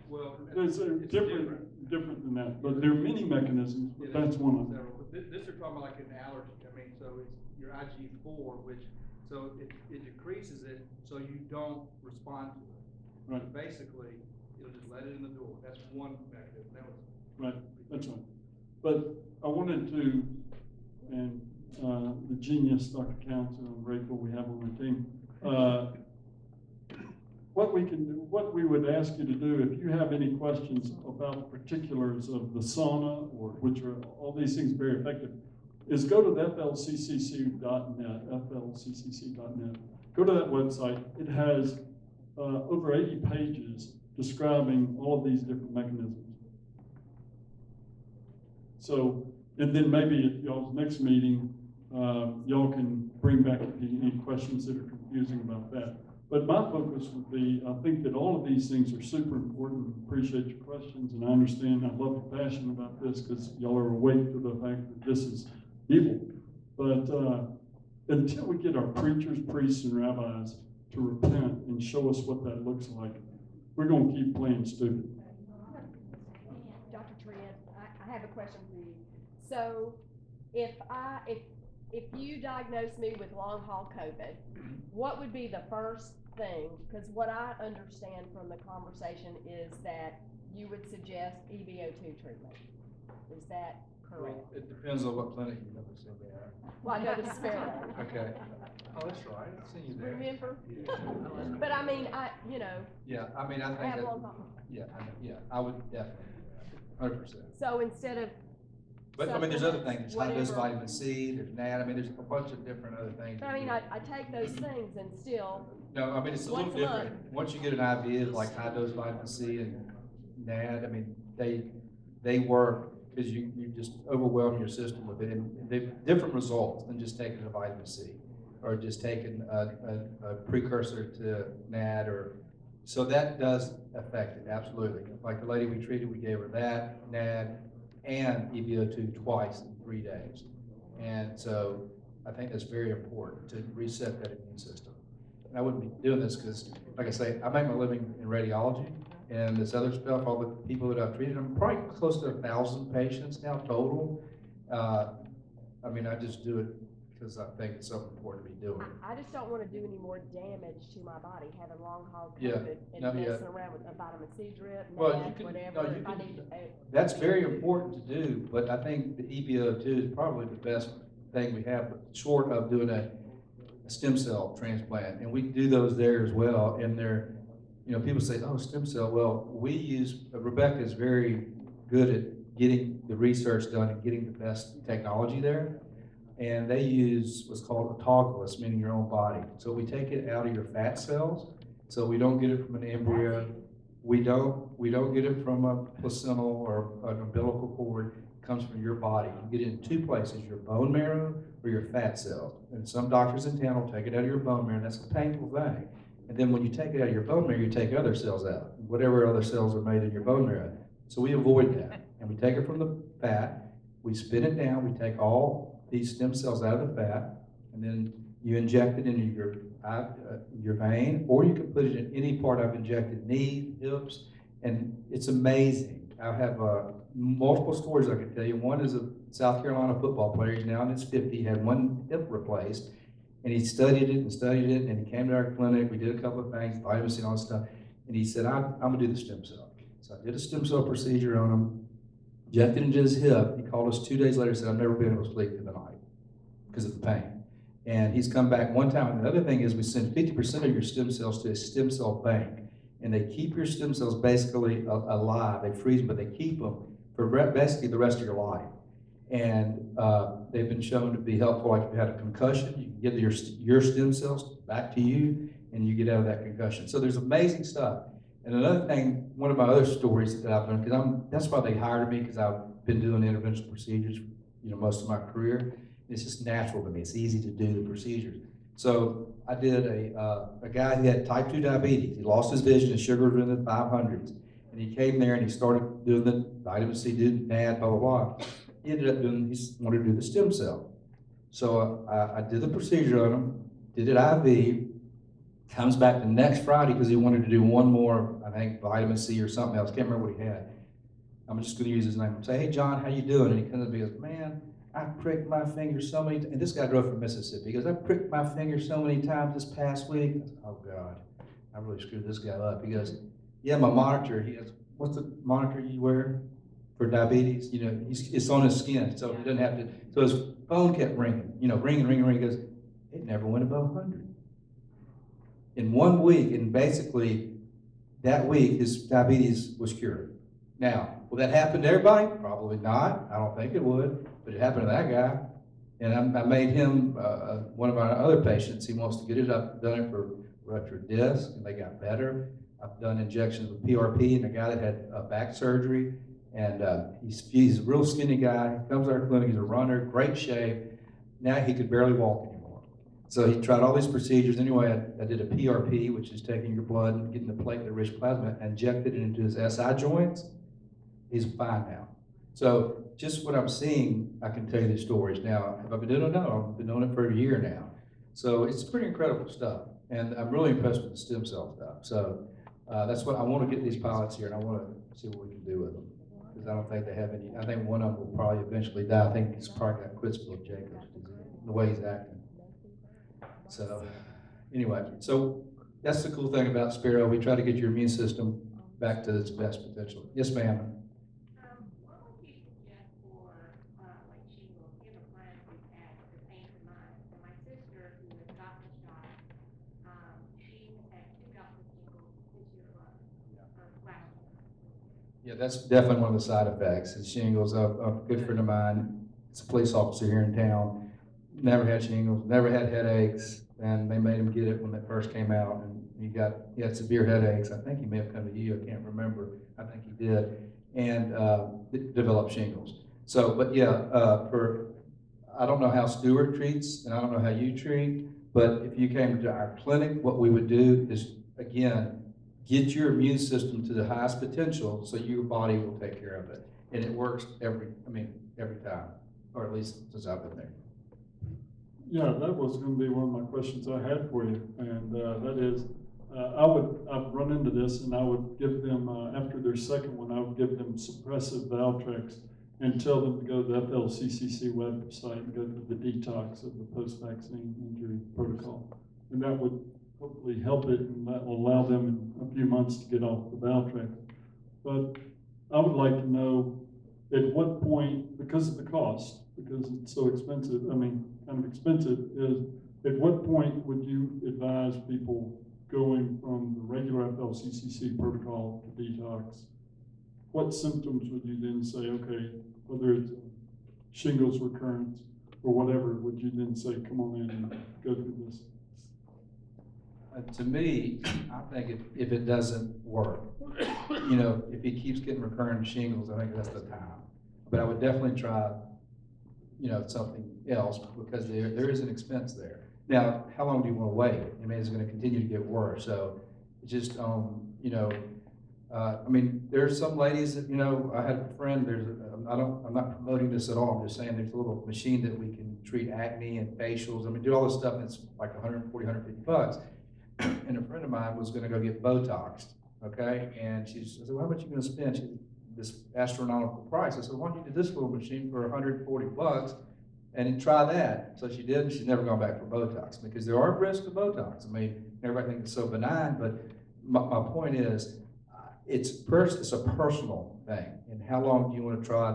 Well, It's different than that, but there are many mechanisms, but that's one of them. Several, but this are talking about like an allergy. I mean, so it's your IG4, which, so it decreases it so you don't respond to it. Right. So basically, it'll just let it in the door. That's one mechanism. That was. Right, that's right. But I wanted to, and the genius, Dr. Counts, who I'm grateful we have on the team, what we can do, what we would ask you to do, if you have any questions about particulars of the sauna, or which are all these things very effective, is go to the flccc.net, flccc.net. Go to that website. It has over 80 pages describing all of these different mechanisms. So, and then maybe at y'all's next meeting, y'all can bring back any questions that are confusing about that. But my focus would be, I think that all of these things are super important. Appreciate your questions, and I understand, I love your passion about this because y'all are awake to the fact that this is evil. But until we get our preachers, priests, and rabbis to repent and show us what that looks like, we're going to keep playing stupid. Dr. Trent, I have a question for you. So if you diagnose me with long haul COVID, what would be the first thing? Because what I understand from the conversation is that you would suggest EBO2 treatment. Is that correct? Well, it depends on what clinic you go to see there. Well, I go to Sparrow. Okay. Oh, that's right. I've seen you there. Remember? But I mean, Yeah, I mean, I I think have that, long haul. yeah, I would definitely, 100%. So instead of But I mean, there's other things, there's high-dose whatever. vitamin C, there's NAD, I mean, there's a bunch of different other things. But I mean, I take those things and still, No, I mean, it's a little Once a month. different. Once you get an IV of like high-dose vitamin C and NAD, I mean, they work because you just overwhelm your system with it. And they've different results than just taking a vitamin C or just taking a precursor to NAD or, so that does affect it, absolutely. Like the lady we treated, we gave her that, NAD, and EBO2 twice in 3 days. And so I think that's very important to reset that immune system. And I wouldn't be doing this because, like I say, I make my living in radiology and this other stuff, all the people that I've treated, I'm probably close to 1,000 patients now total. I mean, I just do it because I think it's so important to be doing. I just don't want to do any more damage to my body, having long haul Yeah. COVID and No, yeah. messing around with a vitamin C drip, Well, NAD, you can, whatever. no, you If I can, need to, that's very important to do, but I think the EBO2 is probably the best thing we have, short of doing a stem cell transplant. And we do those there as well. And they're, you know, people say, oh, stem cell. Well, we use, Rebecca is very good at getting the research done and getting the best technology there. And they use what's called autologous, meaning your own body. So we take it out of your fat cells. So we don't get it from an embryo. We don't get it from a placental or an umbilical cord. It comes from your body. You get it in 2 places, your bone marrow or your fat cells. And some doctors in town will take it out of your bone marrow. That's a painful thing. And then when you take it out of your bone marrow, you take other cells out, whatever other cells are made in your bone marrow. So we avoid that. And we take it from the fat, we spin it down, we take all these stem cells out of the fat, and then you inject it into your vein, or you can put it in any part. I've injected knees, hips, and it's amazing. I have multiple stories I can tell you. One is a South Carolina football player. He's now in his 50s, had 1 hip replaced, And he studied it and studied it, and he came to our clinic, we did a couple of things, vitamin C and all that stuff, and he said, I'm gonna do the stem cell. So I did a stem cell procedure on him, injected into his hip. He called us 2 days later and said, I've never been able to sleep through the night because of the pain. And he's come back one time. And the other thing is we send 50% of your stem cells to a stem cell bank. And they keep your stem cells basically alive. They freeze them, but they keep them for basically the rest of your life. And they've been shown to be helpful. Like if you had a concussion, you can get your stem cells back to you, and you get out of that concussion. So there's amazing stuff. And another thing, one of my other stories that I've done, because that's why they hired me, because I've been doing interventional procedures, most of my career. It's just natural to me. It's easy to do the procedures. So I did a guy who had type 2 diabetes. He lost his vision, his sugar was in the 500s. And he came there and he started doing the vitamin C, did NAD, blah, blah, blah. He ended up doing, he wanted to do the stem cell. So I did the procedure on him, did it IV, comes back the next Friday because he wanted to do one more, I think, vitamin C or something else. Can't remember what he had. I'm just going to use his name. Say, hey, John, how you doing? And he comes up and he goes, man, I pricked my finger so many times. And this guy drove from Mississippi. He goes, I pricked my finger so many times this past week. I said, oh, God, I really screwed this guy up. He goes, yeah, my monitor. He goes, what's the monitor you wear for diabetes? It's on his skin, so he doesn't have to. So his phone kept ringing, ringing. He goes, it never went above 100. In 1 week, and basically that week, his diabetes was cured. Now, will that happen to everybody? Probably not. I don't think it would, but it happened to that guy. And I made him one of our other patients. He wants to get it up. I've done it for ruptured disc, and they got better. I've done injections with PRP, and a guy that had back surgery, and he's a real skinny guy. He comes to our clinic. He's a runner, great shape. Now he could barely walk anymore. So he tried all these procedures. Anyway, I did a PRP, which is taking your blood and getting the platelet-rich plasma, and injected it into his SI joints. He's fine now. So just what I'm seeing, I can tell you these stories. Now, have I been doing it? No, I've been doing it for a year now. So it's pretty incredible stuff. And I'm really impressed with the stem cell stuff. So that's what I want to get these pilots here, and I want to see what we can do with them. Because I don't think they have any. I think one of them will probably eventually die. I think he's probably got Creutzfeldt-Jacobs disease, the way he's acting. So anyway, so that's the cool thing about Spiro. We try to get your immune system back to its best potential. Yes, ma'am. What would you suggest for, like shingles? We have a friend who's had the same demise. So my sister, who has gotten the shot, she has had 2 bouts of shingles this year alone, or last year. Yeah, that's definitely one of the side effects is shingles. A good friend of mine, it's a police officer here in town, never had shingles, never had headaches, and they made him get it when it first came out, and he had severe headaches. I think he may have come to you, I can't remember. I think he did, and developed shingles. So, but yeah, I don't know how Stewart treats, and I don't know how you treat, but if you came to our clinic, what we would do is, again, get your immune system to the highest potential so your body will take care of it. And it works every time, or at least since I've been there. Yeah, that was going to be one of my questions I had for you, and that is, I've run into this, and I would give them, after their second one, I would give them suppressive Valtrex and tell them to go to the FLCCC website and go to the detox of the post-vaccine injury protocol. And that would hopefully help it, and that will allow them in a few months to get off the Valtrex. But I would like to know at what point, because of the cost, because it's so expensive, kind of expensive, is at what point would you advise people going from the regular FLCCC protocol to detox? What symptoms would you then say, okay, whether it's shingles recurrence or whatever, would you then say, come on in and go through this? To me, I think if it doesn't work, if he keeps getting recurrent shingles, I think that's the time. But I would definitely try, something else because there is an expense there. Now, how long do you want to wait? It's going to continue to get worse. So just, there's some ladies that, I had a friend, I'm not promoting this at all. I'm just saying there's a little machine that we can treat acne and facials. Do all this stuff and it's like $140, $150. And a friend of mine was going to go get Botoxed, okay? And I said, well, how much are you going to spend? She said, this astronomical price. I said, why don't you do this little machine for $140? and try that. So she did, and she's never gone back for Botox, because there are risks to Botox. I mean, everybody thinks it's so benign, but my point is, it's a personal thing, and how long do you want to try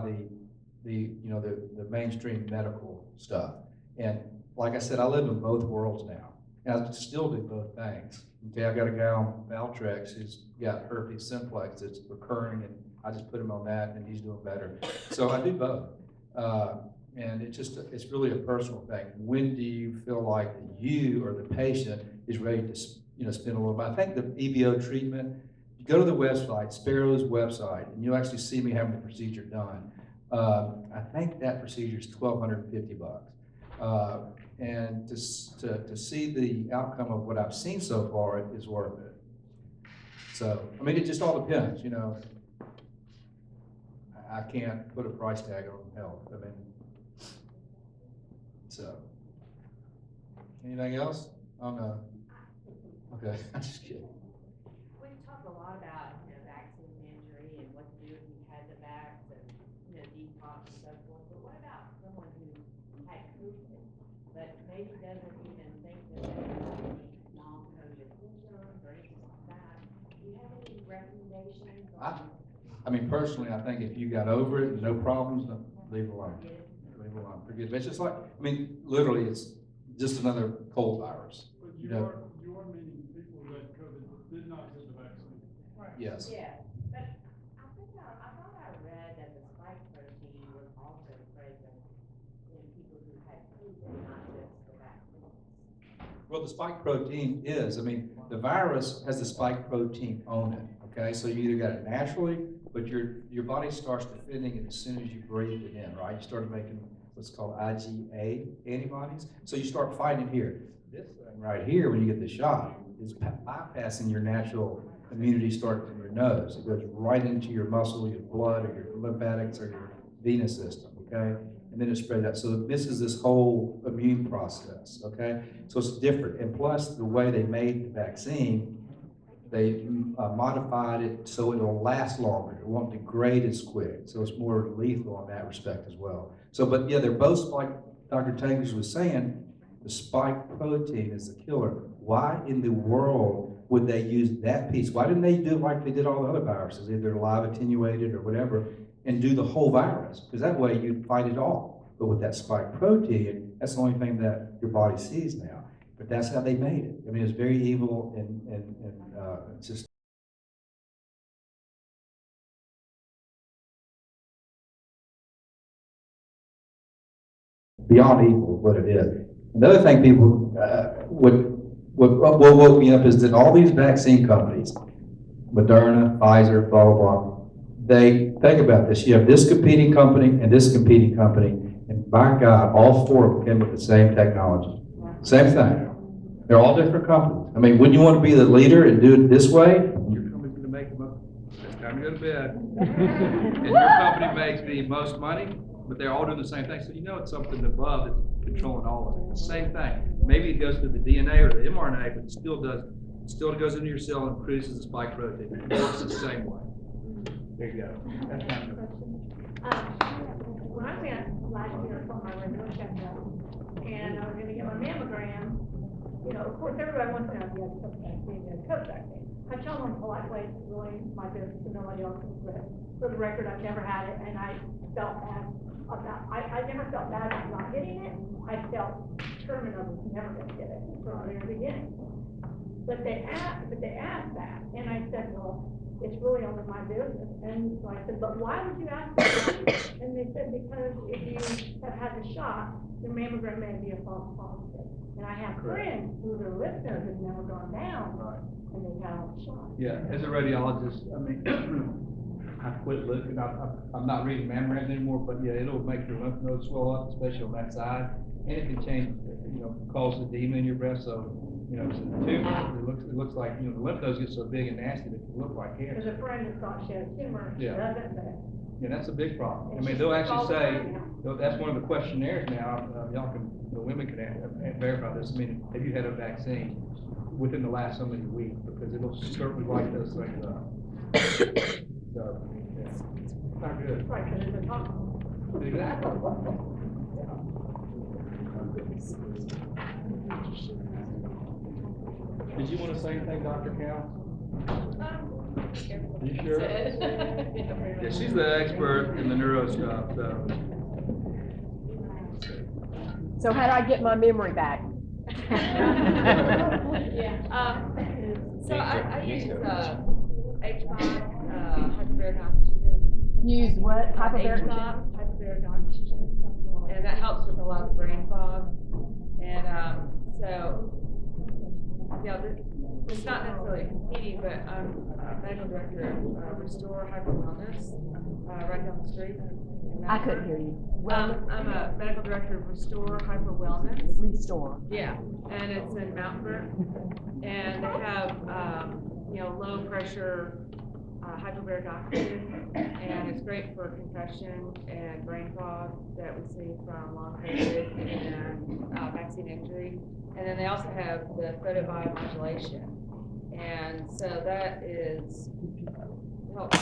the mainstream medical stuff? And like I said, I live in both worlds now, and I still do both things. Okay, I got a guy on Valtrex who's got herpes simplex that's recurring, and I just put him on that, and he's doing better. So I do both. And it's really a personal thing. When do you feel like you or the patient is ready to, spend a little bit? I think the EBO treatment, you go to the website, Sparrow's website, and you'll actually see me having the procedure done. I think that procedure is $1,250. And to see the outcome of what I've seen so far is worth it. So, I mean, it just all depends, I can't put a price tag on health. I mean, so, anything else? Oh, no. Okay, I'm just kidding. We've talked a lot about, vaccine injury and what to do if you had the vax and, detox and so forth. But what about someone who had COVID, but maybe doesn't even think that they have any long COVID symptoms or anything like that? Do you have any recommendations on? I mean, personally, I think if you got over it and no problems, leave it alone. Leave it alone. Forget it. It's just like, I mean, literally, it's just another cold virus. But you are meeting people who had COVID that did not get the vaccine. Right. Yes. Yeah, but I thought I read that the spike protein was also present in people who had COVID, not just the vaccine. Well, the spike protein is, I mean, the virus has the spike protein on it, okay? So you either got it naturally, but your body starts defending it as soon as you breathe it in, right? You start making what's called IgA antibodies. So you start fighting it here. This thing right here, when you get the shot, is bypassing your natural immunity starting from your nose. It goes right into your muscle, your blood, or your lymphatics, or your venous system, okay? And then it spreads out. So it misses this whole immune process, okay? So it's different. And plus, the way they made the vaccine, they modified it so it'll last longer. It won't degrade as quick. So it's more lethal in that respect as well. So, but yeah, they're both, like Dr. Tankers was saying, the spike protein is the killer. Why in the world would they use that piece? Why didn't they do it like they did all the other viruses, either live attenuated or whatever, and do the whole virus? Because that way you'd fight it all. But with that spike protein, that's the only thing that your body sees now. But that's how they made it. I mean, it's very evil and it's just. Beyond evil, what it is. Another thing people what woke me up is that all these vaccine companies, Moderna, Pfizer, blah, blah, blah, they think about this. You have this competing company and this competing company, and by God, all four of them came with the same technology. Same thing. They're all different companies. I mean, wouldn't you want to be the leader and do it this way? Your company's going to make them up. It's time to go to bed. And your company makes the most money, but they're all doing the same thing. So you know it's something above that's controlling all of it. It's the same thing. Maybe it goes to the DNA or the mRNA, but it still goes into your cell and produces a spike protein. It works the same way. There you go. That's my question. When I went last year for my regular checkup, and I was gonna get my mammogram, of course, everybody wants to know if you have a vaccine, you have a COVID vaccine. I tell them politely, it's really my business, and nobody else is with it. For the record, I've never had it, and I felt bad about, I never felt bad about not getting it. I felt determined I was never gonna get it from the very beginning. But they asked that, and I said, well, it's really only my business. And so I said, but why would you ask that? And they said, because if you have had the shot, your mammogram may be a false positive. And I have friends who their lymph nodes have never gone down, and they've had all the shots. Yeah, as a radiologist, I mean, I quit looking. I'm not reading mammograms anymore, but yeah, it'll make your lymph nodes swell up, especially on that side, and it can change, cause edema in your breast. So, so the tumor, it looks like, the lymph nodes get so big and nasty that it can look like cancer. There's a friend who thought she had a tumor, she doesn't, but. Yeah, that's a big problem. I mean, they'll actually say, that's one of the questionnaires now, the women can verify this. I mean, have you had a vaccine within the last so many weeks? Because it'll certainly light those things up. So, yeah, it's not good. Right, because it's a toxin. Exactly. Did you want to say anything, Dr. Cal? You sure? Yeah, she's the expert in the neuro stuff, so. So how do I get my memory back? Yeah, so I use, H5, hyperbaric oxygen. Use what? Hyperbaric? H5, hyperbaric oxygen, and that helps with a lot of brain fog. And, so, you know, it's not necessarily competing, but I'm medical director of Restore Hyper Wellness, right down the street. I couldn't hear you. I'm a medical director of Restore Hyper Wellness. Restore. Yeah, and it's in Mountainburg, and they have, you know, low pressure, hyperbaric oxygen, and it's great for concussion and brain fog that we see from long COVID and, vaccine injury. And then they also have the photobiomodulation. And so that is, helps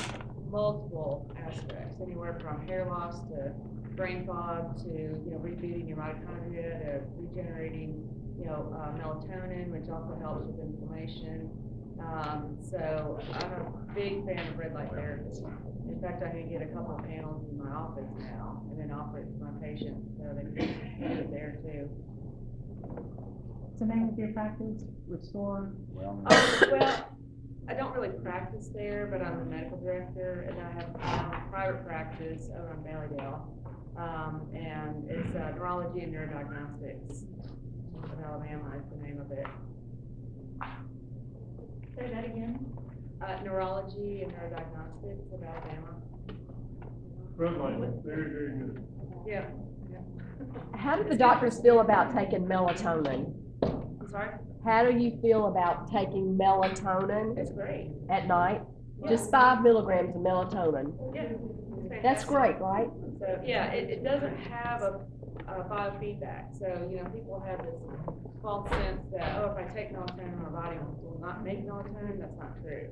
multiple aspects, anywhere from hair loss to brain fog to, you know, rebooting your mitochondria to regenerating, you know, melatonin, which also helps with inflammation. So I'm a big fan of red light therapy. In fact, I can get a couple of panels in my office now and then offer it to my patients, so they can do it there too. What's the name of your practice? Restore? Well, I don't really practice there, but I'm the medical director, and I have a private practice over on Valleydale. And it's Neurology and Neurodiagnostics of Alabama is the name of it. Say that again. Neurology and Neurodiagnostics of Alabama. Red light, very, very good. Yeah. How do the doctors feel about taking melatonin? I'm sorry? How do you feel about taking melatonin It's great. at night? Just 5 milligrams of melatonin. Yeah. It's That's fantastic. great, right? So, yeah, it doesn't have a biofeedback. So, you know, people have this false sense that, oh, if I take melatonin, my body will not make melatonin. That's not true.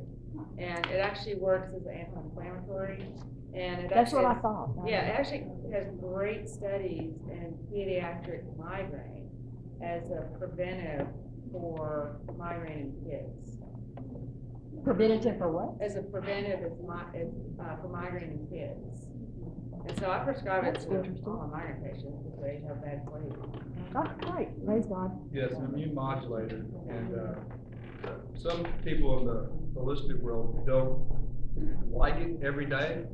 And it actually works as an anti-inflammatory. And it That's what I actually thought. Yeah, it actually has great studies in pediatric migraine as a preventive for migraine in kids. Preventative for what? As a preventive for migraine in kids. And so I prescribe it to all my migraine patients because they have bad sleep. Oh, great. Praise God. Yes, an immune modulator, and, some people in the holistic world don't like it every day,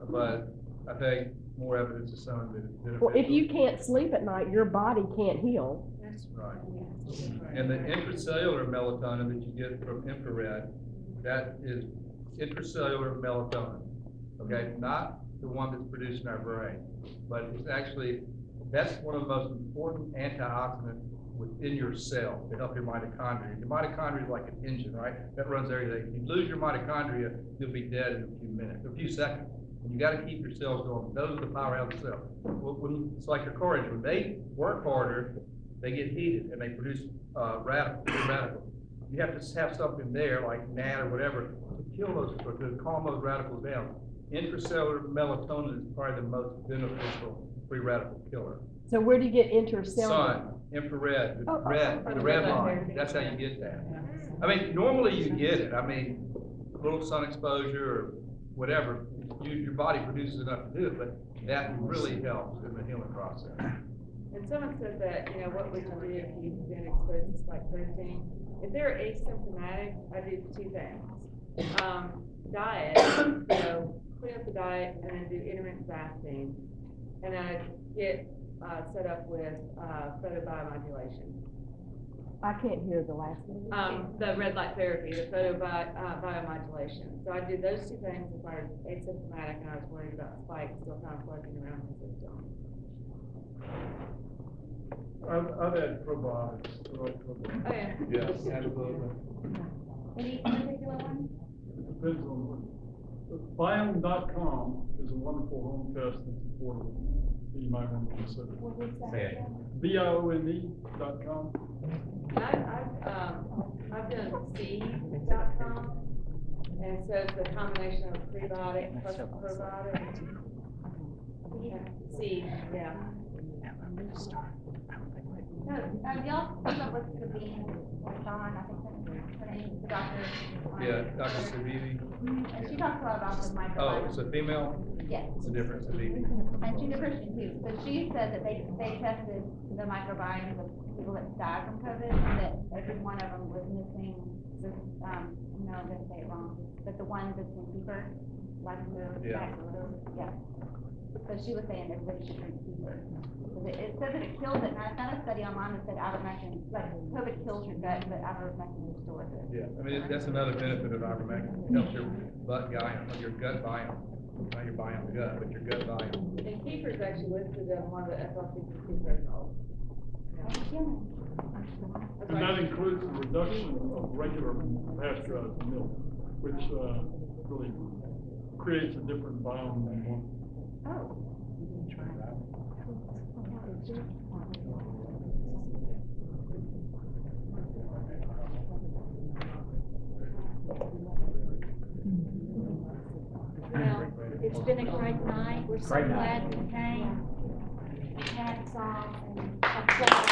but I think more evidence is showing that it's beneficial. Well, if you can't sleep at night, your body can't heal. That's Right. And the intracellular melatonin that you get from infrared, that is intracellular melatonin, okay? Not the one that's produced in our brain, but it's actually, that's one of the most important antioxidants within your cell to help your mitochondria. Your mitochondria is like an engine, right? That runs everything. If you lose your mitochondria, you'll be dead in a few minutes, a few seconds. And you got to keep your cells going. Those are the powerhouse cells. It's like your core engine. When they work harder, they get heated and they produce radicals. You have to have something there like NAD or whatever to kill those, to calm those radicals down. Intracellular melatonin is probably the most beneficial free radical killer. So where do you get intracellular? Sun, infrared, the red line, that's how you get that. I mean, normally you get it, I mean, a little sun exposure or whatever, your body produces enough to do it, but that really helps in the healing process. And someone said that, you know, what would you do if you've been exposed to spike protein? If they're asymptomatic, I do two things. Diet, so clean up the diet and then do intermittent fasting. And then I get set up with photobiomodulation. I can't hear the last one. The red light therapy, the photobiomodulation. So I do those two things if I was asymptomatic and I was worried about spikes still kind of floating around the system. I've had probiotics. Oh, yeah. Yes, absolutely. Any particular one? Depends on what. Biome.com is a wonderful home test that's affordable that you might want to consider. What is that? BIOME.com. I've done seed.com, and so it's a combination of prebiotic plus probiotic. Seed, yeah. No, y'all keep up with Sabine, Sean, I think that's her name, the doctor. Yeah, Dr. Savini. And she talks a lot about the Oh, microbiome. it's a female? Yes. It's a different Savini. And she's a Christian too, but she said that they tested the microbiome of people that died from COVID, and that every one of them was missing this, no, I'm gonna say it wrong, but the one that's in kefir, like the, Yeah. yeah. So she was saying everybody should drink kefir. It says that it kills it, and I found a study online that said ivermectin, like COVID kills your gut, but ivermectin restores it. Yeah, I mean, that's another benefit of ivermectin. It helps your gut biome, your gut biome. Not your biome gut, but your gut biome. And kefir is actually listed as one of the FLCCC protocols. And that includes the reduction of regular pasteurized milk, which, really creates a different biome than one. Oh. Well, it's been a great night. We're so Great night. glad you came. Hats off and applause.